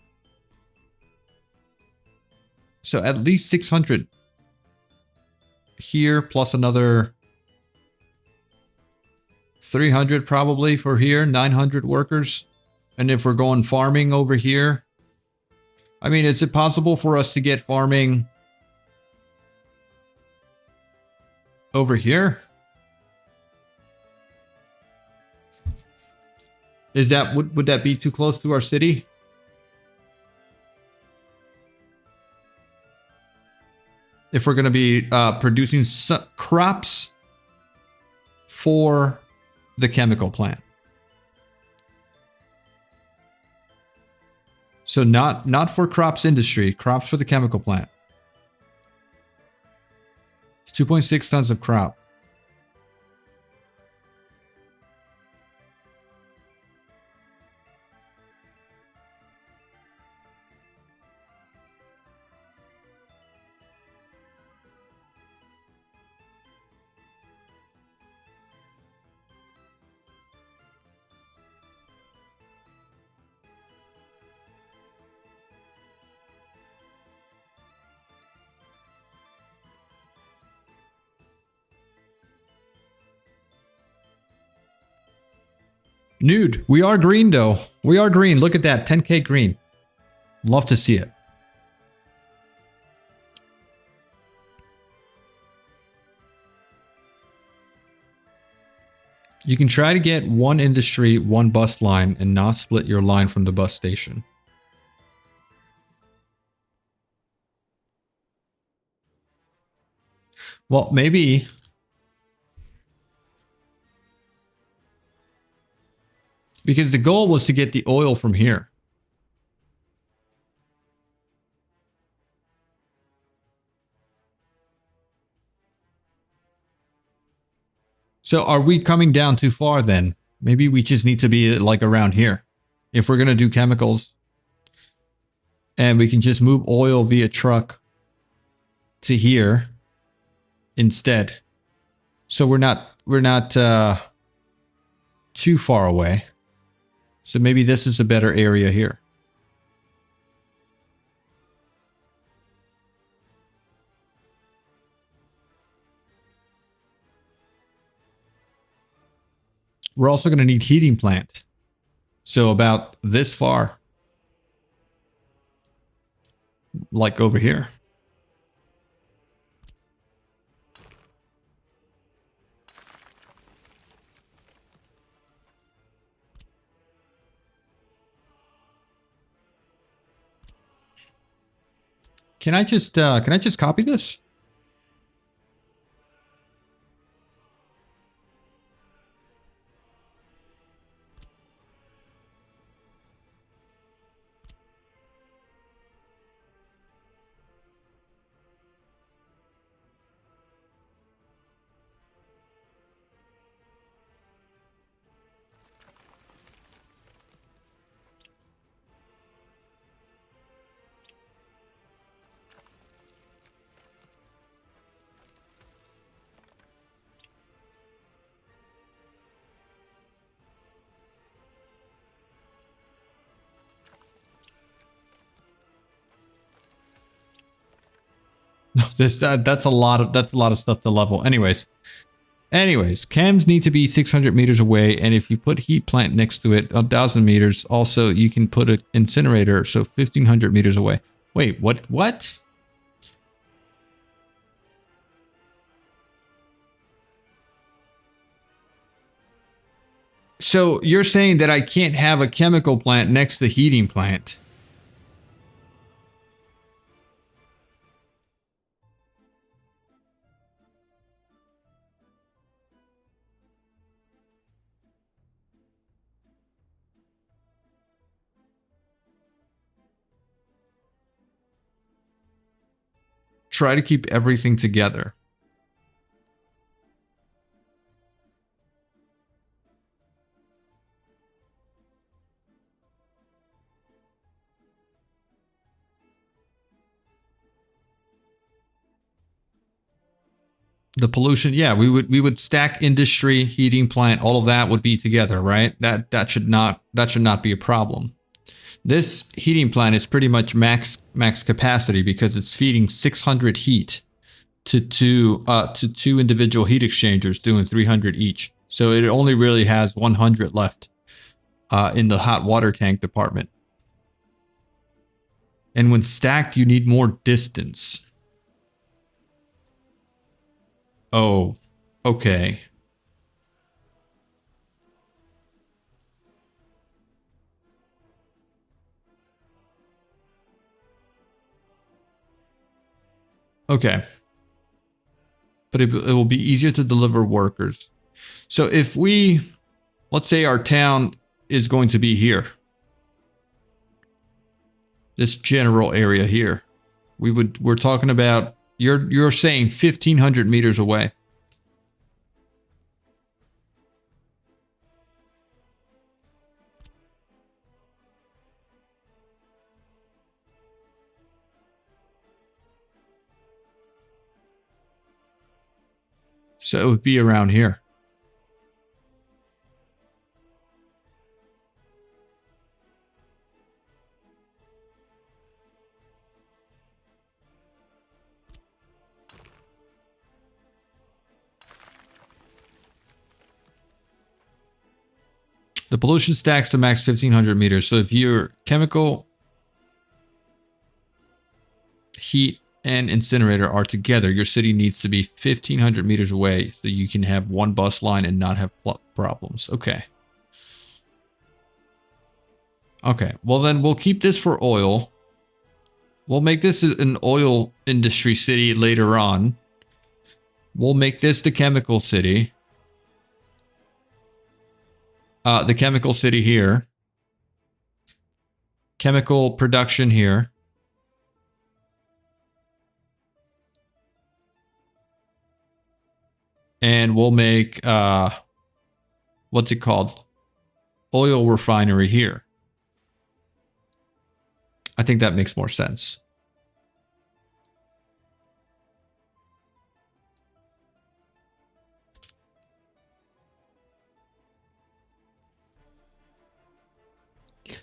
So at least 600 here, plus another 300 probably for here, 900 workers. And if we're going farming over here, I mean, is it possible for us to get farming over here? Is that, would that be too close to our city? If we're going to be producing crops for the chemical plant. So not for crops industry, crops for the chemical plant. 2.6 tons of crop. Nude, we are green though. We are green. Look at that, 10K green. Love to see it. You can try to get one industry, one bus line, and not split your line from the bus station. Well, maybe... because the goal was to get the oil from here. So are we coming down too far then? Maybe we just need to be like around here. If we're going to do chemicals, and we can just move oil via truck to here instead. So we're not too far away. So maybe this is a better area here. We're also going to need heating plant. So about this far. Like over here. Can I just copy this? No, that's a lot of stuff to level. Anyways, chems need to be 600 meters away, and if you put heat plant next to it, 1,000 meters. Also, you can put an incinerator, so 1,500 meters away. Wait, what? What? So you're saying that I can't have a chemical plant next to the heating plant? Try to keep everything together. The pollution, yeah, we would stack industry, heating plant, all of that would be together, right? That should not be a problem. This heating plant is pretty much max capacity because it's feeding 600 heat to two individual heat exchangers doing 300 each. So it only really has 100 left in the hot water tank department. And when stacked, you need more distance. Oh, okay. Okay. But it will be easier to deliver workers. So if we, let's say our town is going to be here. This general area here. We're talking about, you're saying 1,500 meters away. So it would be around here. The pollution stacks to max 1,500 meters. So if your chemical, heat, and incinerator are together, your city needs to be 1,500 meters away so you can have one bus line and not have problems. Okay. Okay, well then we'll keep this for oil. We'll make this an oil industry city later on. We'll make this the chemical city. The chemical city here. Chemical production here. And we'll make, what's it called? oil refinery here. I think that makes more sense.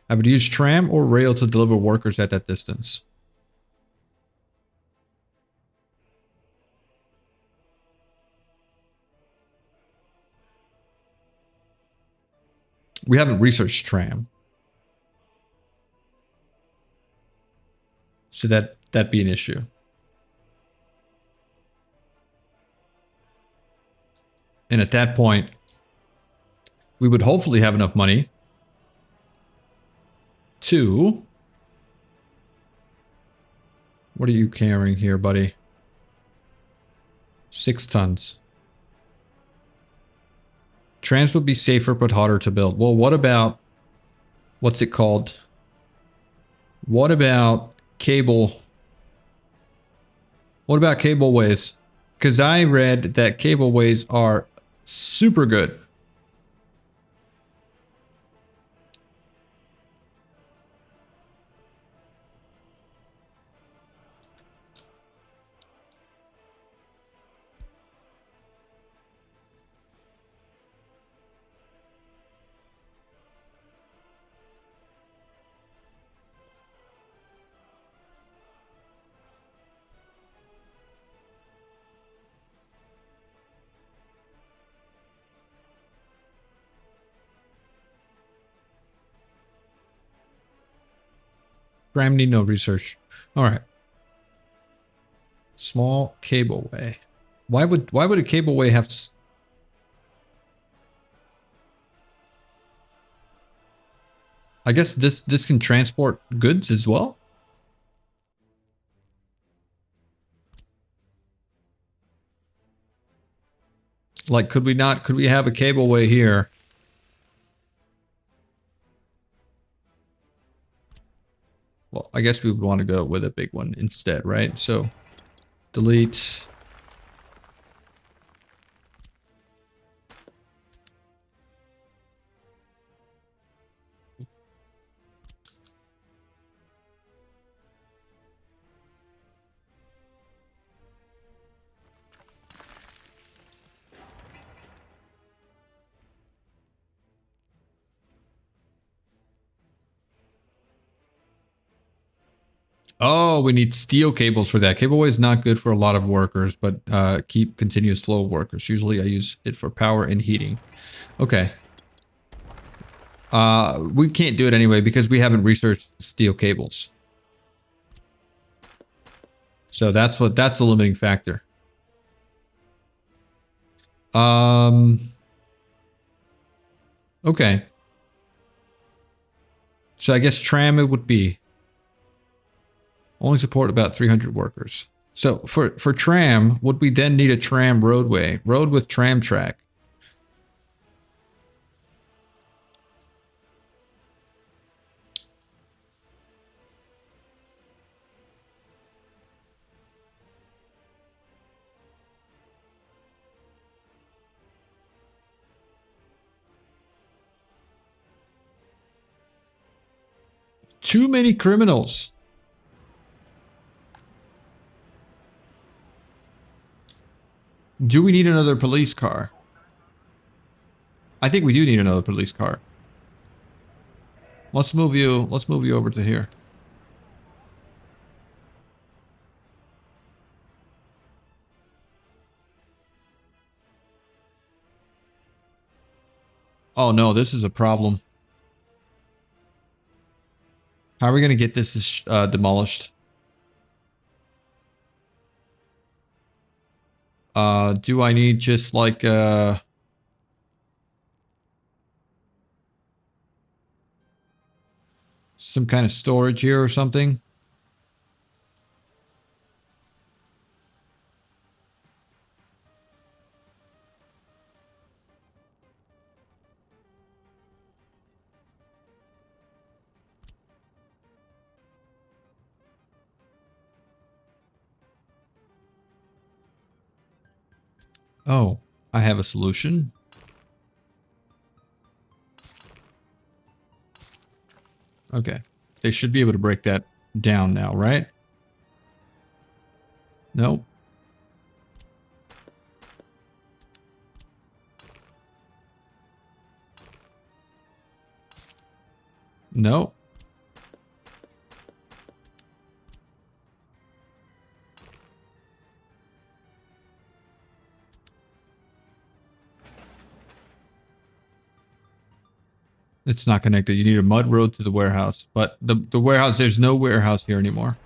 I would use tram or rail to deliver workers at that distance. We haven't researched tram. So that'd be an issue. And at that point, we would hopefully have enough money to... What are you carrying here, buddy? 6 tons. Trams would be safer but harder to build. Well, what about... What's it called? What about cable? What about cableways? Because I read that cableways are super good. Graham need no research. All right. Small cableway. Why would a cableway have to... I guess this can transport goods as well. Like, could we have a cableway here? Well, I guess we would want to go with a big one instead, right? So, delete. Oh, we need steel cables for that. Cableway is not good for a lot of workers, but keep continuous flow of workers. Usually I use it for power and heating. Okay. We can't do it anyway because we haven't researched steel cables. So that's the limiting factor. Okay. So I guess tram it would be. Only support about 300 workers. So for tram, would we then need a tram roadway? Road with tram track. Too many criminals. Do we need another police car? I think we do need another police car. Let's move you over to here. Oh no, this is a problem. How are we going to get this demolished? Do I need just like some kind of storage here or something? Oh, I have a solution. Okay. They should be able to break that down now, right? Nope. Nope. It's not connected. You need a mud road to the warehouse. But the warehouse, there's no warehouse here anymore.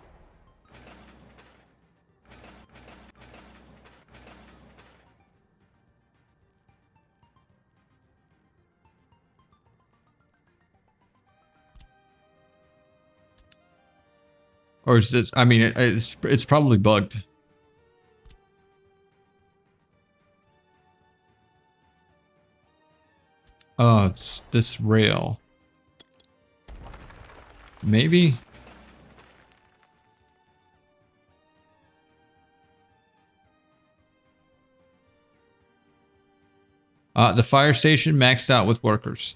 Or is this, I mean, it's probably bugged. Oh, it's this rail. Maybe? The fire station maxed out with workers.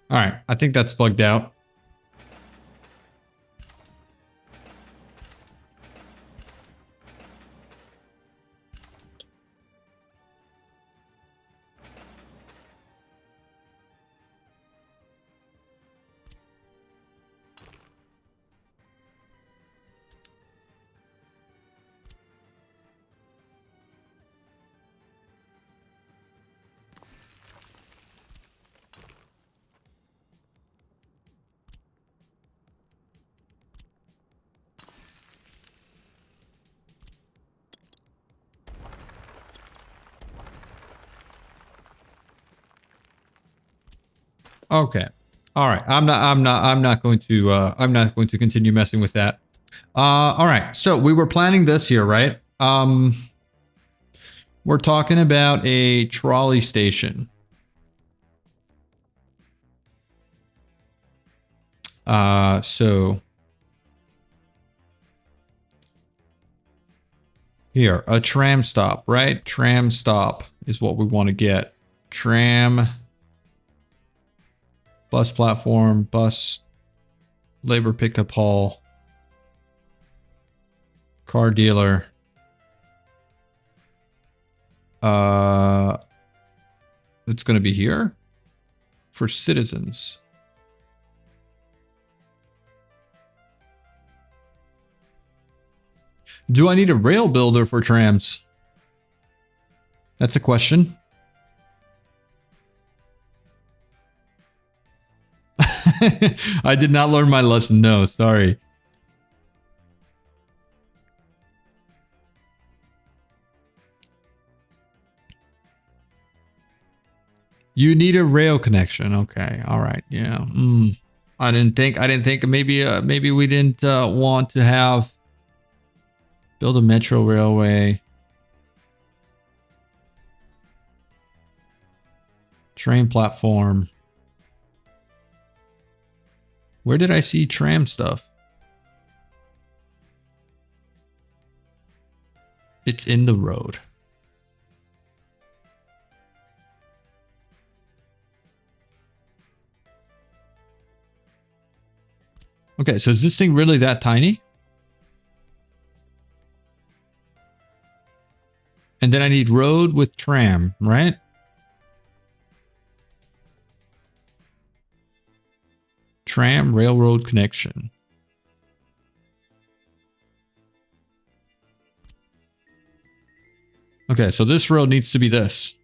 All right, I think that's bugged out. Okay. All right. I'm not going to continue messing with that. All right. So we were planning this here, right? We're talking about a trolley station. So here, a tram stop, right? Tram stop is what we want to get. Tram, bus platform, bus, labor pickup hall, car dealer. It's going to be here for citizens. Do I need a rail builder for trams? That's a question. I did not learn my lesson. No, sorry. You need a rail connection. Okay. All right. Yeah. I didn't think maybe we didn't want to have build a metro railway. Train platform. Where did I see tram stuff? It's in the road. Okay, so is this thing really that tiny? And then I need road with tram, right? Tram railroad connection. Okay, so this road needs to be this.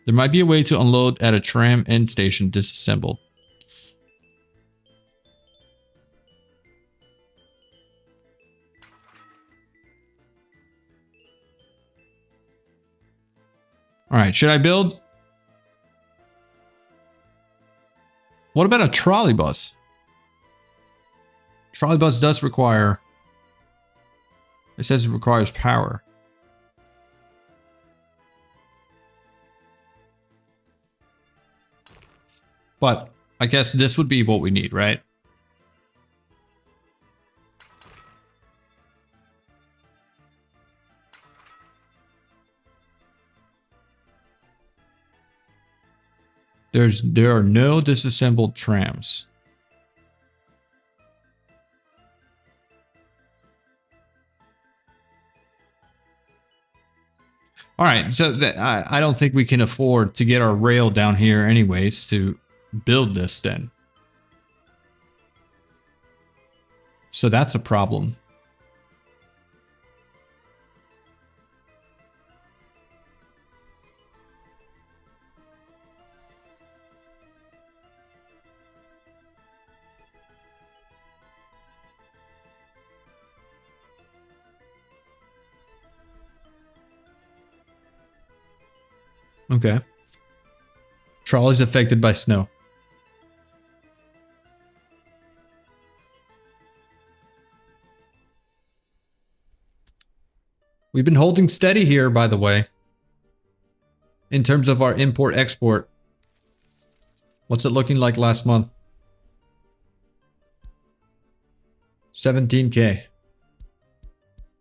There might be a way to unload at a tram end station disassembled. All right, should I build? What about a trolley bus? Trolley bus does require... It says it requires power. But I guess this would be what we need, right? There are no disassembled trams. All right, so I don't think we can afford to get our rail down here anyways to build this then. So that's a problem. Okay. Trolleys affected by snow. We've been holding steady here, by the way, in terms of our import-export. What's it looking like last month? 17K.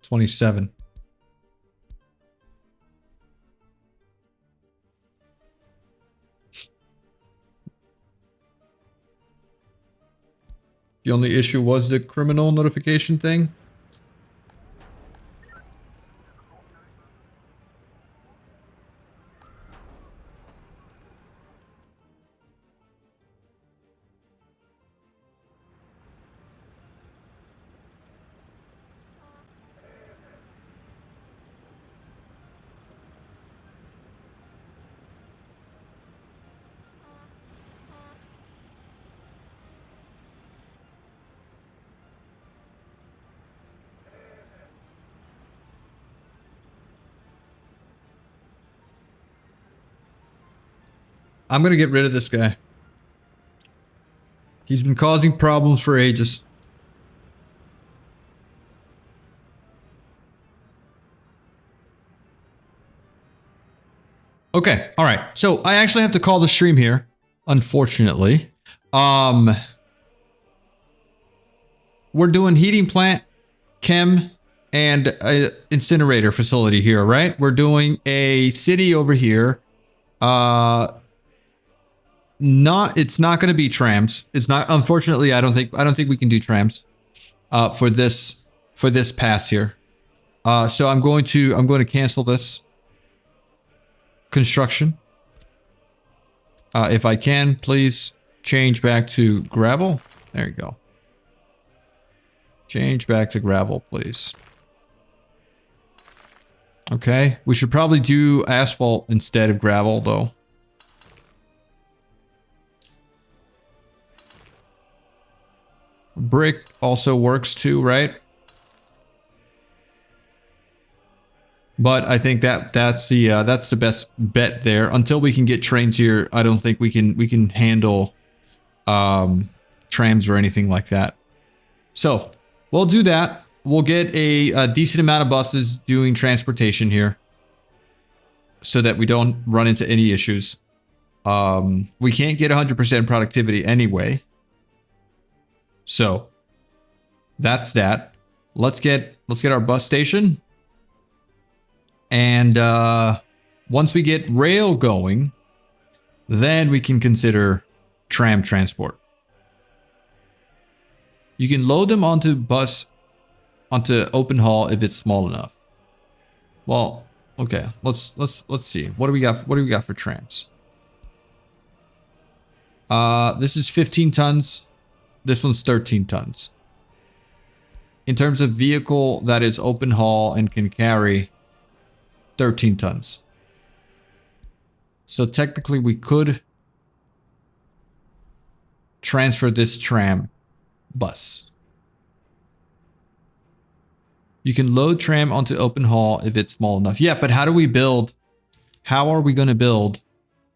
27. The only issue was the criminal notification thing. I'm gonna get rid of this guy. He's been causing problems for ages. Okay, all right. So I actually have to call the stream here, unfortunately. We're doing heating plant, chem, and a incinerator facility here, right? We're doing a city over here. It's not going to be trams. It's not, unfortunately, I don't think we can do trams for this pass here. So I'm going to cancel this construction. If I can, please change back to gravel. There you go. Change back to gravel, please. Okay, we should probably do asphalt instead of gravel, though. Brick also works too, right? But I think that's the best bet there. Until we can get trains here, I don't think we can handle trams or anything like that. So we'll do that. We'll get a decent amount of buses doing transportation here, so that we don't run into any issues. We can't get 100% productivity anyway. So that's that. Let's get our bus station. And once we get rail going, then we can consider tram transport. You can load them onto open haul if it's small enough. Well, okay. Let's see. What do we got? What do we got for trams? This is 15 tons. This one's 13 tons. In terms of vehicle that is open haul and can carry 13 tons. So technically we could transfer this tram bus. You can load tram onto open haul if it's small enough. Yeah, but how are we going to build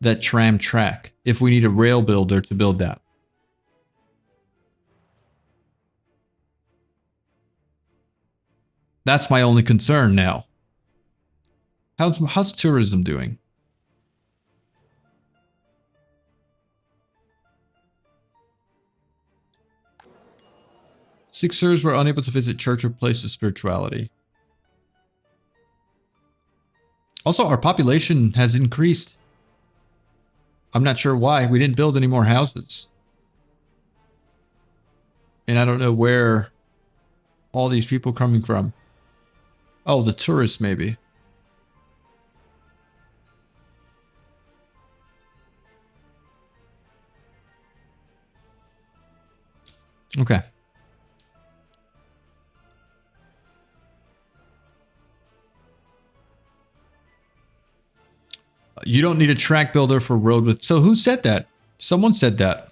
that tram track if we need a rail builder to build that? That's my only concern now. How's tourism doing? Sixers were unable to visit church or place of spirituality. Also, our population has increased. I'm not sure why. We didn't build any more houses. And I don't know where all these people are coming from. Oh, the tourists maybe. Okay. You don't need a track builder for road with... So who said that? Someone said that.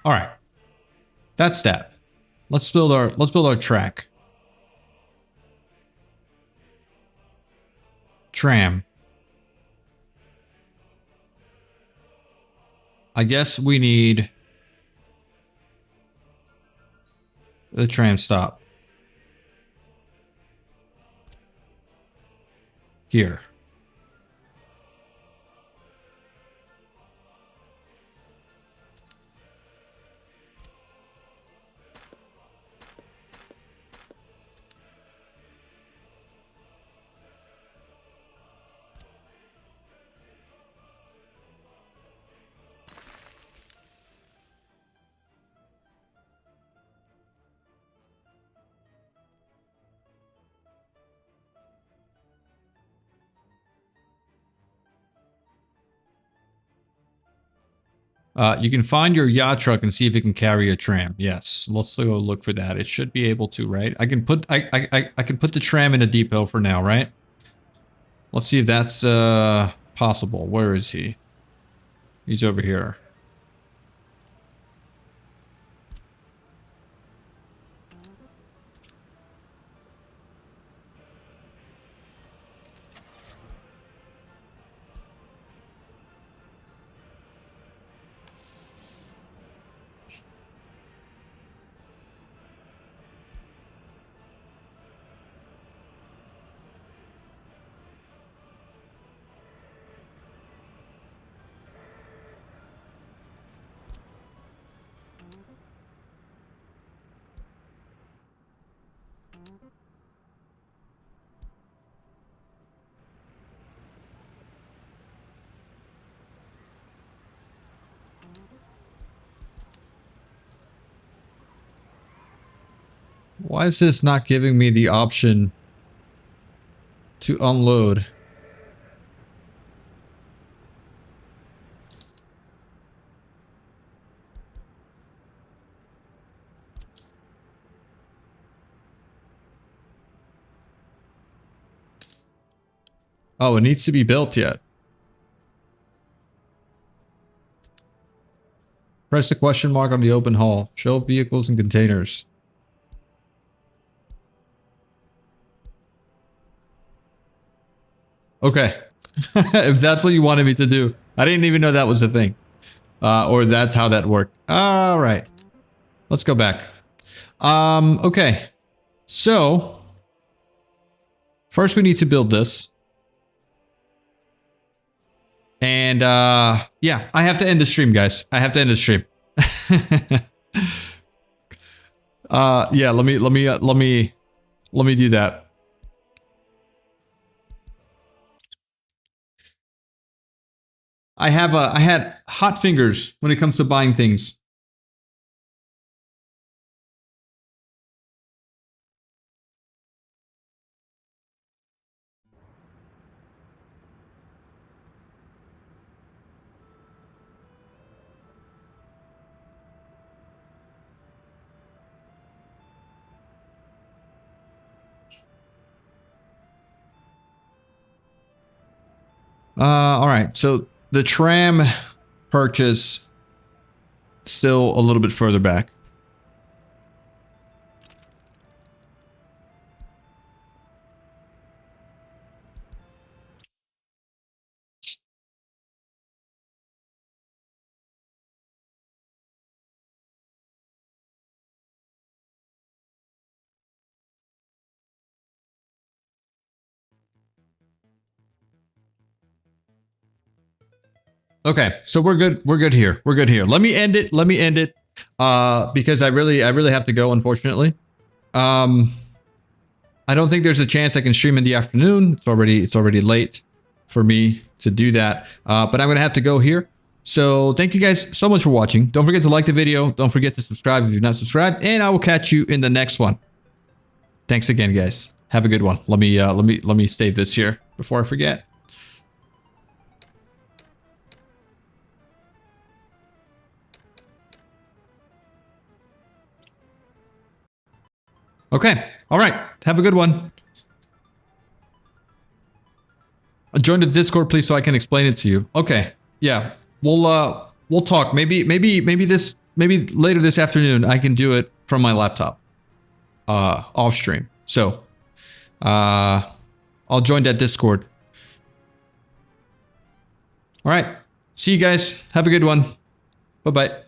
All right. That's that. Let's build our track. Tram. I guess we need the tram stop. Here. You can find your yacht truck and see if it can carry a tram. Yes, let's go look for that. It should be able to, right? I can put I can put the tram in a depot for now, right? Let's see if that's possible. Where is he? He's over here. Why is this not giving me the option to unload? Oh, it needs to be built yet. Press the question mark on the open hull. Show vehicles and containers. Okay. If that's what you wanted me to do. I didn't even know that was a thing. Or that's how that worked. All right. Let's go back. Okay. So, first we need to build this. And, yeah, I have to end the stream, guys. I have to end the stream. Yeah, let me do that. I had hot fingers when it comes to buying things. All right. So the tram purchase still a little bit further back. Okay, so we're good. We're good here. We're good here. Let me end it. Let me end it. Because I really have to go, unfortunately. I don't think there's a chance I can stream in the afternoon. It's already late for me to do that. But I'm gonna have to go here. So thank you guys so much for watching. Don't forget to like the video. Don't forget to subscribe if you're not subscribed, and I will catch you in the next one. Thanks again, guys. Have a good one. Let me save this here before I forget. Okay. All right. Have a good one. Join the Discord, please, so I can explain it to you. Okay. Yeah. We'll talk. Maybe later this afternoon I can do it from my laptop. Off stream. So, I'll join that Discord. All right. See you guys. Have a good one. Bye-bye.